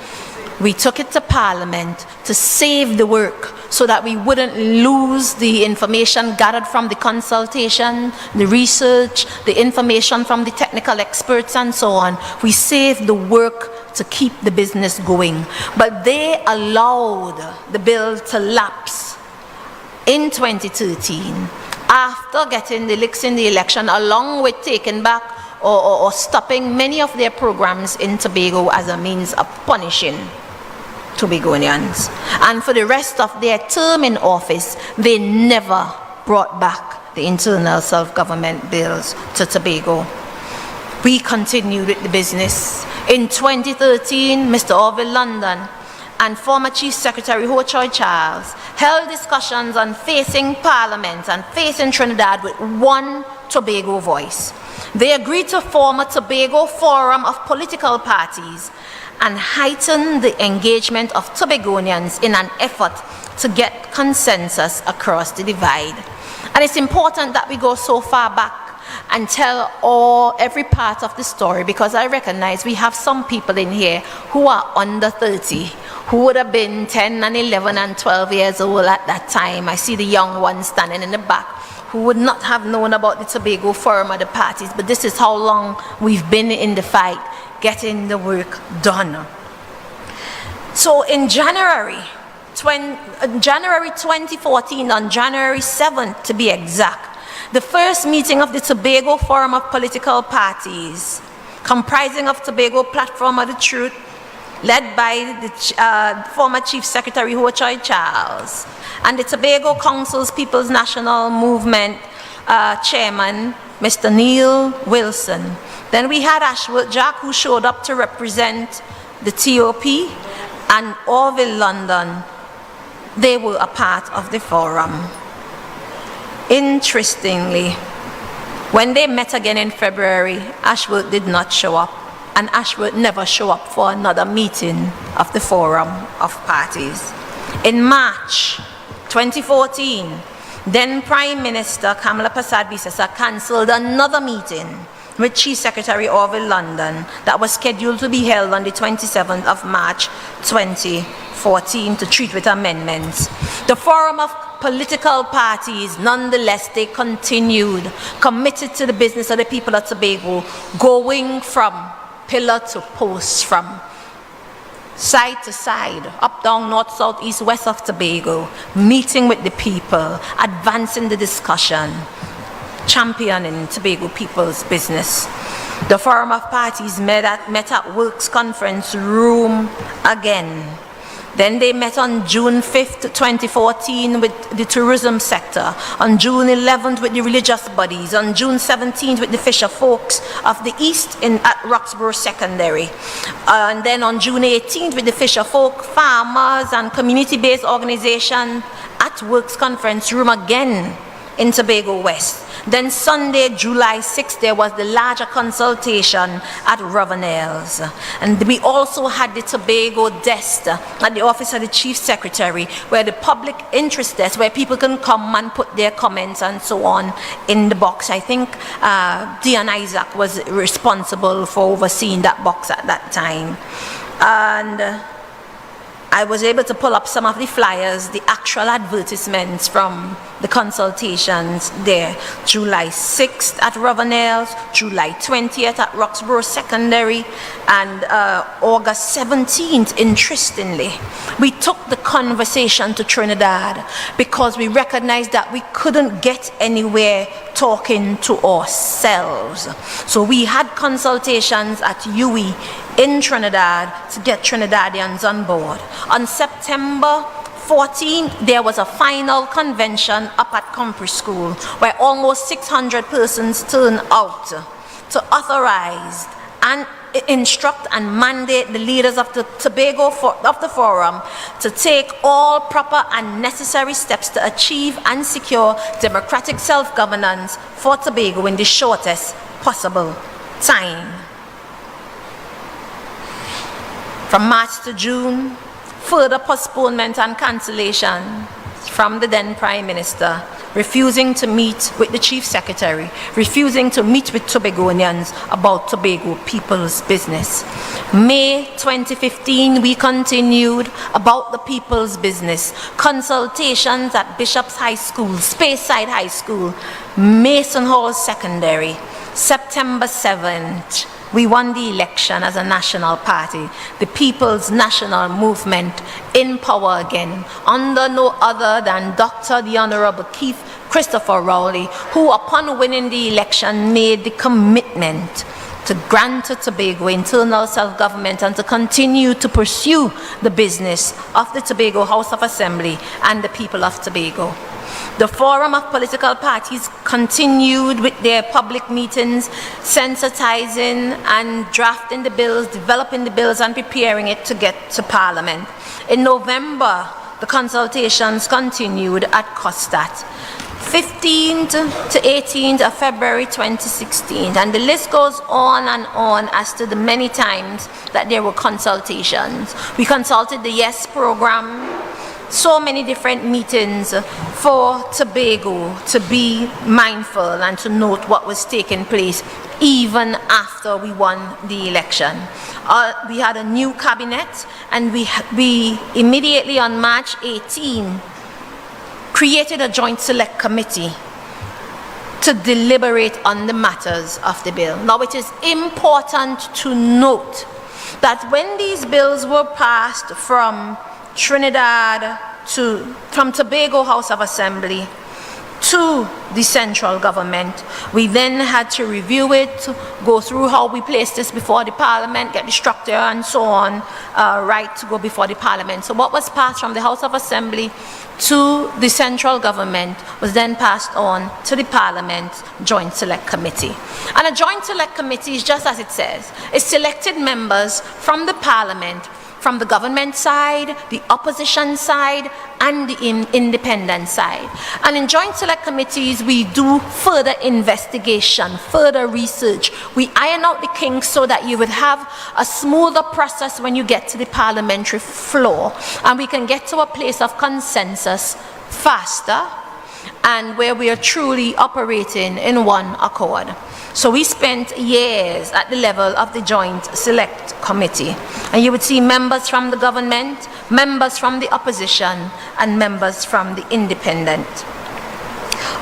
we took it to Parliament to save the work so that we wouldn't lose the information gathered from the consultation, the research, the information from the technical experts and so on. We saved the work to keep the business going. But they allowed the bill to lapse in 2013 after getting the licks in the election, along with taking back or stopping many of their programs in Tobago as a means of punishing Tobagonians. And for the rest of their term in office, they never brought back the internal self-government bills to Tobago. We continued with the business. In 2013, Mr. Orville London and former Chief Secretary Ho Choi Charles held discussions on facing Parliament and facing Trinidad with one Tobago voice. They agreed to form a Tobago Forum of political parties and heighten the engagement of Tobagonians in an effort to get consensus across the divide. And it's important that we go so far back and tell every part of the story, because I recognize we have some people in here who are under 30, who would have been 10 and 11 and 12 years old at that time. I see the young ones standing in the back who would not have known about the Tobago Forum or the parties, but this is how long we've been in the fight, getting the work done. So in January 2014, on January 7th to be exact, the first meeting of the Tobago Forum of Political Parties, comprising of Tobago Platform of the Truth, led by the former Chief Secretary Ho Choi Charles, and the Tobago Council's People's National Movement Chairman, Mr. Neil Wilson. Then we had Ashworth Jack, who showed up to represent the TOP, and Orville London. They were a part of the forum. Interestingly, when they met again in February, Ashworth did not show up, and Ashworth never showed up for another meeting of the Forum of Parties. In March 2014, then Prime Minister Kamala Prasad Bisesa cancelled another meeting with Chief Secretary Orville London that was scheduled to be held on the 27th of March 2014 to treat with amendments. The Forum of Political Parties, nonetheless, they continued, committed to the business of the people of Tobago, going from pillar to post, from side to side, up, down, north, south, east, west of Tobago, meeting with the people, advancing the discussion, championing Tobago people's business. The Forum of Parties met at Works Conference Room again. Then they met on June 5th, 2014 with the tourism sector, on June 11th with the religious bodies, on June 17th with the fisher folks of the East at Roxborough Secondary, and then on June 18th with the fisher folk, farmers and community-based organization at Works Conference Room again in Tobago West. Then Sunday, July 6th, there was the larger consultation at Ravenels. And we also had the Tobago desk at the office of the Chief Secretary, where the public interest desk, where people can come and put their comments and so on in the box. I think Dion Isaac was responsible for overseeing that box at that time. And I was able to pull up some of the flyers, the actual advertisements from the consultations there. July 6th at Ravenels, July 20th at Roxborough Secondary, and August 17th, interestingly. We took the conversation to Trinidad because we recognized that we couldn't get anywhere talking to ourselves. So we had consultations at UWI in Trinidad to get Trinidadians on board. On September 14th, there was a final convention up at Compre School where almost 600 persons turned out to authorize and instruct and mandate the leaders of the Tobago of the forum to take all proper and necessary steps to achieve and secure democratic self-governance for Tobago in the shortest possible time. From March to June, further postponement and cancellation from the then Prime Minister, refusing to meet with the Chief Secretary, refusing to meet with Tobagonians about Tobago people's business. May 2015, we continued about the people's business. Consultations at Bishop's High School, Speyside High School, Mason Hall Secondary. September 7th, we won the election as a national party, the People's National Movement, in power again, under no other than Dr. the Honorable Keith Christopher Rowley, who upon winning the election made the commitment to grant to Tobago internal self-government and to continue to pursue the business of the Tobago House of Assembly and the people of Tobago. The Forum of Political Parties continued with their public meetings, sensitizing and drafting the bills, developing the bills and preparing it to get to Parliament. In November, the consultations continued at COSTAT. 15th to 18th of February 2016, and the list goes on and on as to the many times that there were consultations. We consulted the YES program, so many different meetings for Tobago to be mindful and to note what was taking place even after we won the election. We had a new cabinet, and we immediately on March 18 created a joint select committee to deliberate on the matters of the bill. Now, it is important to note that when these bills were passed from Trinidad from Tobago House of Assembly to the central government, we then had to review it, go through how we place this before the Parliament, get the structure and so on, right to go before the Parliament. So what was passed from the House of Assembly to the central government was then passed on to the Parliament Joint Select Committee. And a Joint Select Committee is just as it says. It's selected members from the Parliament, from the government side, the opposition side, and the independent side. And in joint select committees, we do further investigation, further research. We iron out the kinks so that you would have a smoother process when you get to the parliamentary floor, and we can get to a place of consensus faster and where we are truly operating in one accord. So we spent years at the level of the Joint Select Committee. And you would see members from the government, members from the opposition, and members from the independent.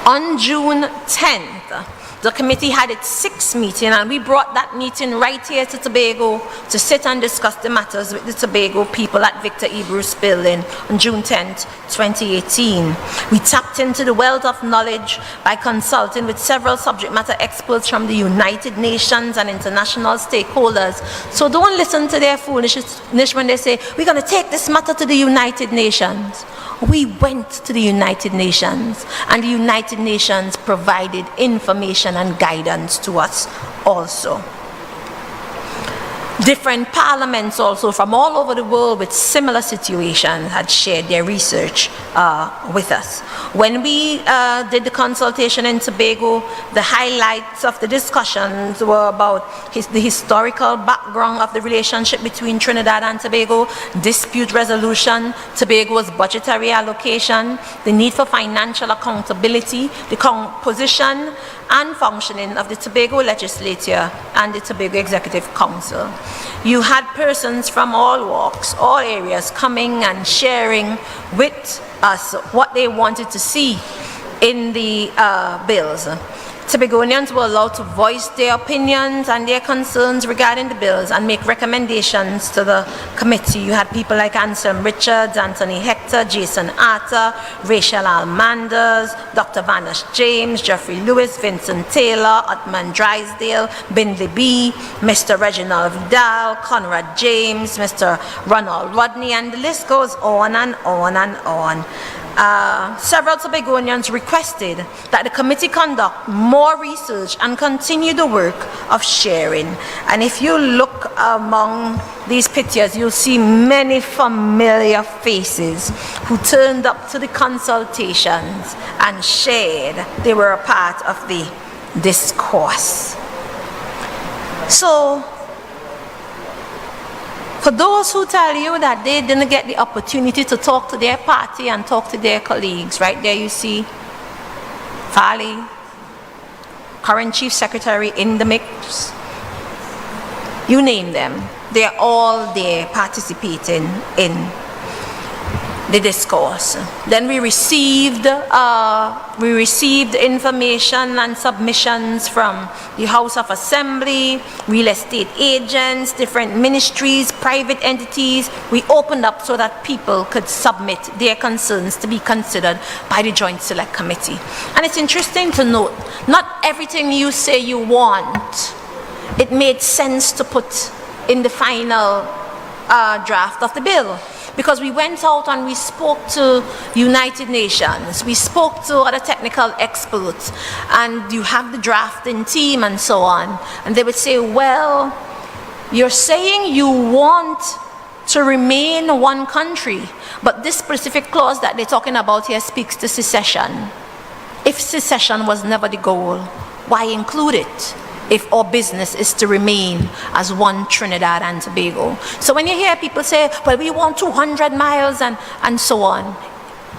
On June 10th, the committee had its 6th meeting, and we brought that meeting right here to Tobago to sit and discuss the matters with the Tobago people at Victor E. Bruce Building on June 10th, 2018. We tapped into the wealth of knowledge by consulting with several subject matter experts from the United Nations and international stakeholders. So don't listen to their foolishness when they say, we're going to take this matter to the United Nations. We went to the United Nations, and the United Nations provided information and guidance to us also. Different parliaments also from all over the world with similar situations had shared their research with us. When we did the consultation in Tobago, the highlights of the discussions were about the historical background of the relationship between Trinidad and Tobago, dispute resolution, Tobago's budgetary allocation, the need for financial accountability, the composition and functioning of the Tobago Legislature and the Tobago Executive Council. You had persons from all walks, all areas coming and sharing with us what they wanted to see in the bills. Tobagonians were allowed to voice their opinions and their concerns regarding the bills and make recommendations to the committee. You had people like Anselm Richards, Anthony Hector, Jason Arthur, Rachel Almanders, Dr. Vanish James, Jeffrey Lewis, Vincent Taylor, Utman Drysdale, Bindley B., Mr. Reginald Vidal, Conrad James, Mr. Ronald Rodney, and the list goes on and on and on. Several Tobagonians requested that the committee conduct more research and continue the work of sharing. And if you look among these pictures, you'll see many familiar faces who turned up to the consultations and shared. They were a part of the discourse. So, for those who tell you that they didn't get the opportunity to talk to their party and talk to their colleagues, right there you see Fali, current Chief Secretary in the mix. You name them. They're all there participating in the discourse. Then we received information and submissions from the House of Assembly, real estate agents, different ministries, private entities. We opened up so that people could submit their concerns to be considered by the Joint Select Committee. And it's interesting to note, not everything you say you want, it made sense to put in the final draft of the bill. Because we went out and we spoke to United Nations, we spoke to other technical experts, and you have the drafting team and so on. And they would say, well, you're saying you want to remain one country, but this specific clause that they're talking about here speaks to secession. If secession was never the goal, why include it? If our business is to remain as one Trinidad and Tobago. So when you hear people say, well, we want 200 miles and so on,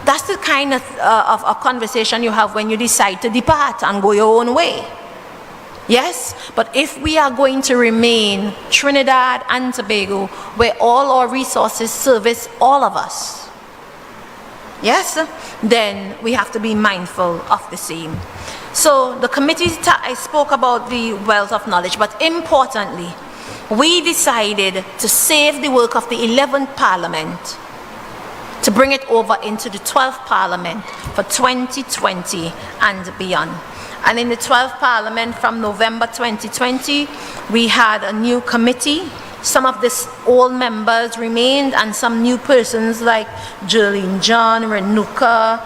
that's the kind of a conversation you have when you decide to depart and go your own way. Yes, but if we are going to remain Trinidad and Tobago, where all our resources service all of us, yes, then we have to be mindful of the same. So the committee spoke about the wealth of knowledge, but importantly, we decided to save the work of the 11th Parliament to bring it over into the 12th Parliament for 2020 and beyond. And in the 12th Parliament from November 2020, we had a new committee. Some of the old members remained, and some new persons like Jerlene John, Renuka,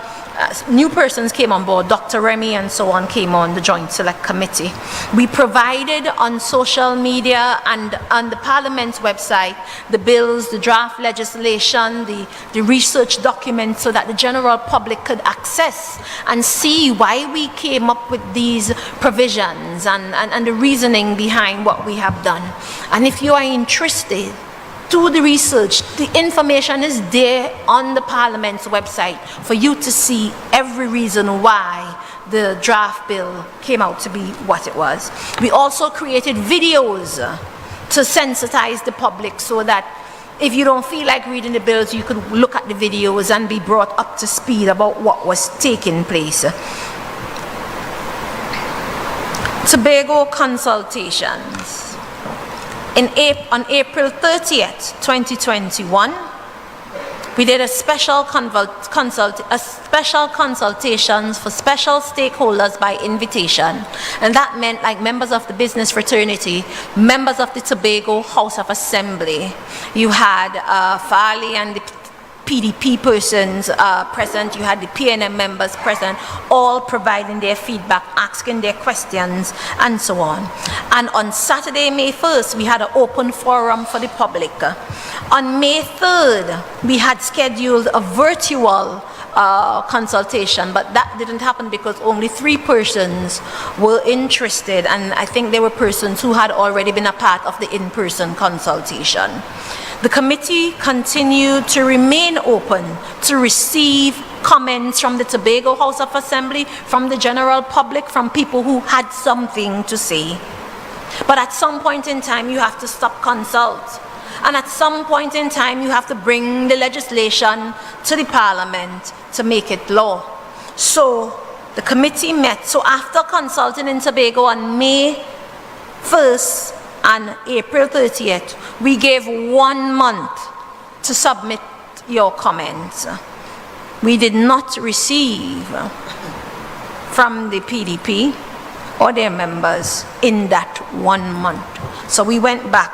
new persons came on board, Dr. Remy and so on came on the Joint Select Committee. We provided on social media and on the Parliament's website the bills, the draft legislation, the research documents so that the general public could access and see why we came up with these provisions and the reasoning behind what we have done. And if you are interested, do the research. The information is there on the Parliament's website for you to see every reason why the draft bill came out to be what it was. We also created videos to sensitize the public so that if you don't feel like reading the bills, you could look at the videos and be brought up to speed about what was taking place. Tobago consultations. On April 30th, 2021, we did a special consultations for special stakeholders by invitation. And that meant like members of the business fraternity, members of the Tobago House of Assembly. You had Farley and the PDP persons present, you had the PNM members present, all providing their feedback, asking their questions, and so on. And on Saturday, May 1st, we had an open forum for the public. On May 3rd, we had scheduled a virtual consultation, but that didn't happen because only 3 persons were interested, and I think there were persons who had already been a part of the in-person consultation. The committee continued to remain open to receive comments from the Tobago House of Assembly, from the general public, from people who had something to say. But at some point in time, you have to stop consult. And at some point in time, you have to bring the legislation to the Parliament to make it law. So the committee met. So after consulting in Tobago on May 1st and April 30th, we gave 1 month to submit your comments. We did not receive from the PDP or their members in that 1 month. So we went back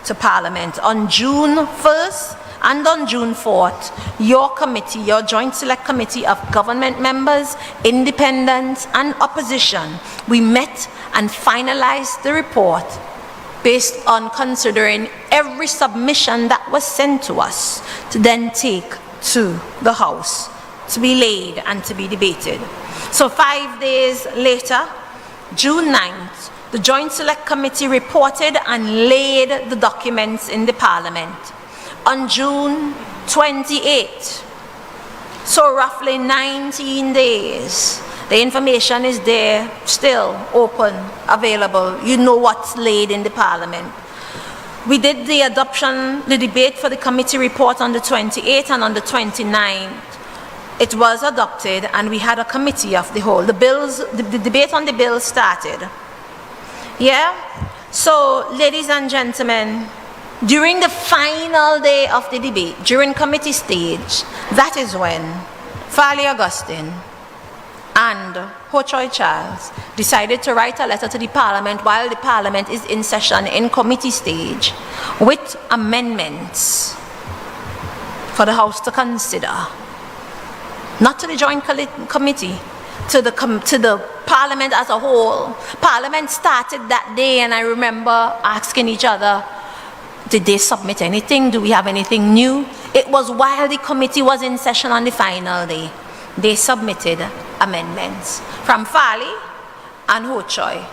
to Parliament on June 1st and on June 4th. Your committee, your Joint Select Committee of government members, independents and opposition, we met and finalized the report based on considering every submission that was sent to us to then take to the House to be laid and to be debated. So 5 days later, June 9th, the Joint Select Committee reported and laid the documents in the Parliament. On June 28th, so roughly 19 days, the information is there, still open, available. You know what's laid in the Parliament. We did the adoption, the debate for the committee report on the 28th, and on the 29th, it was adopted, and we had a committee of the whole. The debate on the bill started. Yeah? So, ladies and gentlemen, during the final day of the debate, during committee stage, that is when Farley Augustine and Ho Choi Charles decided to write a letter to the Parliament while the Parliament is in session in committee stage with amendments for the House to consider. Not to the Joint Committee, to the Parliament as a whole. Parliament started that day, and I remember asking each other, did they submit anything? Do we have anything new? It was while the committee was in session on the final day. They submitted amendments from Farley and Ho Choi.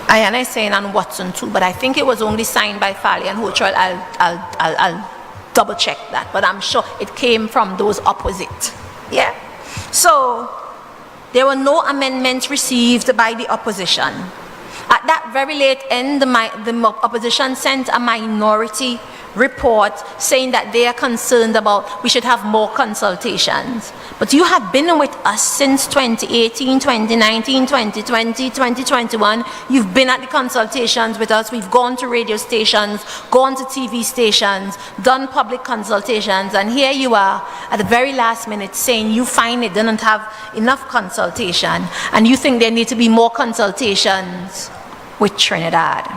I saying and Watson too, but I think it was only signed by Farley and Ho Choi. I'll double check that, but I'm sure it came from those opposite. Yeah? So there were no amendments received by the opposition. At that very late end, the opposition sent a minority report saying that they are concerned about we should have more consultations. But you have been with us since 2018, 2019, 2020, 2021. You've been at the consultations with us. We've gone to radio stations, gone to TV stations, done public consultations, and here you are at the very last minute saying you find it didn't have enough consultation and you think there need to be more consultations with Trinidad.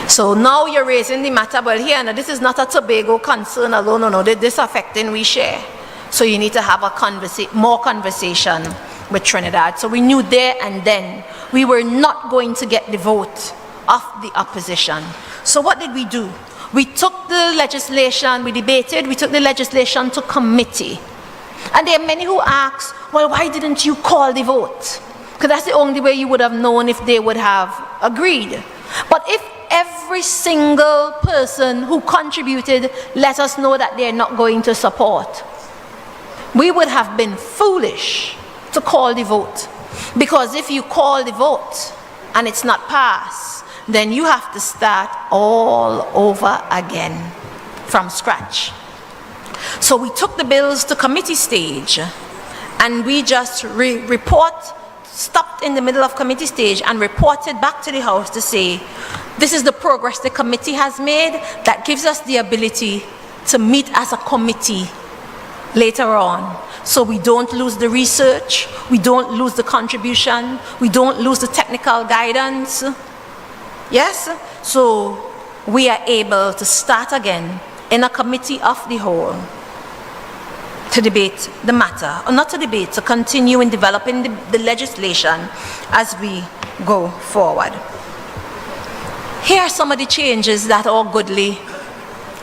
So now you're raising the matter, well here, now this is not a Tobago concern alone, no, this affecting we share. So you need to have a more conversation with Trinidad. So we knew there and then we were not going to get the vote of the opposition. So what did we do? We took the legislation, we debated, we took the legislation to committee. And there are many who ask, well, why didn't you call the vote? Because that's the only way you would have known if they would have agreed. But if every single person who contributed let us know that they're not going to support, we would have been foolish to call the vote. Because if you call the vote and it's not passed, then you have to start all over again from scratch. So we took the bills to committee stage, and we just stopped in the middle of committee stage and reported back to the House to say, this is the progress the committee has made that gives us the ability to meet as a committee later on. So we don't lose the research, we don't lose the contribution, we don't lose the technical guidance. Yes? So we are able to start again in a committee of the whole to debate the matter, or not to debate, to continue in developing the legislation as we go forward. Here are some of the changes that our goodly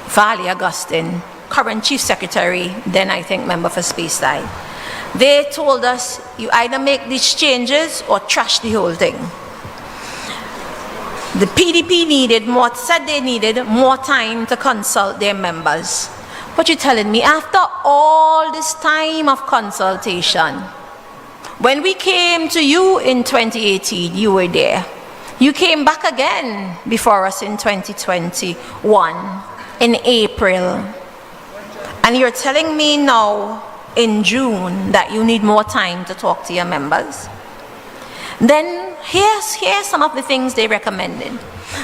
Valley Augustine, current Chief Secretary, then I think member for Speyside, they told us, you either make these changes or trash the whole thing. The PDP said they needed more time to consult their members. But you're telling me, after all this time of consultation, when we came to you in 2018, you were there. You came back again before us in 2021, in April. And you're telling me now, in June, that you need more time to talk to your members. Then here's some of the things they recommended.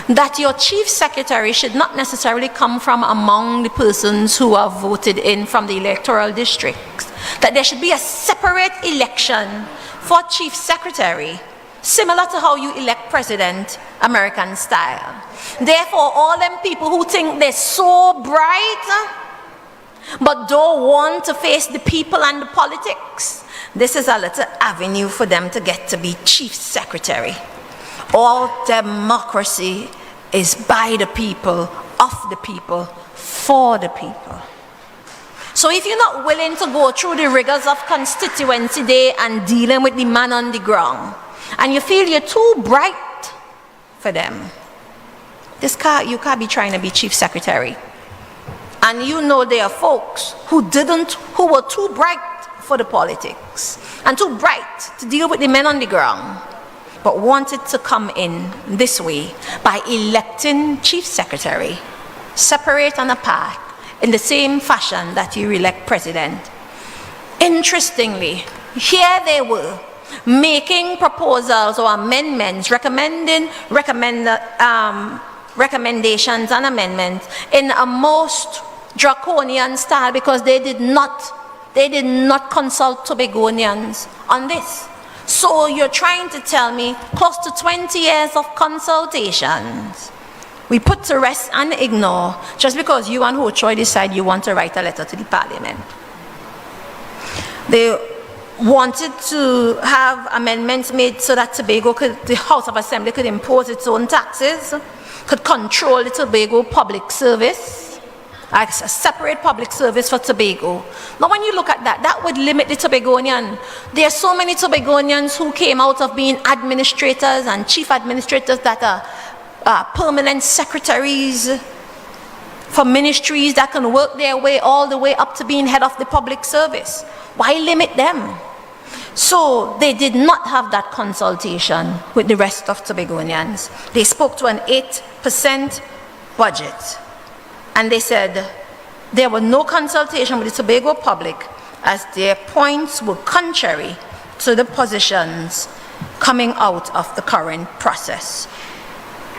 That your chief secretary should not necessarily come from among the persons who are voted in from the electoral districts. That there should be a separate election for chief secretary, similar to how you elect president, American style. Therefore, all them people who think they're so bright, but don't want to face the people and the politics, this is a little avenue for them to get to be chief secretary. All democracy is by the people, of the people, for the people. So if you're not willing to go through the rigors of constituency day and dealing with the man on the ground, and you feel you're too bright for them, you can't be trying to be chief secretary. And you know there are folks who were too bright for the politics and too bright to deal with the men on the ground, but wanted to come in this way by electing chief secretary, separate and apart, in the same fashion that you elect president. Interestingly, here they were making proposals or amendments, recommendations and amendments in a most draconian style, because they did not consult Tobagonians on this. So you're trying to tell me close to 20 years of consultations we put to rest and ignore just because you and Ho Choi decide you want to write a letter to the parliament. They wanted to have amendments made so that the House of Assembly could impose its own taxes, could control the Tobago public service, like a separate public service for Tobago. Now when you look at that, that would limit the Tobagonian. There are so many Tobagonians who came out of being administrators and chief administrators that are permanent secretaries for ministries that can work their way all the way up to being head of the public service. Why limit them? So they did not have that consultation with the rest of Tobagonians. They spoke to an 8% budget. And they said there was no consultation with the Tobago public as their points were contrary to the positions coming out of the current process.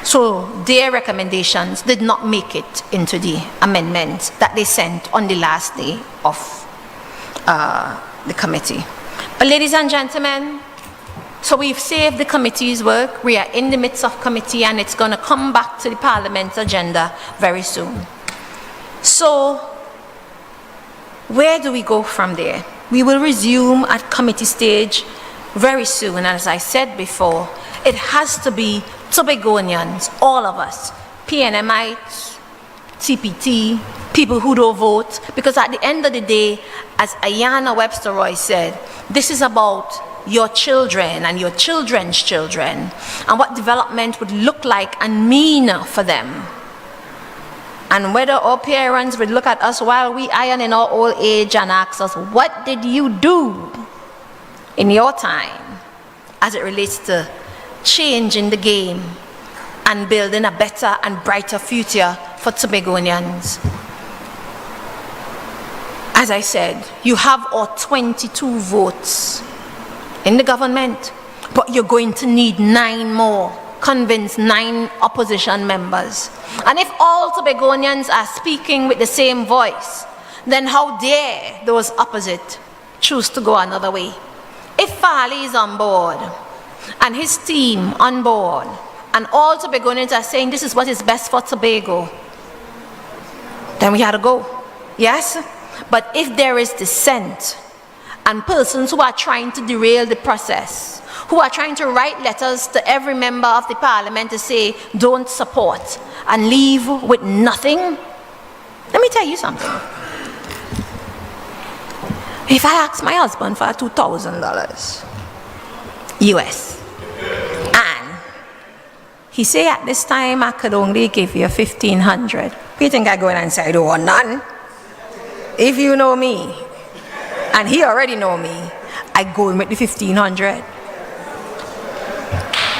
So their recommendations did not make it into the amendments that they sent on the last day of the committee. But ladies and gentlemen, so we've saved the committee's work. We are in the midst of committee and it's going to come back to the Parliament's agenda very soon. So where do we go from there? We will resume at committee stage very soon. And as I said before, it has to be Tobagonians, all of us, PNMites, TPT, people who don't vote, because at the end of the day, as Ayanna Webster Roy said, this is about your children and your children's children, and what development would look like and mean for them. And whether our parents would look at us while we iron in our old age and ask us, what did you do in your time as it relates to changing the game and building a better and brighter future for Tobagonians? As I said, you have our 22 votes in the government, but you're going to need 9 more. Convince 9 opposition members. And if all Tobagonians are speaking with the same voice, then how dare those opposite choose to go another way? If Farley is on board and his team on board, and all Tobagonians are saying this is what is best for Tobago, then we had to go. Yes? But if there is dissent and persons who are trying to derail the process, who are trying to write letters to every member of the parliament to say don't support and leave with nothing, let me tell you something. If I ask my husband for $2,000 US and he say at this time I could only give you 1,500, you think I go in and say I don't want none? If you know me, and he already know me, I go in with the 1,500.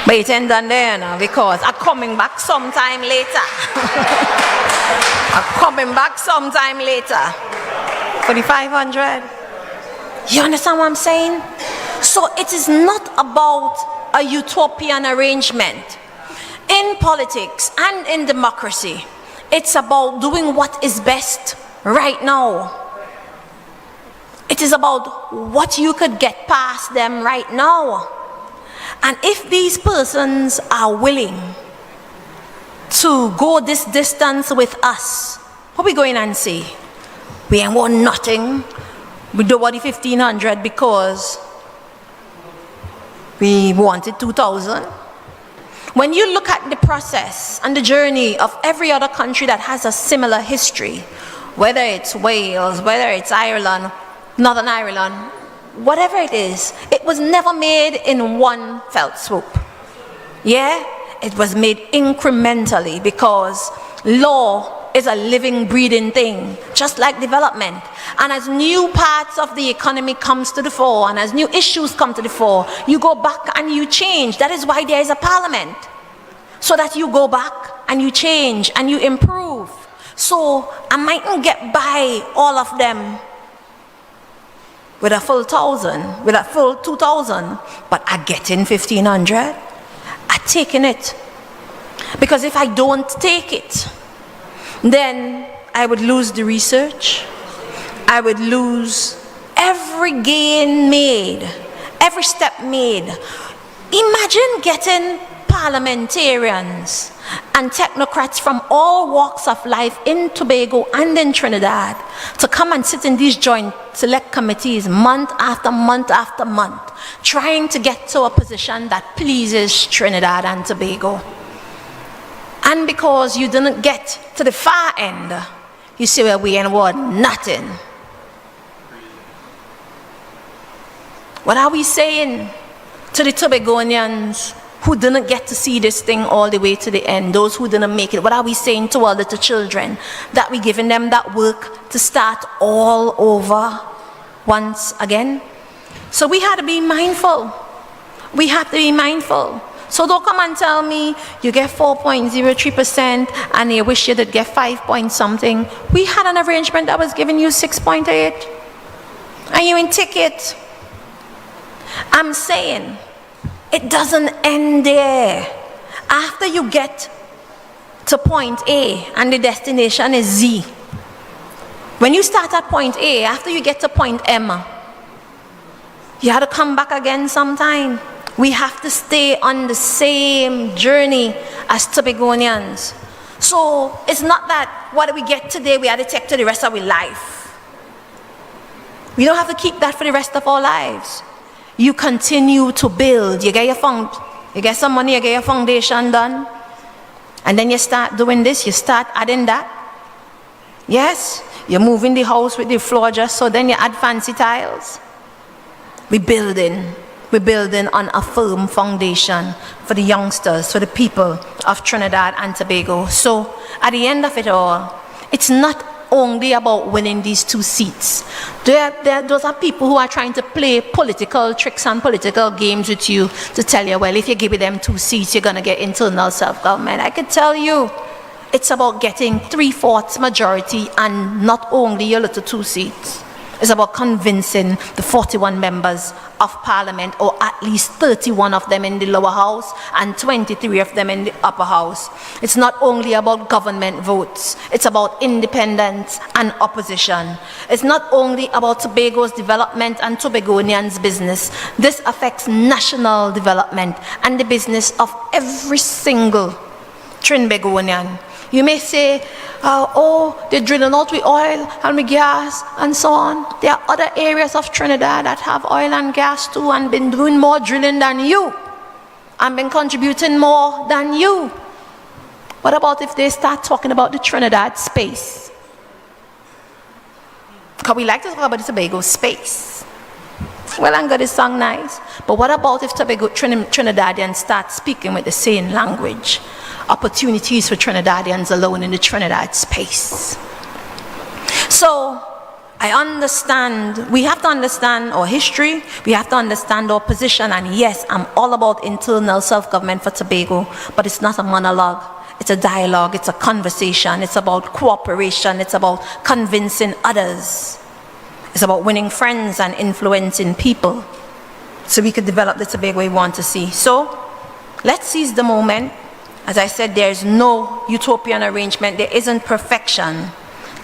But it ain't done there now, because I'm coming back sometime later. I'm coming back sometime later for the 500. You understand what I'm saying? So it is not about a utopian arrangement. In politics and in democracy, it's about doing what is best right now. It is about what you could get past them right now. And if these persons are willing to go this distance with us, what we going and say? We ain't want nothing. We do want the 1,500 because we wanted 2,000. When you look at the process and the journey of every other country that has a similar history, whether it's Wales, whether it's Ireland, Northern Ireland, whatever it is, it was never made in one felt swoop. Yeah? It was made incrementally, because law is a living, breathing thing, just like development. And as new parts of the economy comes to the fore, and as new issues come to the fore, you go back and you change. That is why there is a parliament, so that you go back and you change and you improve. So I mightn't get by all of them with a full 1,000, with a full 2,000, but I get in 1,500. I taking it. Because if I don't take it, then I would lose the research. I would lose every gain made, every step made. Imagine getting parliamentarians and technocrats from all walks of life in Tobago and in Trinidad to come and sit in these joint select committees month after month after month, trying to get to a position that pleases Trinidad and Tobago. And because you didn't get to the far end, you say, well, we ain't want nothing. What are we saying to the Tobagonians who didn't get to see this thing all the way to the end, those who didn't make it? What are we saying to our little children? That we're giving them that work to start all over once again? So we have to be mindful. We have to be mindful. So don't come and tell me you get 4.03% and you wish you did get 5 point something. We had an arrangement that was giving you 6.8 and you in ticket. I'm saying it doesn't end there. After you get to point A and the destination is Z, when you start at point A, after you get to point M, you have to come back again sometime. We have to stay on the same journey as Tobagonians. So it's not that what we get today we have to take to the rest of our life. We don't have to keep that for the rest of our lives. You continue to build. You get some money, you get your foundation done, and then you start doing this, you start adding that. Yes, you're moving the house with the floor just so, then you add fancy tiles. We're building. We're building on a firm foundation for the youngsters, for the people of Trinidad and Tobago. So at the end of it all, it's not only about winning these 2 seats. Those are people who are trying to play political tricks and political games with you to tell you, well, if you give them 2 seats, you're going to get internal self-government. I can tell you, it's about getting 3/4 majority and not only your little 2 seats. It's about convincing the 41 members of parliament, or at least 31 of them in the lower house and 23 of them in the upper house. It's not only about government votes, it's about independence and opposition. It's not only about Tobago's development and Tobagonians' business. This affects national development and the business of every single Trinbagonian. You may say, oh, they're drilling out with oil and with gas and so on. There are other areas of Trinidad that have oil and gas too and been doing more drilling than you and been contributing more than you. What about if they start talking about the Trinidad space? Because we like to talk about the Tobago space. Well and good, it sounds nice. But what about if Trinidadians start speaking with the same language? Opportunities for Trinidadians alone in the Trinidad space. So, I understand, we have to understand our history, we have to understand our position, and yes, I'm all about internal self-government for Tobago, but it's not a monologue, it's a dialogue, it's a conversation, it's about cooperation, it's about convincing others. It's about winning friends and influencing people so we could develop the Tobago we want to see. So, let's seize the moment. As I said, there is no utopian arrangement. There isn't perfection.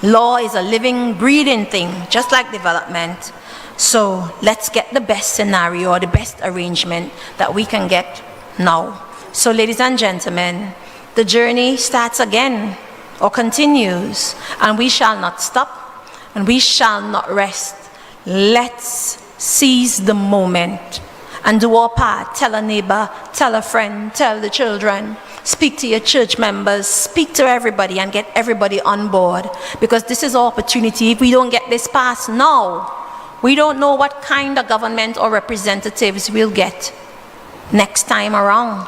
Law is a living, breathing thing, just like development. So let's get the best scenario or the best arrangement that we can get now. So ladies and gentlemen, the journey starts again or continues, and we shall not stop and we shall not rest. Let's seize the moment and do our part. Tell a neighbor, tell a friend, tell the children. Speak to your church members, speak to everybody and get everybody on board, because this is our opportunity. If we don't get this passed now, we don't know what kind of government or representatives we'll get next time around.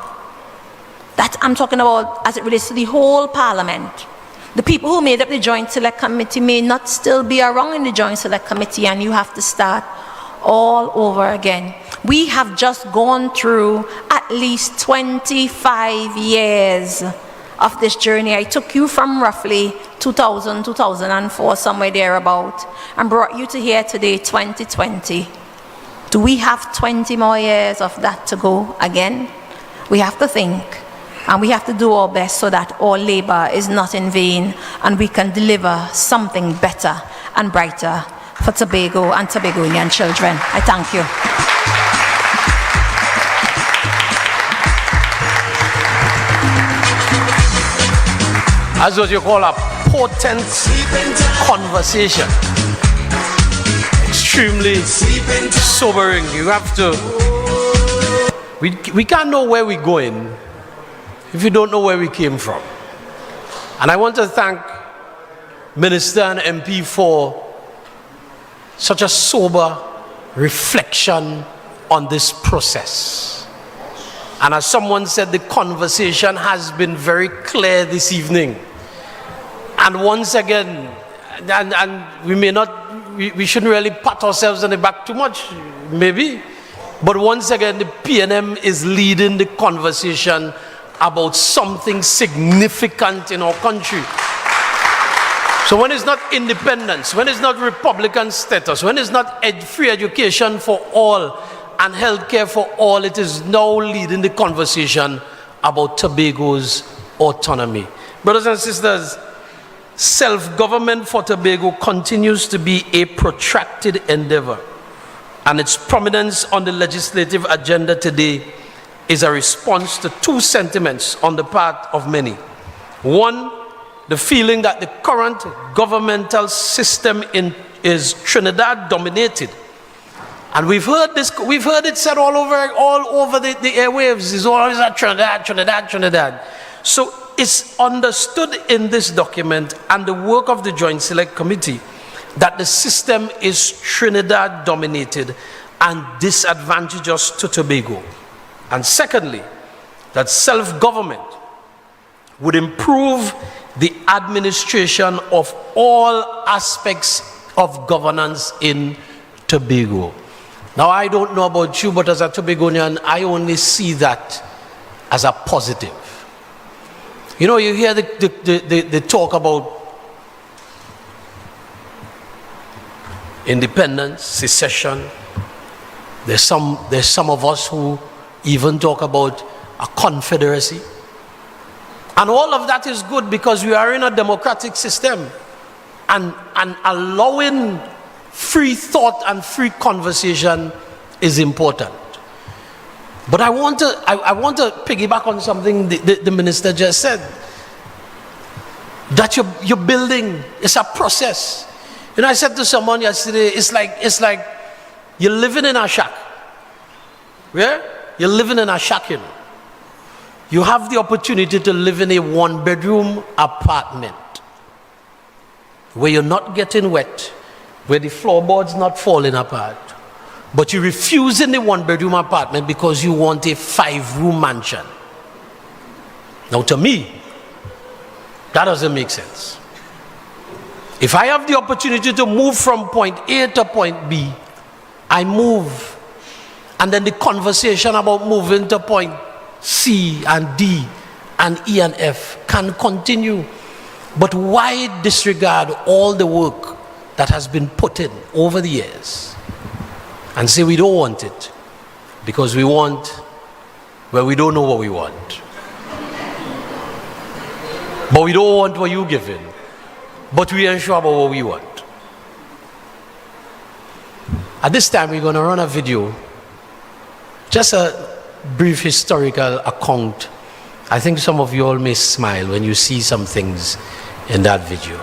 That I'm talking about as it relates to the whole parliament. The people who made up the Joint Select Committee may not still be around in the Joint Select Committee, and you have to start all over again. We have just gone through at least 25 years of this journey. I took you from roughly 2000, 2004, somewhere thereabout, and brought you to here today, 2020. Do we have 20 more years of that to go again? We have to think, and we have to do our best so that our labor is not in vain, and we can deliver something better and brighter for Tobago and Tobagonian children. I thank you. As what you call a potent conversation. Extremely sobering. You have to, we can't know where we're going if you don't know where we came from. And I want to thank Minister and MP for such a sober reflection on this process. And as someone said, the conversation has been very clear this evening. And once again, and we may not, we shouldn't really pat ourselves on the back too much, maybe. But once again, the PNM is leading the conversation about something significant in our country. So when it's not independence, when it's not Republican status, when it's not free education for all and healthcare for all, it is now leading the conversation about Tobago's autonomy. Brothers and sisters, self-government for Tobago continues to be a protracted endeavor, and its prominence on the legislative agenda today is a response to two sentiments on the part of many. One, the feeling that the current governmental system is Trinidad dominated. And we've heard this, we've heard it said all over the airwaves. It's always at Trinidad, Trinidad, Trinidad. So it's understood in this document and the work of the Joint Select Committee that the system is Trinidad dominated, and disadvantageous to Tobago. And secondly, that self-government would improve the administration of all aspects of governance in Tobago. Now, I don't know about you, but as a Tobagonian, I only see that as a positive. You know, you hear the talk about independence, secession. There's some of us who even talk about a confederacy. And all of that is good because we are in a democratic system, and allowing free thought and free conversation is important. But I want to piggyback on something the minister just said, that you're building, it's a process. You know, I said to someone yesterday, it's like you're living in a shack. Yeah? You're living in a shack, you know. You have the opportunity to live in a one-bedroom apartment where you're not getting wet, where the floorboard's not falling apart, but you refuse in the one-bedroom apartment because you want a 5-room mansion. Now, to me, that doesn't make sense. If I have the opportunity to move from point A to point B, I move. And then the conversation about moving to point C and D and E and F can continue. But why disregard all the work that has been put in over the years and say we don't want it because we want where we don't know what we want? But we don't want what you're giving, but we ain't sure about what we want. At this time, we're going to run a video, just a brief historical account. I think some of you all may smile when you see some things in that video.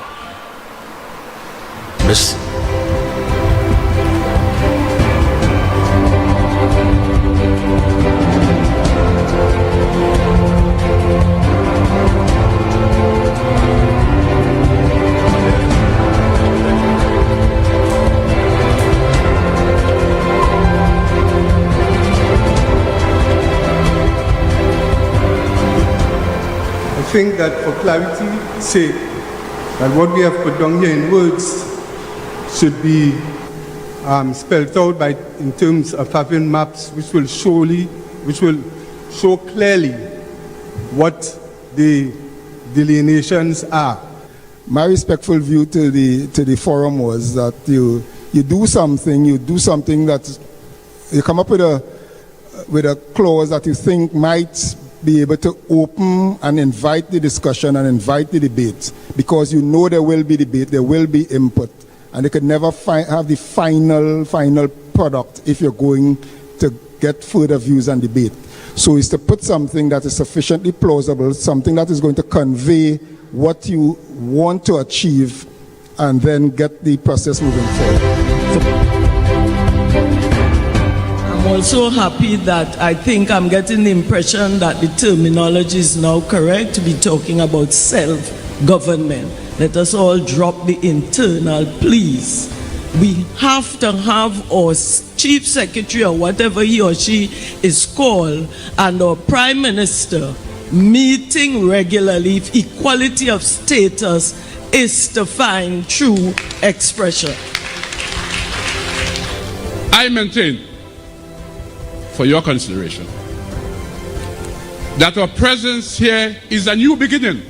Miss. I think that for clarity's sake, that what we have put down here in words should be spelled out in terms of having maps which will show clearly what the delineations are. My respectful view to the forum was that you do something that you come up with a clause that you think might be able to open and invite the discussion and invite the debate, because you know there will be debate, there will be input, and they could never have the final product if you're going to get further views and debate. So it's to put something that is sufficiently plausible, something that is going to convey what you want to achieve, and then get the process moving forward. I'm also happy that I think I'm getting the impression that the terminology is now correct to be talking about self-government. Let us all drop the internal, please. We have to have our chief secretary or whatever he or she is called and our prime minister meeting regularly if equality of status is to find true expression. I maintain, for your consideration, that our presence here is a new beginning.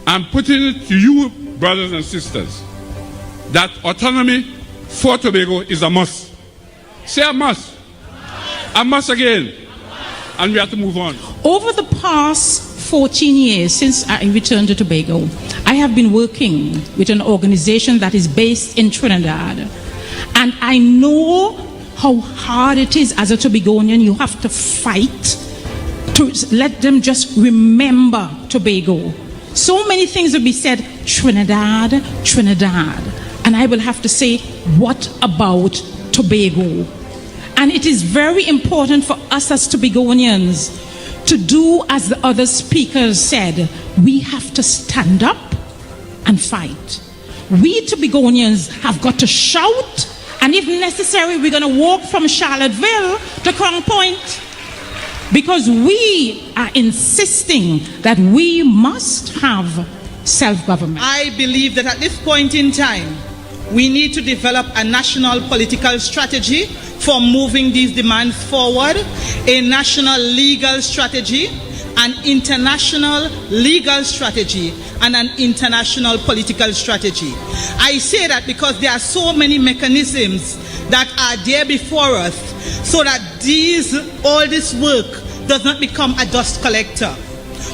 I'm putting it to you, brothers and sisters, that autonomy for Tobago is a must. Say a must. A must again. And we have to move on. Over the past 14 years since I returned to Tobago, I have been working with an organization that is based in Trinidad. And I know how hard it is as a Tobagonian. You have to fight to let them just remember Tobago. So many things will be said, Trinidad, Trinidad. And I will have to say, what about Tobago? And it is very important for us as Tobagonians to do as the other speakers said. We have to stand up and fight. We Tobagonians have got to shout And if necessary, we're going to walk from Charlottesville to Crown Point, because we are insisting that we must have self-government. I believe that at this point in time, we need to develop a national political strategy for moving these demands forward, a national legal strategy, an international legal strategy, and an international political strategy. I say that because there are so many mechanisms that are there before us, so that all this work does not become a dust collector.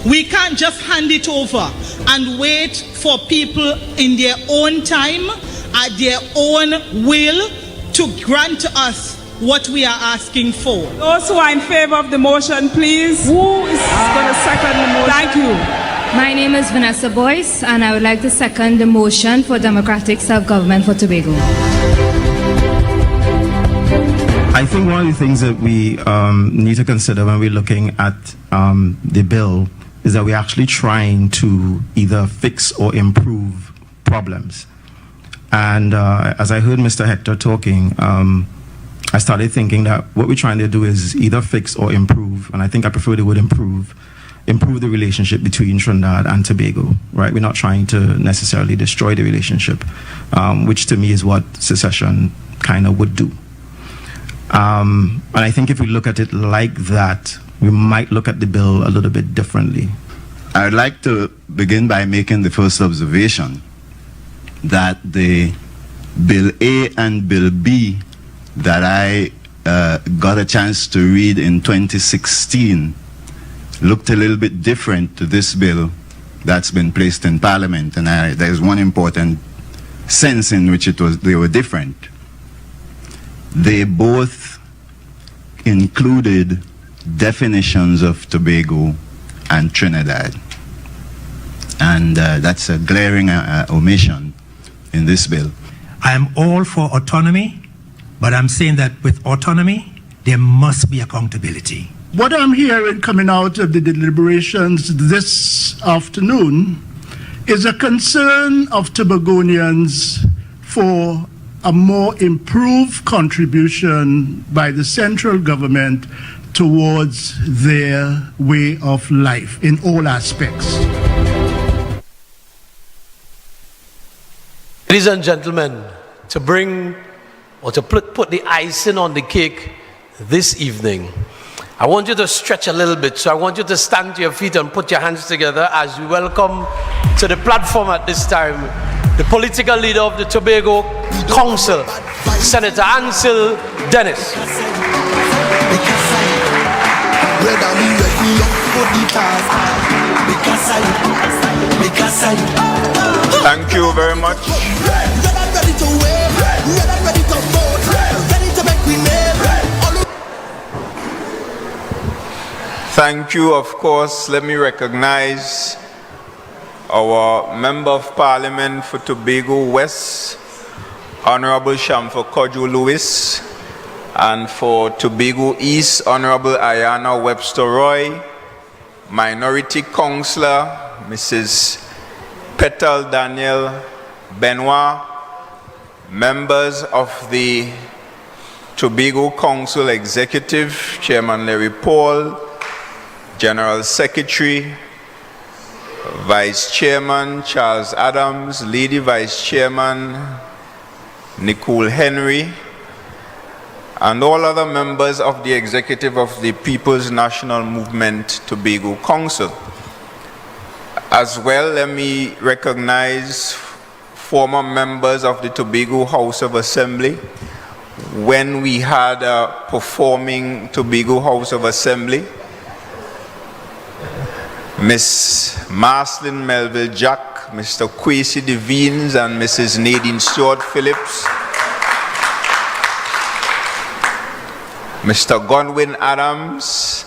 We can't just hand it over and wait for people in their own time, at their own will, to grant us what we are asking for. Those who are in favor of the motion, please. Who is going to second the motion? Thank you. My name is Vanessa Boyce, and I would like to second the motion for democratic self-government for Tobago. I think one of the things that we need to consider when we're looking at the bill is that we're actually trying to either fix or improve problems. And as I heard Mr. Hector talking, I started thinking that what we're trying to do is either fix or improve, and I think I prefer the word improve the relationship between Trinidad and Tobago, right? We're not trying to necessarily destroy the relationship, which to me is what secession kind of would do. And I think if we look at it like that, we might look at the bill a little bit differently. I would like to begin by making the first observation that the Bill A and Bill B that I got a chance to read in 2016 looked a little bit different to this bill that's been placed in Parliament, and there's one important sense in which they were different. They both included definitions of Tobago and Trinidad, and that's a glaring omission in this bill. I am all for autonomy, but I'm saying that with autonomy, there must be accountability. What I'm hearing coming out of the deliberations this afternoon is a concern of Tobagonians for a more improved contribution by the central government towards their way of life in all aspects. Ladies and gentlemen, to bring or to put the icing on the cake this evening, I want you to stretch a little bit. So I want you to stand to your feet and put your hands together as we welcome to the platform at this time the political leader of the Tobago Council, Senator Ansel Dennis. Thank you very much. Thank you, of course. Let me recognize our Member of Parliament for Tobago West, Honorable Shamfor Kojo Lewis, and for Tobago East, Honorable Ayana Webster Roy, Minority Councillor, Mrs. Petal Daniel Benoit, members of the Tobago Council Executive, Chairman Larry Paul, General Secretary, Vice Chairman Charles Adams, Lady Vice Chairman Nicole Henry, and all other members of the executive of the People's National Movement Tobago Council. As well, let me recognize former members of the Tobago House of Assembly. When we had a performing Tobago House of Assembly, Miss Marcelin Melville Jack, Mr. Kwesi Devines, and Mrs. Nadine Stewart Phillips, Mr. Godwin Adams,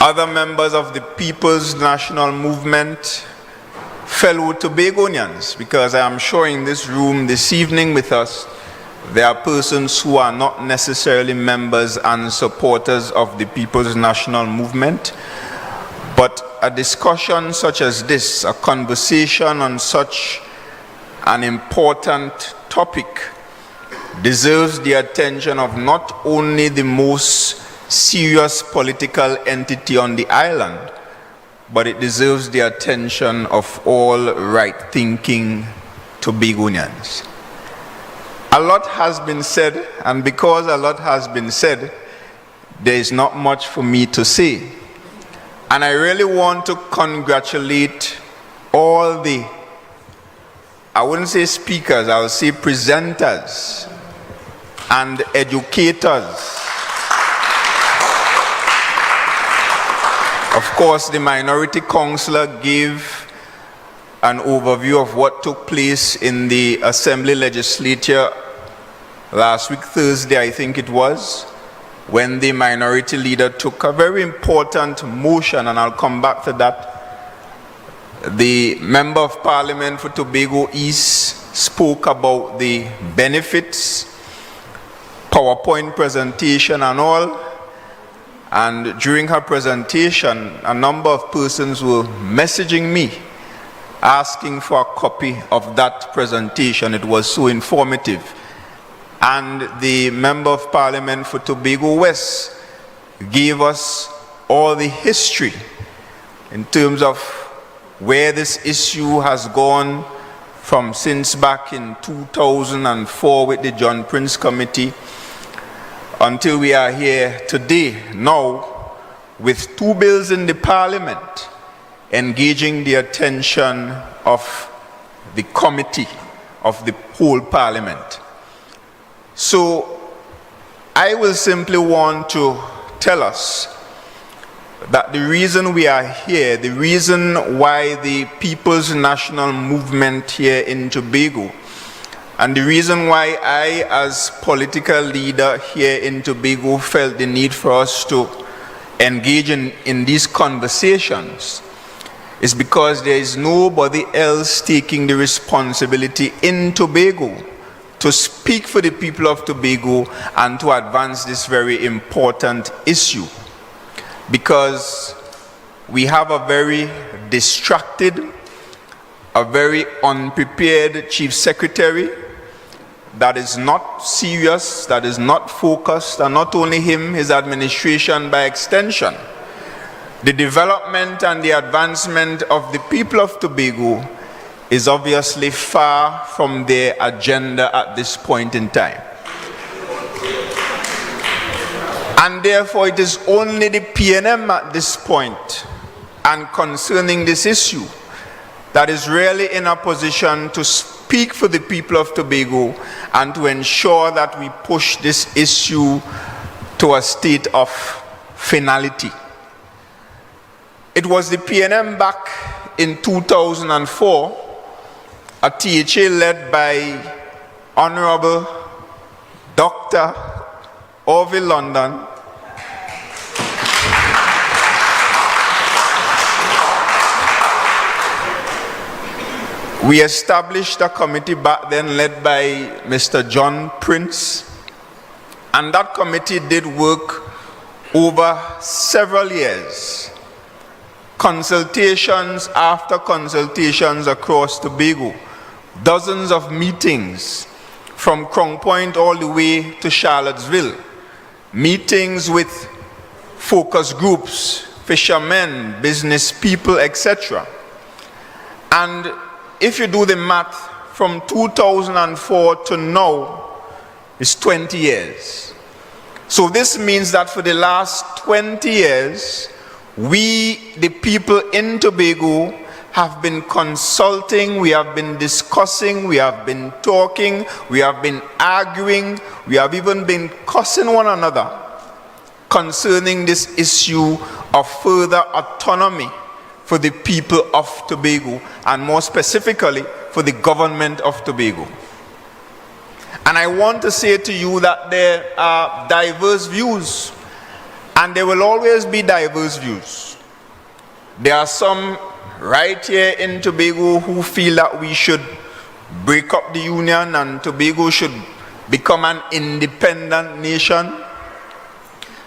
other members of the People's National Movement, fellow Tobagonians, because I am sure in this room this evening with us, there are persons who are not necessarily members and supporters of the People's National Movement, but a discussion such as this, a conversation on such an important topic, deserves the attention of not only the most serious political entity on the island, but it deserves the attention of all right-thinking Tobagonians. A lot has been said, and because a lot has been said, there is not much for me to say. And I really want to congratulate all the, I wouldn't say speakers, I would say presenters and educators. Of course, the minority councillor gave an overview of what took place in the Assembly Legislature last week, Thursday, I think it was, when the minority leader took a very important motion, and I'll come back to that. The Member of Parliament for Tobago East spoke about the benefits, PowerPoint presentation and all. And during her presentation, a number of persons were messaging me, asking for a copy of that presentation. It was so informative. And the Member of Parliament for Tobago West gave us all the history in terms of where this issue has gone from since back in 2004 with the John Prince Committee until we are here today, now with 2 bills in the Parliament engaging the attention of the committee of the whole Parliament. So I will simply want to tell us that the reason we are here, the reason why the People's National Movement here in Tobago, and the reason why I, as political leader here in Tobago, felt the need for us to engage in these conversations is because there is nobody else taking the responsibility in Tobago to speak for the people of Tobago and to advance this very important issue. Because we have a very distracted, a very unprepared Chief Secretary that is not serious, that is not focused, and not only him, his administration by extension. The development and the advancement of the people of Tobago is obviously far from their agenda at this point in time. And therefore it is only the PNM at this point, and concerning this issue, that is really in a position to speak for the people of Tobago and to ensure that we push this issue to a state of finality. It was the PNM back in 2004, a THA led by Honorable Dr. Orville London, we established a committee back then led by Mr. John Prince, and that committee did work over several years. Consultations after consultations across Tobago, dozens of meetings from Crown Point all the way to Charlottesville, meetings with focus groups, fishermen, business people, etc. And if you do the math, from 2004 to now, it's 20 years. So this means that for the last 20 years, we, the people in Tobago, have been consulting, we have been discussing, we have been talking, we have been arguing, we have even been cussing one another concerning this issue of further autonomy for the people of Tobago, and more specifically for the government of Tobago. And I want to say to you that there are diverse views, and there will always be diverse views. There are some right here in Tobago who feel that we should break up the union and Tobago should become an independent nation.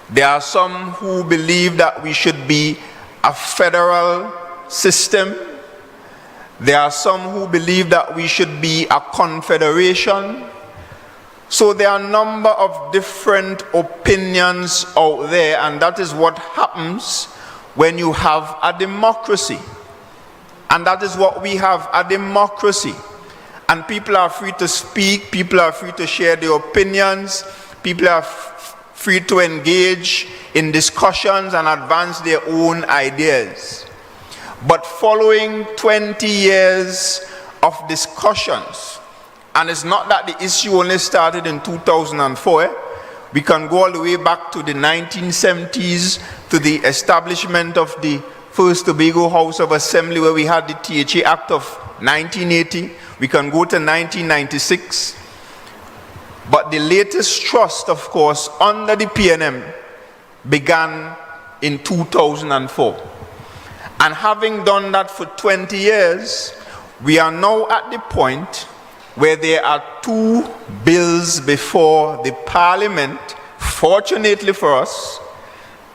There are some who believe that we should be a a federal system. There are some who believe that we should be a confederation. So there are a number of different opinions out there, and that is what happens when you have a democracy. And that is what we have, a democracy. And people are free to speak, people are free to share their opinions, people are free to engage in discussions and advance their own ideas. But following 20 years of discussions, and it's not that the issue only started in 2004, we can go all the way back to the 1970s, to the establishment of the first Tobago House of Assembly, where we had the THA Act of 1980. We can go to 1996. But the latest trust, of course, under the PNM began in 2004. And having done that for 20 years, we are now at the point where there are 2 bills before the Parliament, fortunately for us,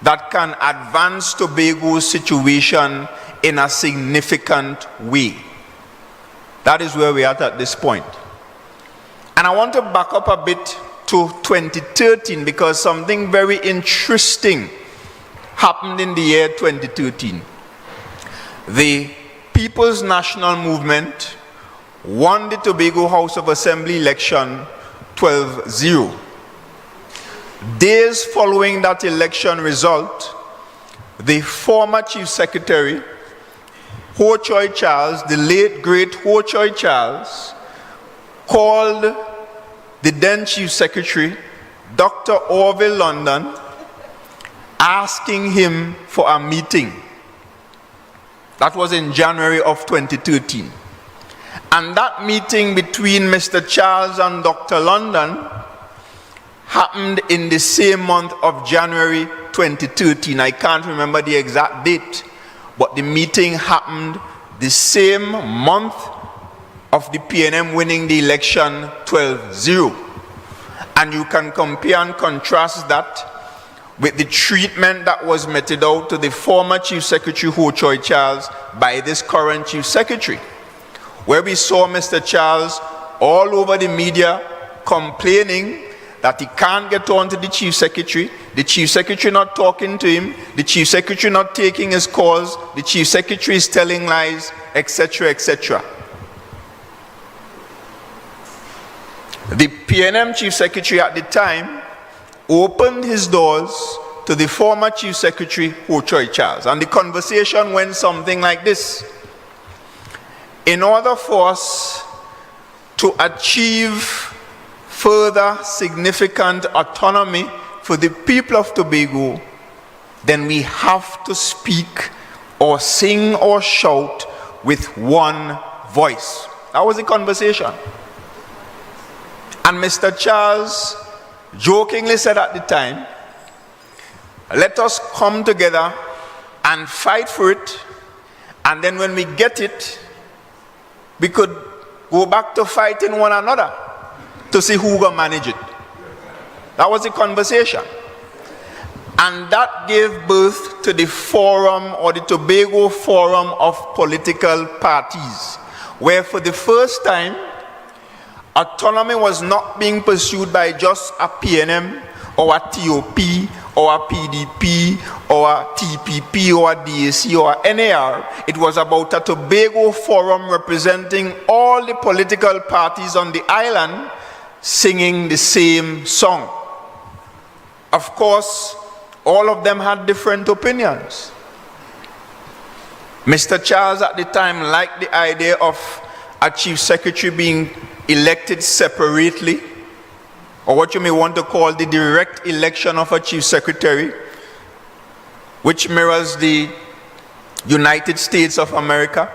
that can advance Tobago's situation in a significant way. That is where we are at this point. And I want to back up a bit to 2013, because something very interesting happened in the year 2013. The People's National Movement won the Tobago House of Assembly election 12-0. Days following that election result, the former Chief Secretary, Ho Choi Charles, the late great Ho Choi Charles, called the then Chief Secretary, Dr. Orville London, asking him for a meeting. That was in January of 2013. And that meeting between Mr. Charles and Dr. London happened in the same month of January 2013. I can't remember the exact date, but the meeting happened the same month of the PNM winning the election 12-0. And you can compare and contrast that with the treatment that was meted out to the former Chief Secretary Ho Choi Charles by this current Chief Secretary, where we saw Mr. Charles all over the media complaining that he can't get on to the Chief Secretary not talking to him, the Chief Secretary not taking his calls, the Chief Secretary is telling lies, etc., etc. The PNM Chief Secretary at the time opened his doors to the former Chief Secretary Ho Choi Charles, and the conversation went something like this: in order for us to achieve further significant autonomy for the people of Tobago, then we have to speak or sing or shout with one voice. That was the conversation. And Mr. Charles jokingly said at the time, let us come together and fight for it, and then when we get it, we could go back to fighting one another to see who will manage it. That was the conversation. And that gave birth to the forum, or the Tobago Forum of Political Parties, where for the first time, autonomy was not being pursued by just a PNM or a TOP or a PDP or a TPP or a DAC or a NAR. It was about a Tobago forum representing all the political parties on the island singing the same song. Of course, all of them had different opinions. Mr. Charles at the time liked the idea of a Chief Secretary being elected separately, or what you may want to call the direct election of a Chief Secretary, which mirrors the United States of America.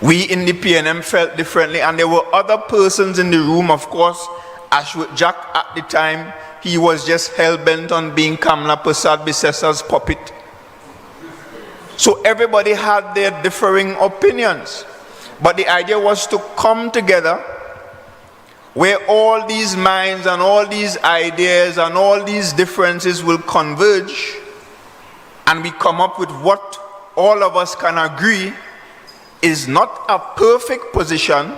We in the PNM felt differently, and there were other persons in the room. Of course, Ashwood Jack at the time, he was just hell-bent on being Kamla Persad Bisessa's puppet. So everybody had their differing opinions. But the idea was to come together where all these minds and all these ideas and all these differences will converge and we come up with what all of us can agree is not a perfect position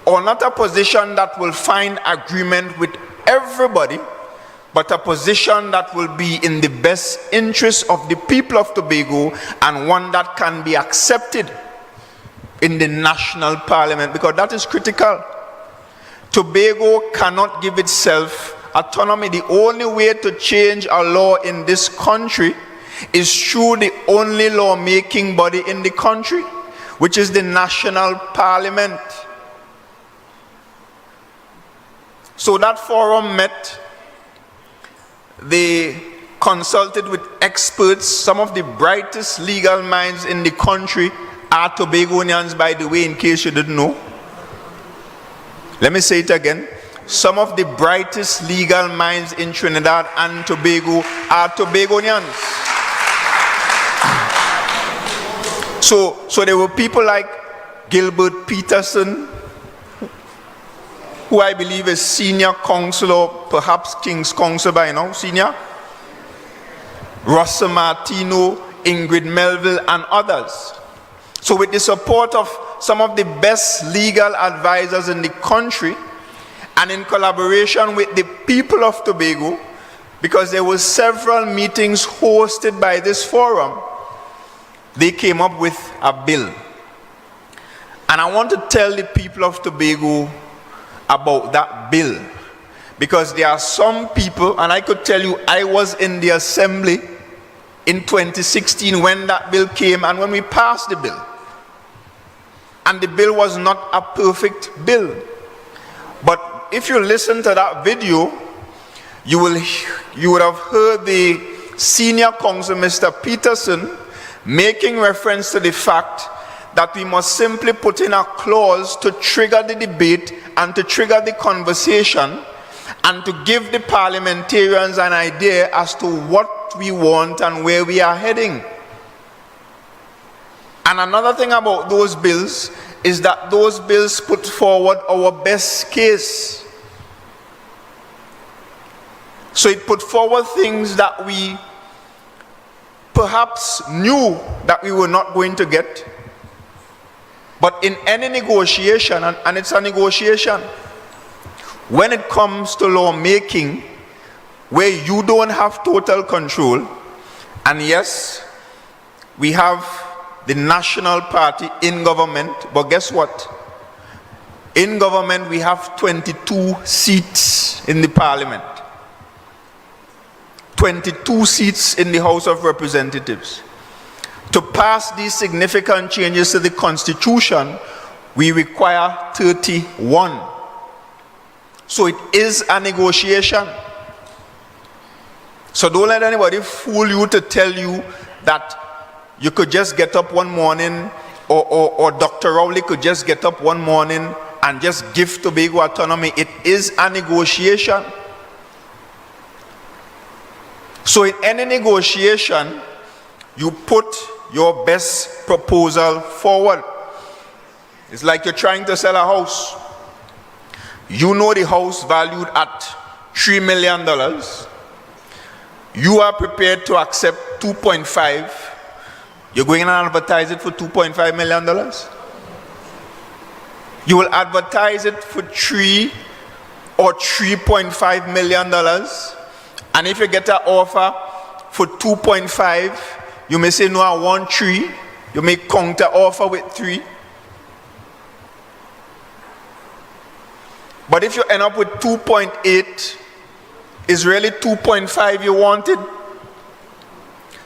or not a position that will find agreement with everybody, but a position that will be in the best interest of the people of Tobago and one that can be accepted in the national parliament, because that is critical. Tobago cannot give itself autonomy. The only way to change a law in this country is through the only lawmaking body in the country, which is the national parliament. So that forum met. They consulted with experts. Some of the brightest legal minds in the country are Tobagonians, by the way, in case you didn't know. Let me say it again. Some of the brightest legal minds in Trinidad and Tobago are Tobagonians. So there were people like Gilbert Peterson, who I believe is senior counsel, perhaps King's counsel by now, senior. Rossa Martino, Ingrid Melville, and others. So with the support of some of the best legal advisors in the country, and in collaboration with the people of Tobago, because there were several meetings hosted by this forum, they came up with a bill. And I want to tell the people of Tobago about that bill, because there are some people, and I could tell you I was in the assembly in 2016 when that bill came and when we passed the bill. And the bill was not a perfect bill. But if you listen to that video, you would have heard the senior counsel, Mr. Peterson, making reference to the fact that we must simply put in a clause to trigger the debate and to trigger the conversation and to give the parliamentarians an idea as to what we want and where we are heading. And another thing about those bills is that those bills put forward our best case. So it put forward things that we perhaps knew that we were not going to get. But in any negotiation, and it's a negotiation, when it comes to lawmaking, where you don't have total control, and yes, we have the national party in government, but guess what? In government, we have 22 seats in the parliament, 22 seats in the House of Representatives. To pass these significant changes to the Constitution, we require 31. So it is a negotiation. So don't let anybody fool you to tell you that you could just get up one morning, or Dr. Rowley could just get up one morning and just give Tobago autonomy. It is a negotiation. So in any negotiation, you put your best proposal forward. It's like you're trying to sell a house. You know the house valued at $3 million. You are prepared to accept 2.5. You're going to advertise it for $2.5 million. You will advertise it for $3 or $3.5 million. And if you get an offer for 2.5, you may say, no, I want 3. You may counter offer with 3. But if you end up with 2.8, is really 2.5 you wanted?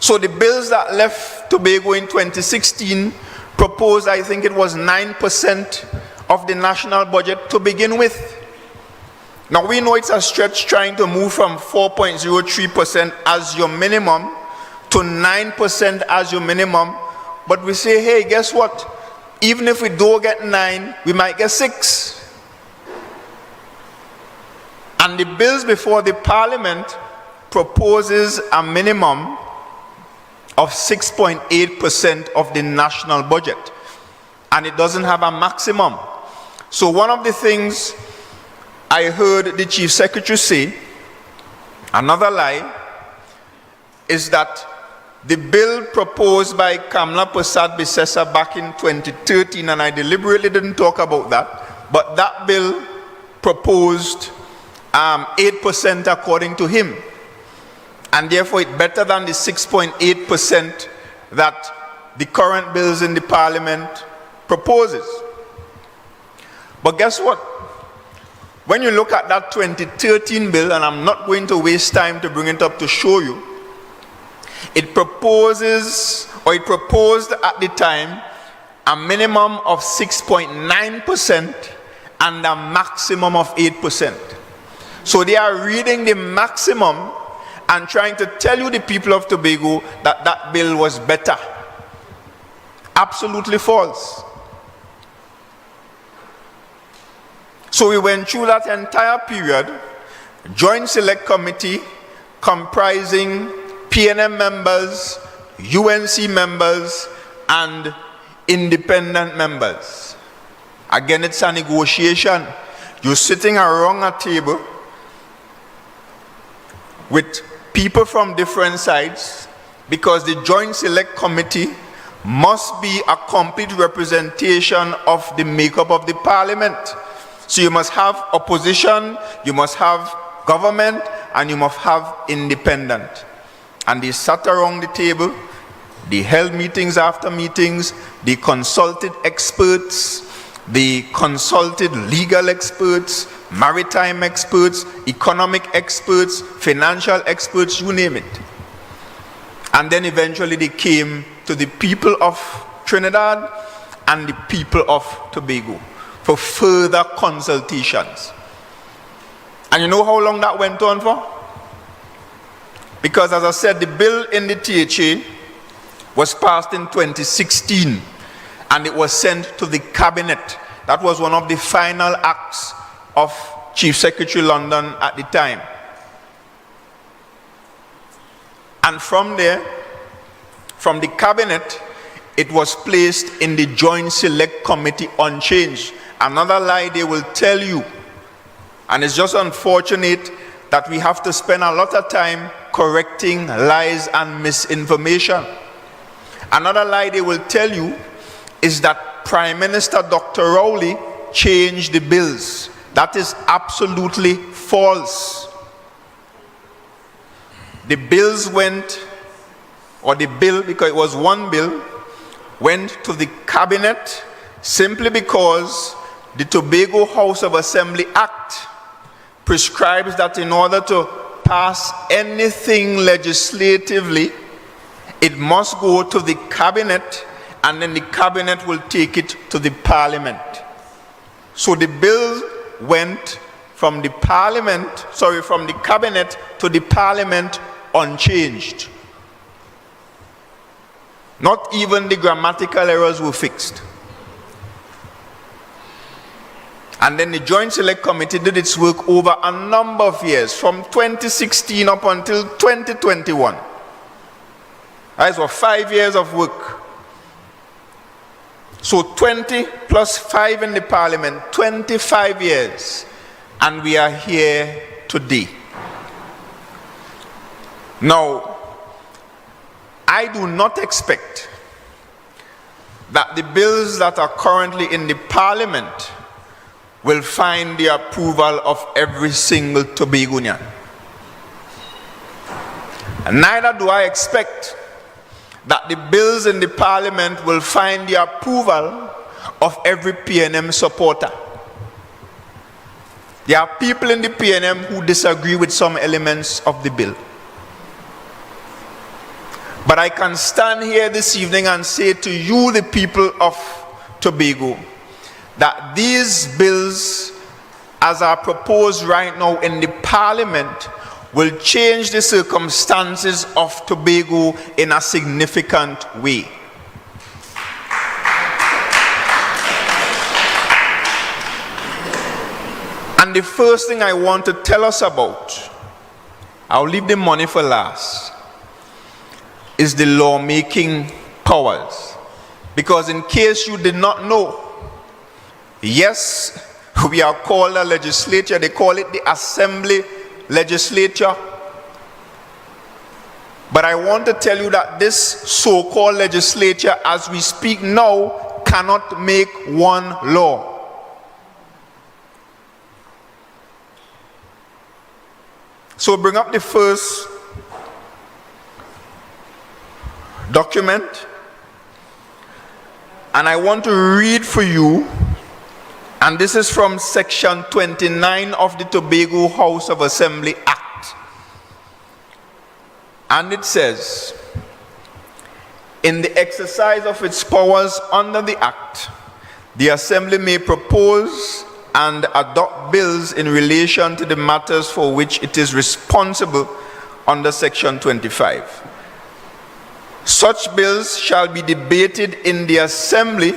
So the bills that left Tobago in 2016 proposed, I think it was 9% of the national budget to begin with. Now we know it's a stretch trying to move from 4.03% as your minimum to 9% as your minimum, but we say, hey, guess what? Even if we don't get 9, we might get 6. And the bills before the parliament proposes a minimum of 6.8% of the national budget, and it doesn't have a maximum. So one of the things I heard the Chief Secretary say, another lie, is that the bill proposed by Kamla Prasad Bisesa back in 2013, and I deliberately didn't talk about that, but that bill proposed 8% according to him, and therefore it's better than the 6.8% that the current bills in the parliament proposes. But guess what? When you look at that 2013 bill, and I'm not going to waste time to bring it up to show you, it proposes, or it proposed at the time, a minimum of 6.9% and a maximum of 8%. So they are reading the maximum and trying to tell you, the people of Tobago, that that bill was better. Absolutely false. So we went through that entire period, Joint Select Committee comprising PNM members, UNC members, and independent members. Again, it's a negotiation. You're sitting around a table with people from different sides, because the Joint Select Committee must be a complete representation of the makeup of the parliament. So you must have opposition, you must have government, and you must have independent. And they sat around the table, they held meetings after meetings, they consulted experts, they consulted legal experts, maritime experts, economic experts, financial experts, you name it. And then eventually they came to the people of Trinidad and the people of Tobago for further consultations. And you know how long that went on for? Because, as I said, the bill in the THA was passed in 2016 and it was sent to the cabinet. That was one of the final acts of Chief Secretary London at the time. And from there, from the cabinet, it was placed in the Joint Select Committee unchanged. Another lie they will tell you, and it's just unfortunate that we have to spend a lot of time correcting lies and misinformation. Another lie they will tell you is that Prime Minister Dr. Rowley changed the bills. That is absolutely false. The bills went, or the bill, because it was one bill, went to the cabinet simply because the Tobago House of Assembly Act prescribes that in order to pass anything legislatively, it must go to the cabinet, and then the cabinet will take it to the parliament. So the bill went from the from the cabinet to the parliament unchanged. Not even the grammatical errors were fixed. And then the Joint Select Committee did its work over a number of years, from 2016 up until 2021. That was 5 years of work. So 20 plus 5 in the parliament, 25 years. And we are here today. Now, I do not expect that the bills that are currently in the parliament will find the approval of every single Tobagonian. And neither do I expect that the bills in the parliament will find the approval of every PNM supporter. There are people in the PNM who disagree with some elements of the bill. But I can stand here this evening and say to you, the people of Tobago, that these bills, as are proposed right now in the parliament, will change the circumstances of Tobago in a significant way. And the first thing I want to tell us about, I'll leave the money for last, is the lawmaking powers. Because in case you did not know, yes, We are called a legislature. They call it the assembly legislature. But I want to tell you that this so-called legislature, as we speak now, cannot make one law. So bring up the first document, and I want to read for you, and this is from section 29 of the Tobago House of Assembly Act. And it says, in the exercise of its powers under the Act, the Assembly may propose and adopt bills in relation to the matters for which it is responsible under section 25. Such bills shall be debated in the Assembly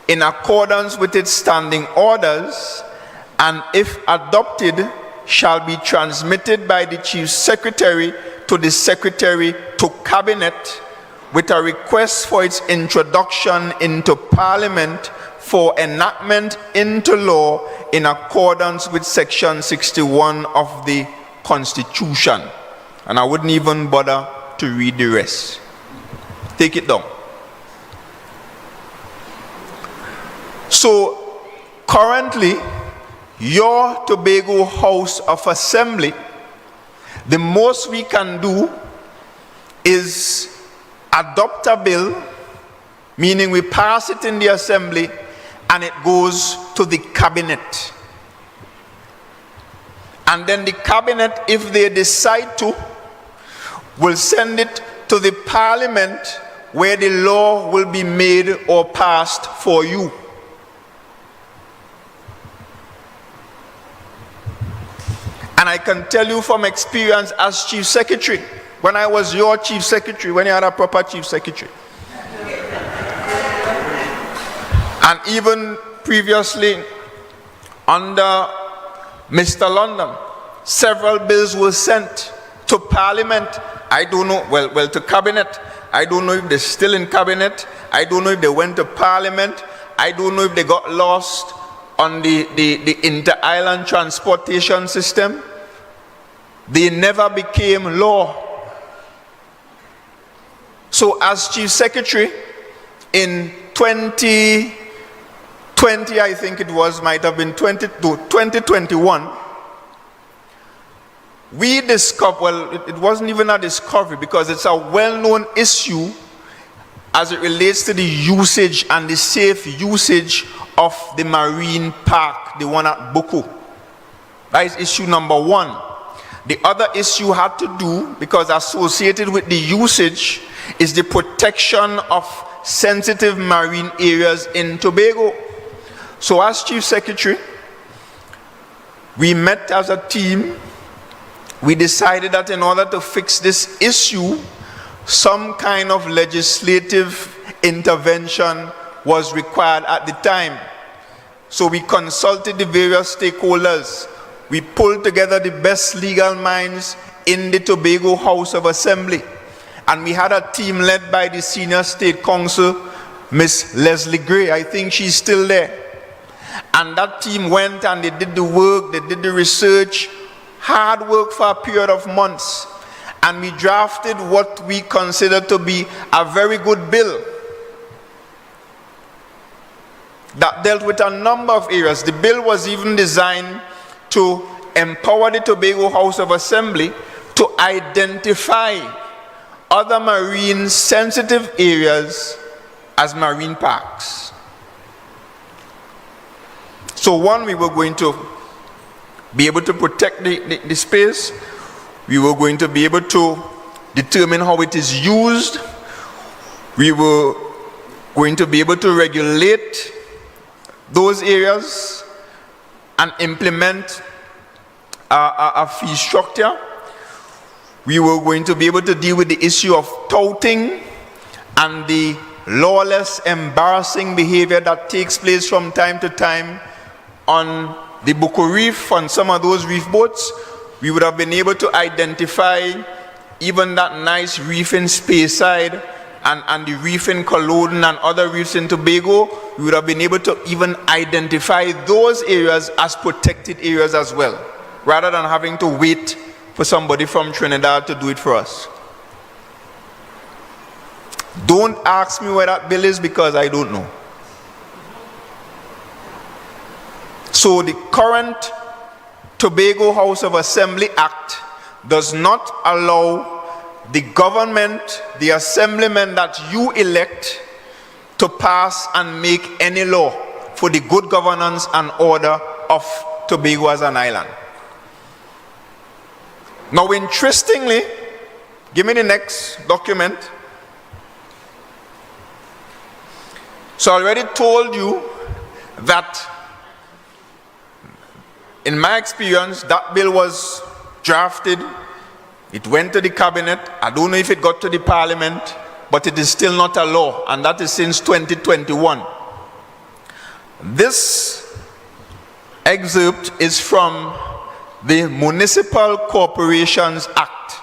in accordance with its standing orders, and if adopted, shall be transmitted by the Chief Secretary to the Secretary to Cabinet with a request for its introduction into Parliament for enactment into law in accordance with section 61 of the Constitution. And I wouldn't even bother to read the rest. Take it down. So currently, your Tobago House of Assembly, the most we can do is adopt a bill, meaning we pass it in the Assembly and it goes to the Cabinet. And then the Cabinet, if they decide to, will send it to the Parliament, where the law will be made or passed for you. And I can tell you from experience as Chief Secretary, when I was your Chief Secretary, when you had a proper Chief Secretary, and even previously under Mr. London, several bills were sent to Parliament. I don't know, well, to Cabinet. I don't know if they're still in Cabinet. I don't know if they went to Parliament. I don't know if they got lost on the inter-island transportation system. They never became law. So as Chief Secretary, in 2020, I think it was, might have been 2021, we discovered, well, it wasn't even a discovery, because it's a well-known issue as it relates to the usage and the safe usage of the marine park, the one at Boko. That is issue number one. The other issue had to do, because associated with the usage, is the protection of sensitive marine areas in Tobago. So as Chief Secretary, we met as a team. We decided that in order to fix this issue, some kind of legislative intervention was required at the time. So we consulted the various stakeholders. We pulled together the best legal minds in the Tobago House of Assembly. And we had a team led by the Senior State Counsel, Miss Leslie Gray. I think she's still there. And that team went and they did the work, they did the research, hard work for a period of months. And we drafted what we consider to be a very good bill that dealt with a number of areas. The bill was even designed to empower the Tobago House of Assembly to identify other marine sensitive areas as marine parks. So one, we were going to be able to protect the space. We were going to be able to determine how it is used. We were going to be able to regulate those areas and implement a fee structure. We were going to be able to deal with the issue of touting and the lawless, embarrassing behavior that takes place from time to time on the Boko Reef, on some of those reef boats. We would have been able to identify even that nice reef in Speyside and the reef in Culloden and other reefs in Tobago, we would have been able to even identify those areas as protected areas as well, rather than having to wait for somebody from Trinidad to do it for us. Don't ask me where that bill is, because I don't know. So the current Tobago House of Assembly Act does not allow the government, the assemblymen that you elect, to pass and make any law for the good governance and order of Tobago as an island. Now, interestingly, give me the next document. So I already told you that in my experience, that bill was drafted. It went to the cabinet. I don't know if it got to the parliament, but it is still not a law, and that is since 2021. This excerpt is from the Municipal Corporations Act,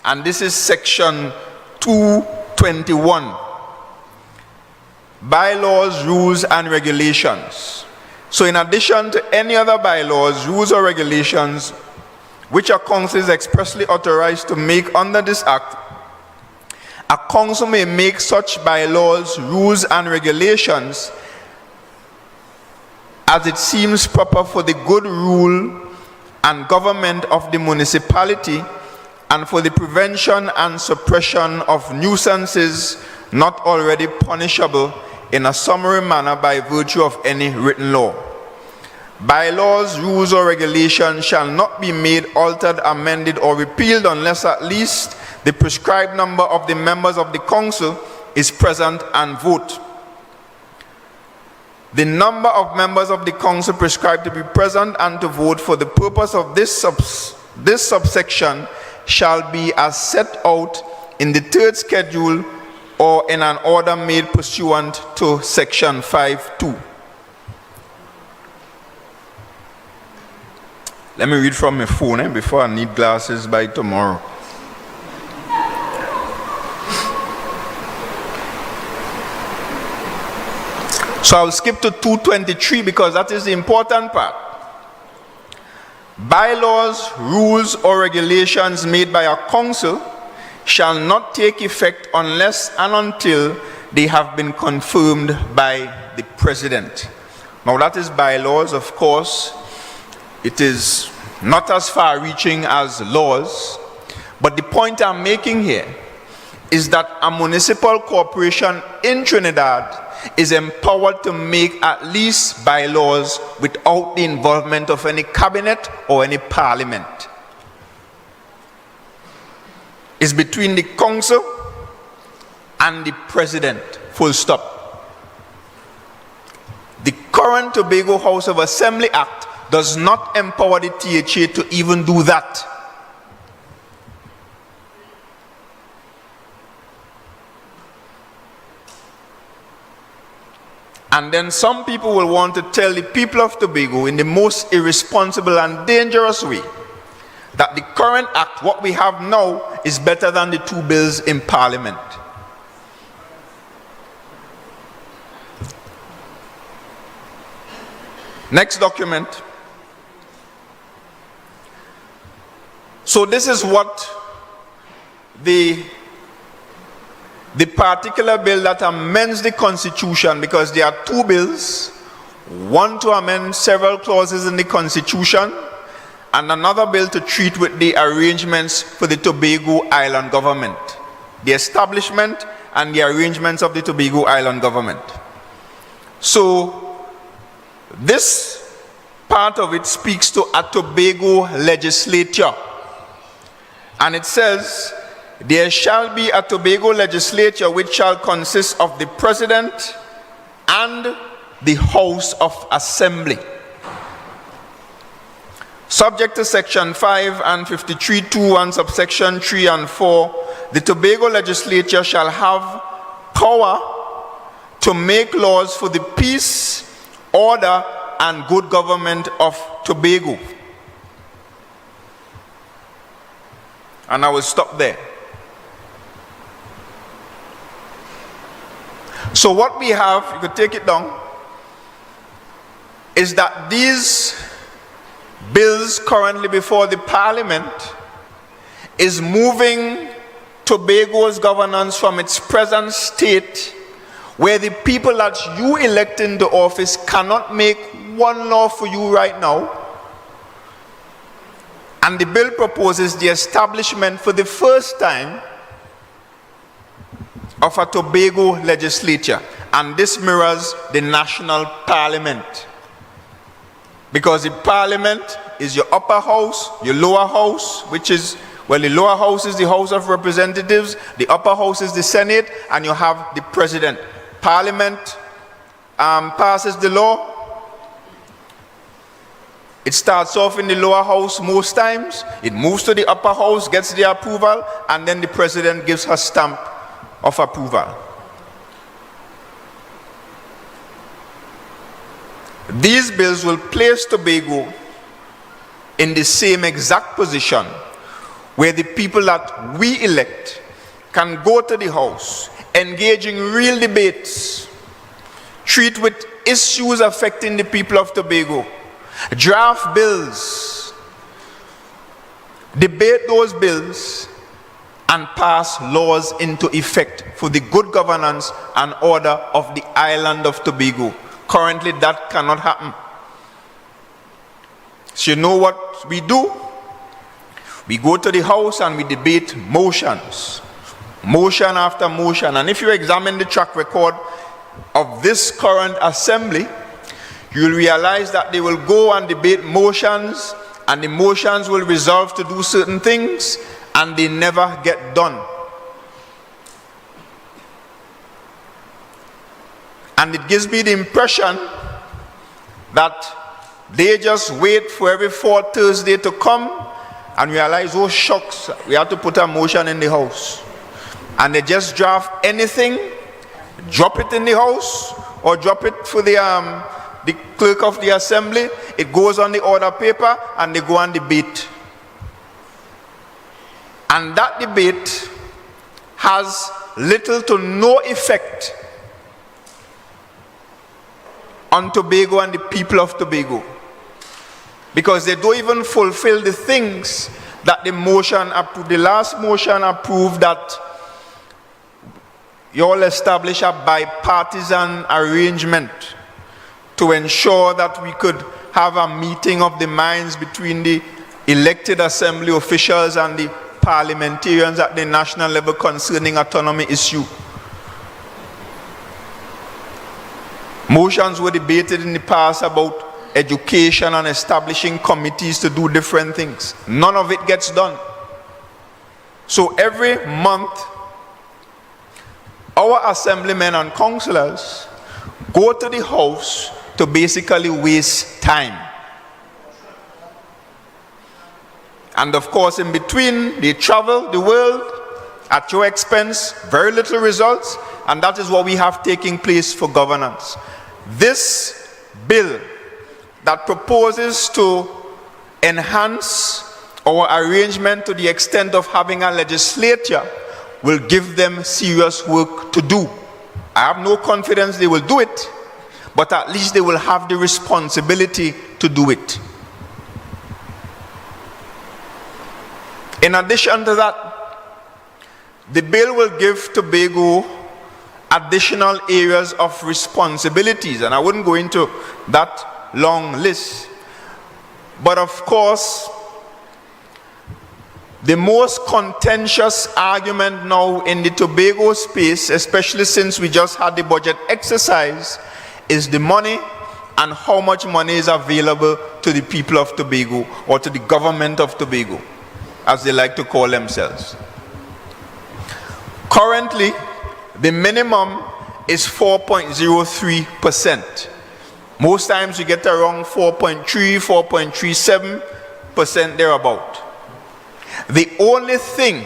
and this is section 221. Bylaws, rules, and regulations. So in addition to any other bylaws, rules, or regulations which a council is expressly authorized to make under this act, a council may make such bylaws, rules, and regulations as it seems proper for the good rule and government of the municipality, and for the prevention and suppression of nuisances not already punishable in a summary manner by virtue of any written law. Bylaws, rules, or regulations shall not be made, altered, amended, or repealed unless at least the prescribed number of the members of the council is present and vote. The number of members of the council prescribed to be present and to vote for the purpose of this subsection shall be as set out in the third schedule or in an order made pursuant to section 5.2. Let me read from my phone before I need glasses by tomorrow. So I'll skip to 223 because that is the important part. Bylaws, rules, or regulations made by a council shall not take effect unless and until they have been confirmed by the president. Now that is bylaws, of course. It is not as far-reaching as laws, but the point I'm making here is that a municipal corporation in Trinidad is empowered to make at least bylaws without the involvement of any cabinet or any parliament. It's between the council and the president, full stop. The current Tobago House of Assembly Act does not empower the THA to even do that. And then some people will want to tell the people of Tobago in the most irresponsible and dangerous way that the current act, what we have now, is better than the two bills in Parliament. Next document. So this is what the particular bill that amends the Constitution, because there are two bills, one to amend several clauses in the Constitution and another bill to treat with the arrangements for the Tobago Island government, the establishment and the arrangements of the Tobago Island government. So this part of it speaks to a Tobago legislature, and it says, there shall be a Tobago legislature which shall consist of the president and the House of Assembly. Subject to section 5 and 53(2) and subsection 3 and 4, the Tobago legislature shall have power to make laws for the peace, order, and good government of Tobago. And I will stop there. So what we have, you could take it down, is that these bills currently before the Parliament is moving Tobago's governance from its present state, where the people that you elect into office cannot make one law for you right now. And the bill proposes the establishment for the first time of a Tobago legislature. And this mirrors the national parliament. Because the parliament is your upper house, your lower house, which is, well, the lower house is the House of Representatives, the upper house is the Senate, and you have the president. Parliament passes the law. It starts off in the lower house most times, it moves to the upper house, gets the approval, and then the president gives her stamp of approval. These bills will place Tobago in the same exact position where the people that we elect can go to the House, engage in real debates, treat with issues affecting the people of Tobago, draft bills, debate those bills, and pass laws into effect for the good governance and order of the island of Tobago. Currently, that cannot happen. So you know what we do? We go to the House and we debate motions. Motion after motion. And if you examine the track record of this current assembly, you'll realize that they will go and debate motions, and the motions will resolve to do certain things, and they never get done. And it gives me the impression that they just wait for every fourth Thursday to come and realize, oh shucks, we have to put a motion in the House. And they just draft anything, drop it in the House, or drop it for the clerk of the assembly. It goes on the order paper, and they go and debate. And that debate has little to no effect on Tobago and the people of Tobago, because they don't even fulfill the things that the motion approved. The last motion approved that you all establish a bipartisan arrangement to ensure that we could have a meeting of the minds between the elected assembly officials and the parliamentarians at the national level concerning autonomy issue. Motions were debated in the past about education and establishing committees to do different things. None of it gets done. So every month, our assemblymen and councillors go to the House to basically waste time. And of course, in between, they travel the world at your expense, very little results, and that is what we have taking place for governance. This bill that proposes to enhance our arrangement to the extent of having a legislature will give them serious work to do. I have no confidence they will do it, but at least they will have the responsibility to do it. In addition to that, the bill will give Tobago additional areas of responsibilities, and I wouldn't go into that long list. But of course, the most contentious argument now in the Tobago space, especially since we just had the budget exercise, is the money and how much money is available to the people of Tobago, or to the government of Tobago, as they like to call themselves. Currently, the minimum is 4.03%. Most times you get around 4.3, 4.37% thereabout. The only thing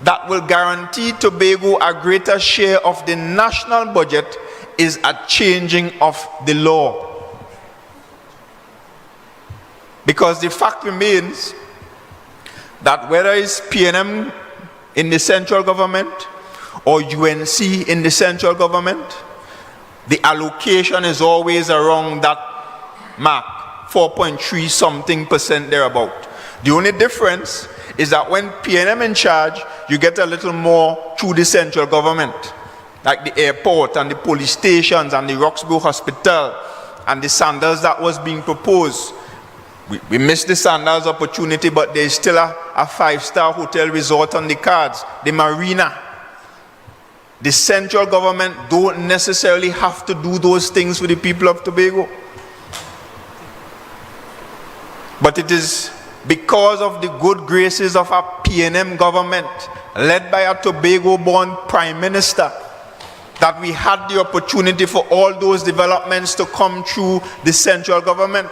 that will guarantee Tobago a greater share of the national budget is a changing of the law. Because the fact remains that whether it's PNM in the central government, or UNC in the central government, the allocation is always around that mark, 4.3 something percent thereabout. The only difference is that when PNM in charge, you get a little more through the central government, like the airport and the police stations and the Roxborough Hospital and the Sandals that was being proposed. We missed the Sandals opportunity, but there's still a 5-star hotel resort on the cards, the marina. The central government don't necessarily have to do those things for the people of Tobago. But it is because of the good graces of our PNM government, led by a Tobago-born Prime Minister, that we had the opportunity for all those developments to come through the central government.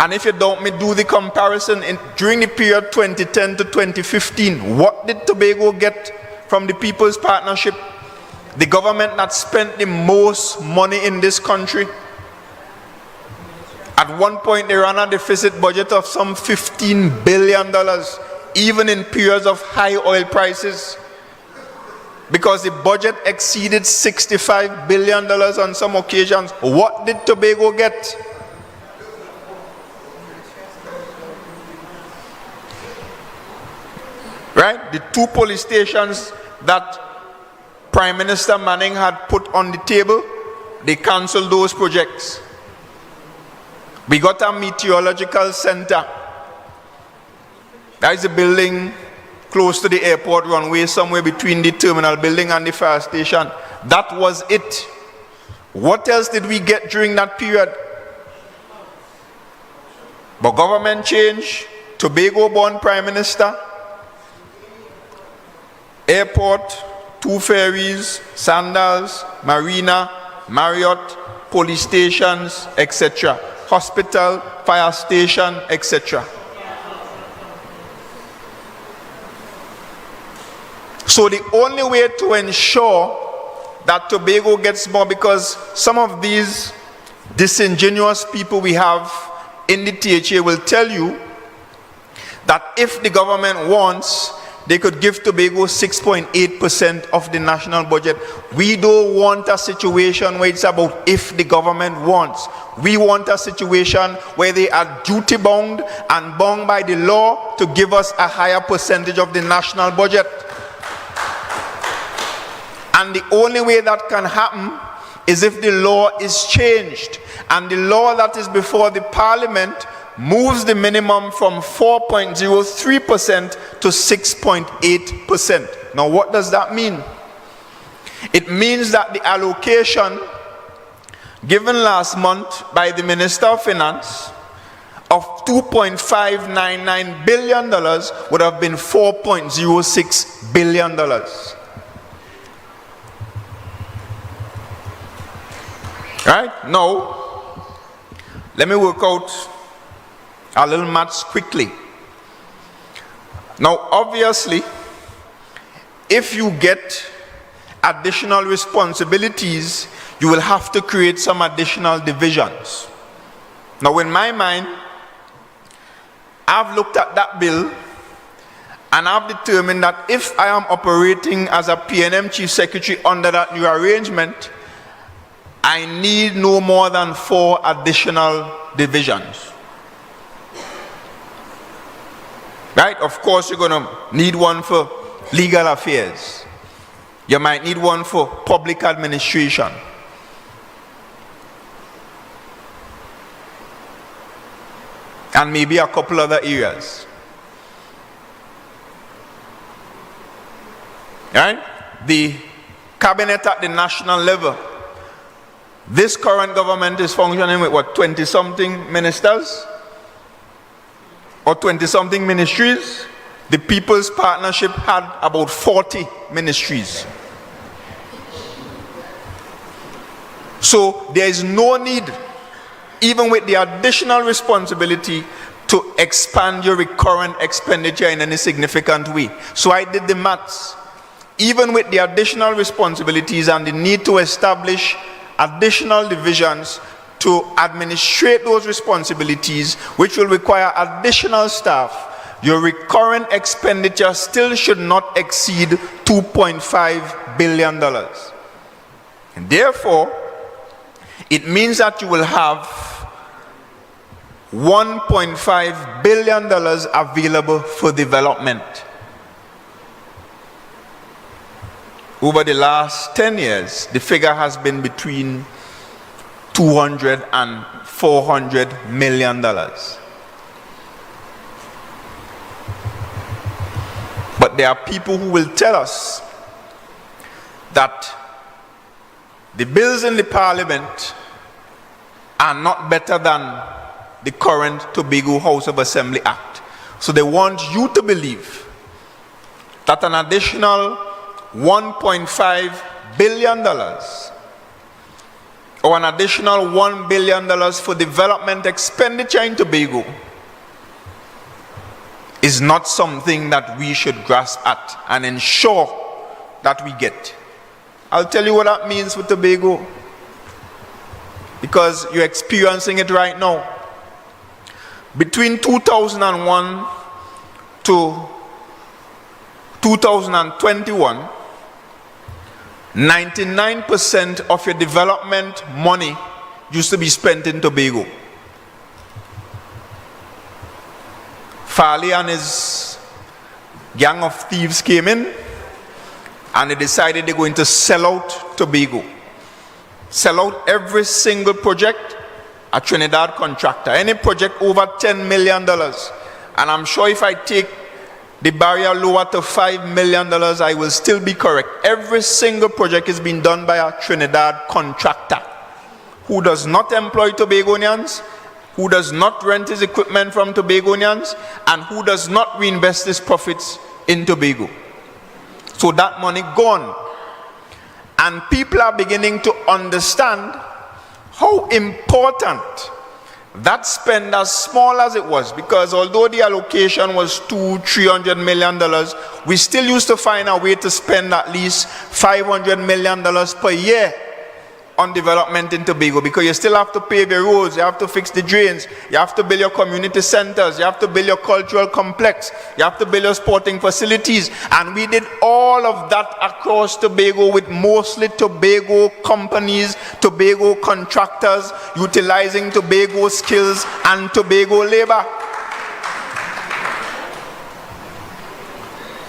And if you don't do the comparison, during the period 2010 to 2015, what did Tobago get from the People's Partnership? The government that spent the most money in this country. At one point, they ran a deficit budget of some $15 billion, even in periods of high oil prices, because the budget exceeded $65 billion on some occasions. What did Tobago get? Right? The 2 police stations that Prime Minister Manning had put on the table, they cancelled those projects. We got a meteorological center. That is a building close to the airport runway, somewhere between the terminal building and the fire station. That was it. What else did we get during that period? But government change, Tobago-born Prime Minister, airport, 2 ferries, Sandals, Marina, Marriott, police stations, etc. Hospital, fire station, etc. So the only way to ensure that Tobago gets more, because some of these disingenuous people we have in the THA will tell you that if the government wants, they could give Tobago 6.8% of the national budget. We don't want a situation where it's about if the government wants. We want a situation where they are duty bound and bound by the law to give us a higher percentage of the national budget. And the only way that can happen is if the law is changed. And the law that is before the Parliament moves the minimum from 4.03% to 6.8%. Now, what does that mean? It means that the allocation given last month by the Minister of Finance of $2.599 billion would have been $4.06 billion. Right? Now, let me work out a little maths quickly. Now, obviously, if you get additional responsibilities, you will have to create some additional divisions. Now, in my mind, I've looked at that bill and I've determined that if I am operating as a PNM Chief Secretary under that new arrangement, I need no more than 4 additional divisions. Right? Of course, you're going to need one for legal affairs. You might need one for public administration. And maybe a couple other areas. Right? The cabinet at the national level. This current government is functioning with what, 20-something ministers? Or 20-something ministries? The People's Partnership had about 40 ministries. So there is no need, even with the additional responsibility, to expand your recurrent expenditure in any significant way. So I did the maths. Even with the additional responsibilities and the need to establish additional divisions to administrate those responsibilities, which will require additional staff, your recurrent expenditure still should not exceed $2.5 billion. And therefore, it means that you will have $1.5 billion available for development. Over the last 10 years, the figure has been between $200 and $400 million. But there are people who will tell us that the bills in the parliament are not better than the current Tobago House of Assembly Act. So they want you to believe that an additional $1.5 billion or an additional $1 billion for development expenditure in Tobago is not something that we should grasp at and ensure that we get. I'll tell you what that means for Tobago, because you're experiencing it right now. Between 2001 to 2021, 99% of your development money used to be spent in Tobago. Farley and his gang of thieves came in and they decided they're going to sell out Tobago. Sell out every single project a Trinidad contractor. Any project over $10 million. And I'm sure if I take the barrier lower to $5 million, I will still be correct. Every single project is being done by a Trinidad contractor who does not employ Tobagonians, who does not rent his equipment from Tobagonians, and who does not reinvest his profits in Tobago. So that money gone. And people are beginning to understand how important that spend, as small as it was, because although the allocation was $200-300 million, we still used to find a way to spend at least $500 million per year on development in Tobago, because you still have to pave your roads, you have to fix the drains, you have to build your community centers, you have to build your cultural complex, you have to build your sporting facilities. And we did all of that across Tobago with mostly Tobago companies, Tobago contractors, utilizing Tobago skills and Tobago labor.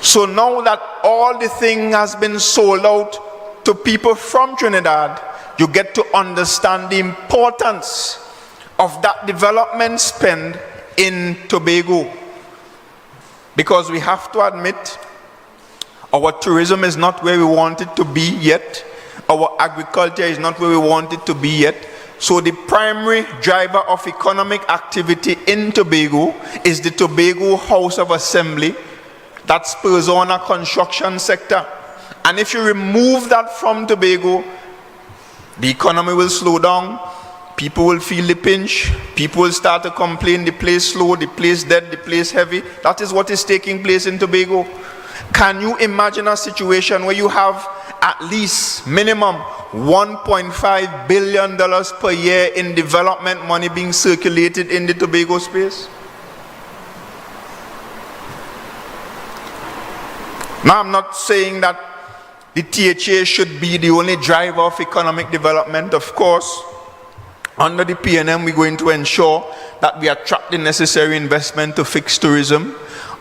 So now that all the thing has been sold out to people from Trinidad, you get to understand the importance of that development spend in Tobago. Because we have to admit, our tourism is not where we want it to be yet. Our agriculture is not where we want it to be yet. So the primary driver of economic activity in Tobago is the Tobago House of Assembly that spurs on a construction sector. And if you remove that from Tobago, the economy will slow down, people will feel the pinch, people will start to complain, the place slow, the place dead, the place heavy. That is what is taking place in Tobago. Can you imagine a situation where you have at least minimum $1.5 billion per year in development money being circulated in the Tobago space? Now, I'm not saying that the THA should be the only driver of economic development. Of course, under the PNM, we're going to ensure that we attract the necessary investment to fix tourism.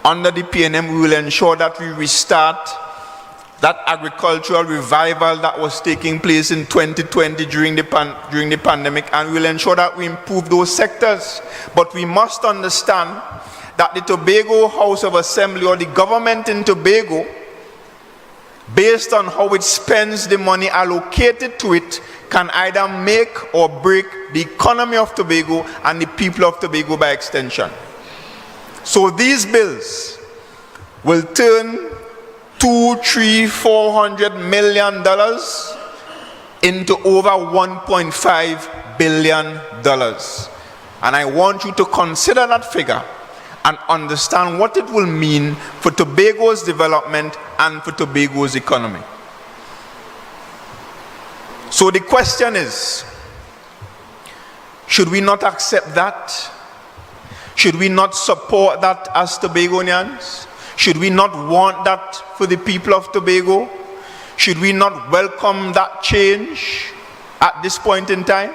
Under the PNM, we will ensure that we restart that agricultural revival that was taking place in 2020 during the pandemic, and we will ensure that we improve those sectors. But we must understand that the Tobago House of Assembly, or the government in Tobago, based on how it spends the money allocated to it, can either make or break the economy of Tobago and the people of Tobago by extension. So these bills will turn $200-400 million into over $1.5 billion. And I want you to consider that figure and understand what it will mean for Tobago's development and for Tobago's economy. So the question is, should we not accept that? Should we not support that as Tobagonians? Should we not want that for the people of Tobago? Should we not welcome that change at this point in time?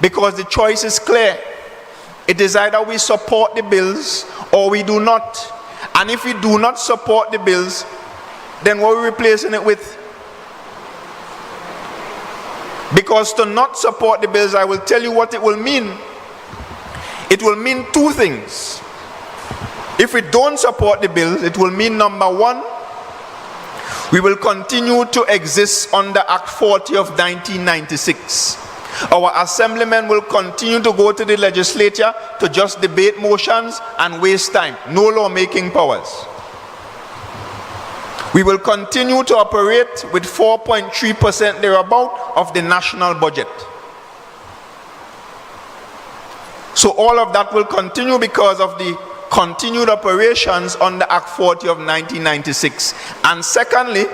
Because the choice is clear. It is either we support the bills or we do not. And if we do not support the bills, then what are we replacing it with? Because to not support the bills, I will tell you what it will mean. It will mean two things. If we don't support the bills, it will mean, number one, we will continue to exist under Act 40 of 1996. Our assemblymen will continue to go to the legislature to just debate motions and waste time. No lawmaking powers. We will continue to operate with 4.3% thereabout of the national budget. So all of that will continue because of the continued operations under Act 40 of 1996. And secondly,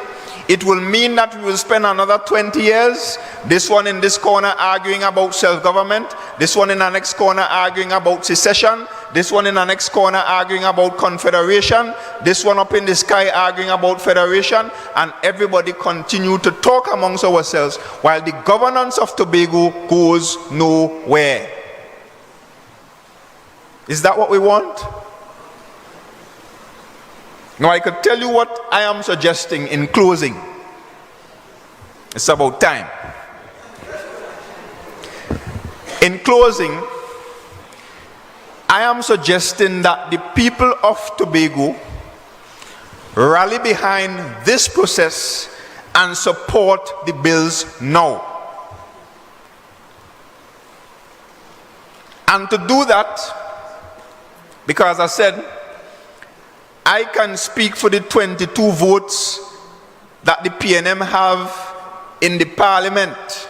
it will mean that we will spend another 20 years, this one in this corner arguing about self-government, this one in the next corner arguing about secession, this one in the next corner arguing about confederation, this one up in the sky arguing about federation, and everybody continue to talk amongst ourselves while the governance of Tobago goes nowhere. Is that what we want? Now I could tell you what I am suggesting in closing. It's about time. In closing, I am suggesting that the people of Tobago rally behind this process and support the bills now. And to do that, because I said, I can speak for the 22 votes that the PNM have in the parliament.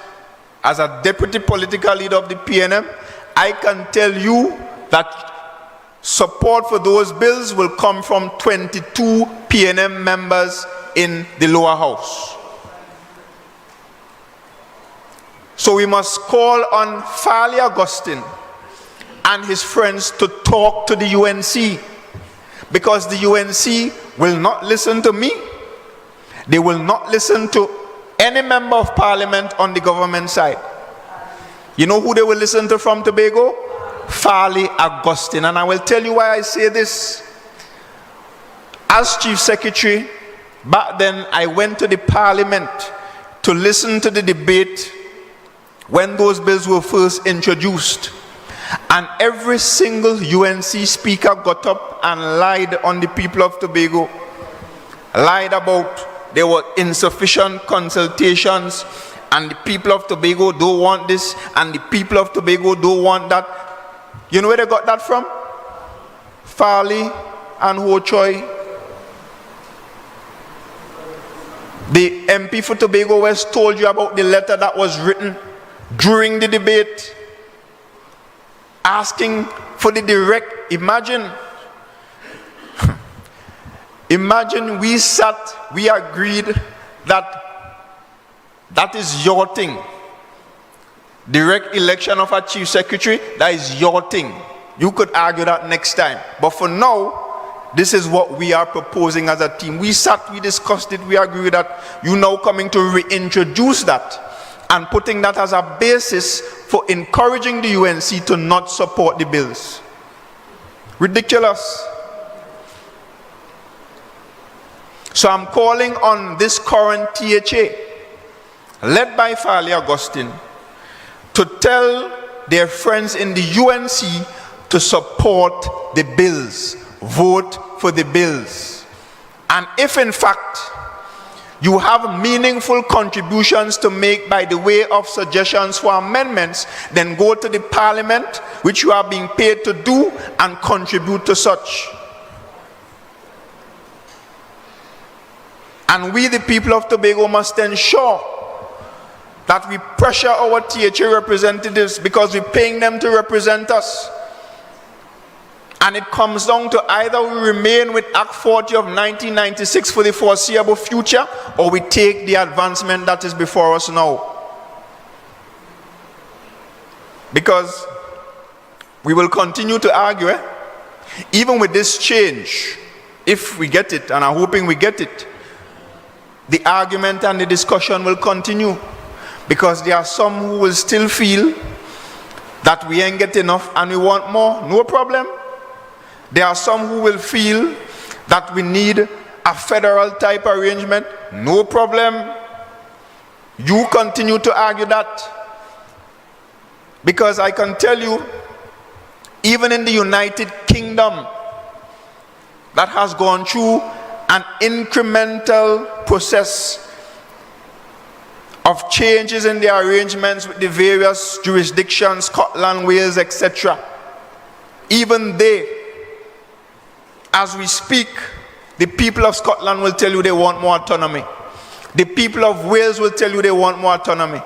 As a deputy political leader of the PNM, I can tell you that support for those bills will come from 22 PNM members in the lower house. So we must call on Farley Augustine and his friends to talk to the UNC. Because the UNC will not listen to me. They will not listen to any member of parliament on the government side. You know who they will listen to from Tobago? Farley Augustine. And I will tell you why I say this. As Chief Secretary, back then I went to the parliament to listen to the debate when those bills were first introduced. And every single UNC speaker got up and lied on the people of Tobago. Lied about there were insufficient consultations and the people of Tobago don't want this and the people of Tobago don't want that. You know where they got that from? Farley and Ho Choi. The MP for Tobago West told you about the letter that was written during the debate, asking for the direct, imagine we sat, we agreed that is your thing. Direct election of a chief secretary, that is your thing. You could argue that next time. But for now, this is what we are proposing as a team. We sat, we discussed it, we agreed that you now coming to reintroduce that and putting that as a basis for encouraging the UNC to not support the bills. Ridiculous. So I'm calling on this current THA, led by Farley Augustine, to tell their friends in the UNC to support the bills, vote for the bills. And if in fact you have meaningful contributions to make by the way of suggestions for amendments, then go to the parliament, which you are being paid to do, and contribute to such. And we, the people of Tobago, must ensure that we pressure our THA representatives because we're paying them to represent us. And it comes down to either we remain with Act 40 of 1996 for the foreseeable future, or we take the advancement that is before us now. Because We will continue to argue, even with this change, if we get it, and I'm hoping we get it, the argument and the discussion will continue, because there are some who will still feel that we ain't get enough and we want more. No problem. There are some who will feel that we need a federal type arrangement. No problem. You continue to argue that, because I can tell you, even in the United Kingdom, that has gone through an incremental process of changes in the arrangements with the various jurisdictions, Scotland, Wales, etc. Even they, as we speak, the people of Scotland will tell you they want more autonomy. The people of Wales will tell you they want more autonomy.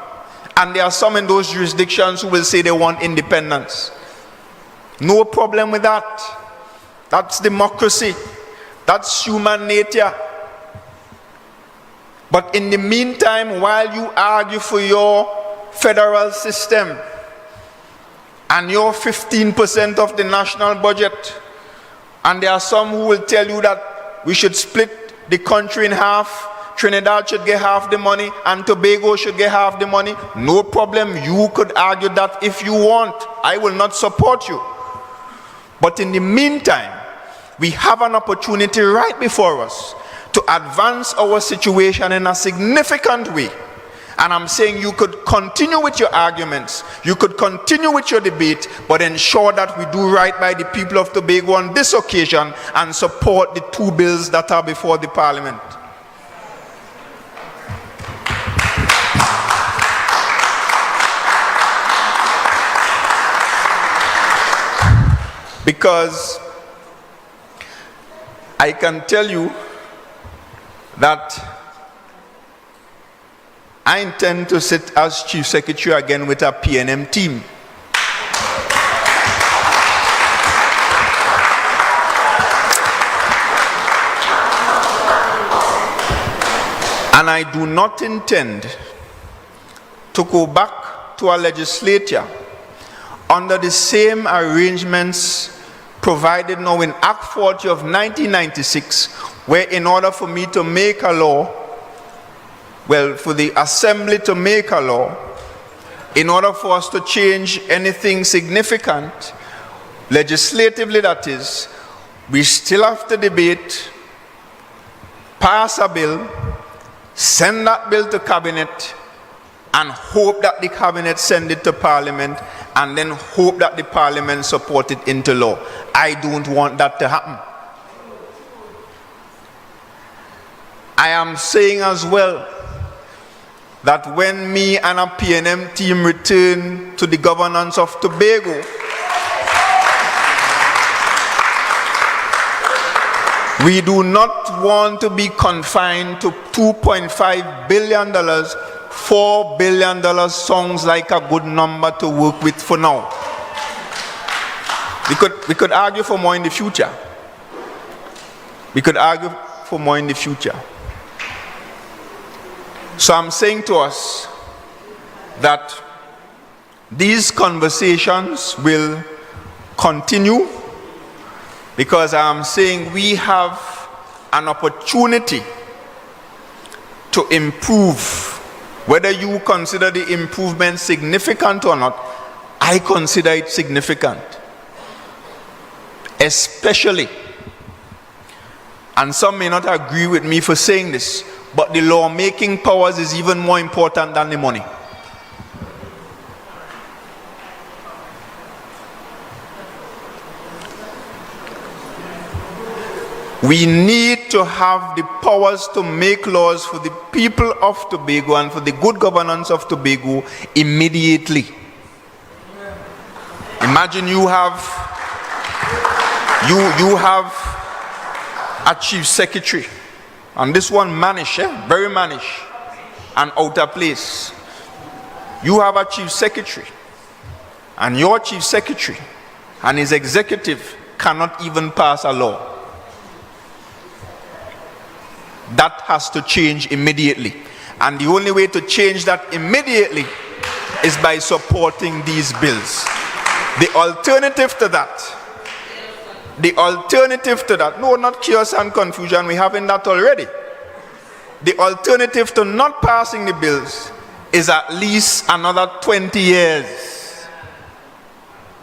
And there are some in those jurisdictions who will say they want independence. No problem with that. That's democracy. That's human nature. But in the meantime, while you argue for your federal system and your 15% of the national budget, and there are some who will tell you that we should split the country in half, Trinidad should get half the money and Tobago should get half the money, no problem. You could argue that if you want. I will not support you. But in the meantime, we have an opportunity right before us to advance our situation in a significant way. And I'm saying you could continue with your arguments, you could continue with your debate, but ensure that we do right by the people of Tobago on this occasion and support the two bills that are before the Parliament. Because I can tell you that I intend to sit as Chief Secretary again with a PNM team. And I do not intend to go back to a legislature under the same arrangements provided now in Act 40 of 1996, where in order for me to make a law, well, for the Assembly to make a law, in order for us to change anything significant, legislatively that is, we still have to debate, pass a bill, send that bill to Cabinet, and hope that the Cabinet send it to Parliament, and then hope that the Parliament support it into law. I don't want that to happen. I am saying as well that when me and a PNM team return to the governance of Tobago, we do not want to be confined to $2.5 billion. $4 billion sounds like a good number to work with for now. We could argue for more in the future. We could argue for more in the future. So I'm saying to us that these conversations will continue, because I'm saying we have an opportunity to improve. Whether you consider the improvement significant or not, I consider it significant. Especially, and some may not agree with me for saying this, but the lawmaking powers is even more important than the money. We need to have the powers to make laws for the people of Tobago and for the good governance of Tobago immediately. Imagine you have a chief secretary, and this one mannish, very mannish and out of place. You have a chief secretary, and your chief secretary and his executive cannot even pass a law. That has to change immediately. And the only way to change that immediately is by supporting these bills. The alternative to that, no, not chaos and confusion, we having that already. The alternative to not passing the bills is at least another 20 years.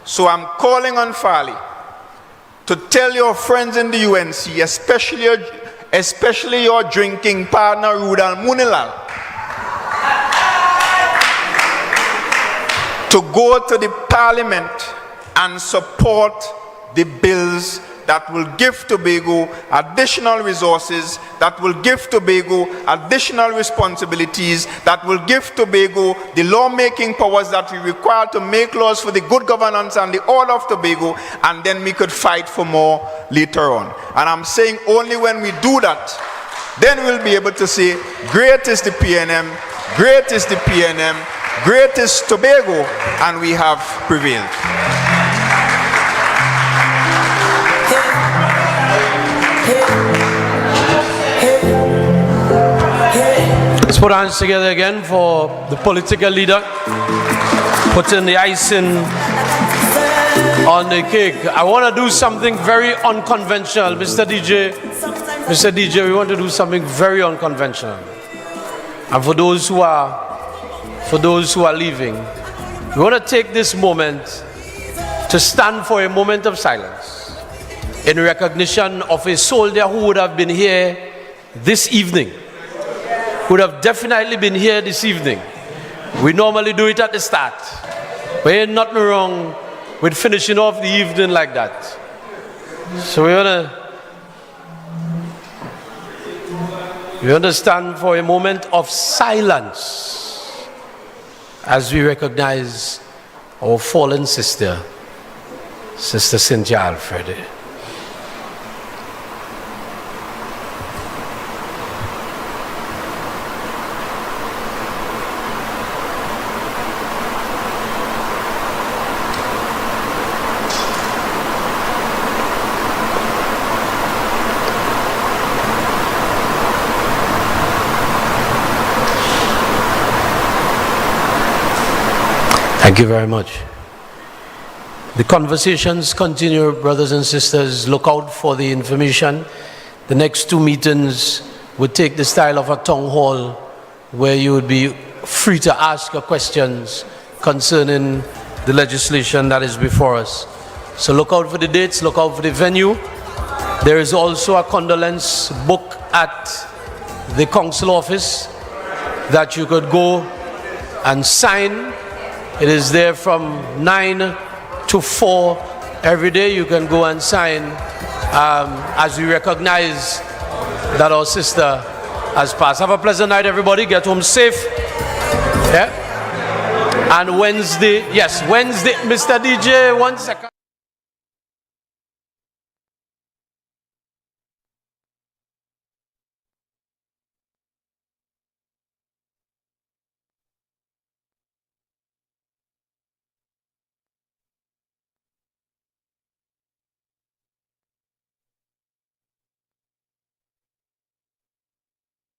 So I'm calling on Farley to tell your friends in the UNC, especially your drinking partner, Rudal Munilal, to go to the parliament and support the bills that will give Tobago additional resources, that will give Tobago additional responsibilities, that will give Tobago the lawmaking powers that we require to make laws for the good governance and the order of Tobago, and then we could fight for more later on. And I'm saying only when we do that, then we'll be able to say, great is the PNM, great is the PNM, great is Tobago, and we have prevailed. Let's put our hands together again for the political leader putting the icing on the cake. I want to do something very unconventional. Mr. DJ, we want to do something very unconventional. And for those who are leaving, we want to take this moment to stand for a moment of silence in recognition of a soldier who would have been here this evening. Would have definitely been here this evening. We normally do it at the start. But ain't nothing wrong with finishing off the evening like that. So we want to stand for a moment of silence as we recognize our fallen sister, Sister Cynthia Alfred. Thank you very much. The conversations continue, brothers and sisters. Look out for the information. The next two meetings would take the style of a town hall where you would be free to ask your questions concerning the legislation that is before us. So look out for the dates, look out for the venue. There is also a condolence book at the council office that you could go and sign. It is there from 9 to 4 every day. You can go and sign as we recognize that our sister has passed. Have a pleasant night, everybody. Get home safe. Yeah. And Wednesday, yes, Wednesday, Mr. DJ, 1 second.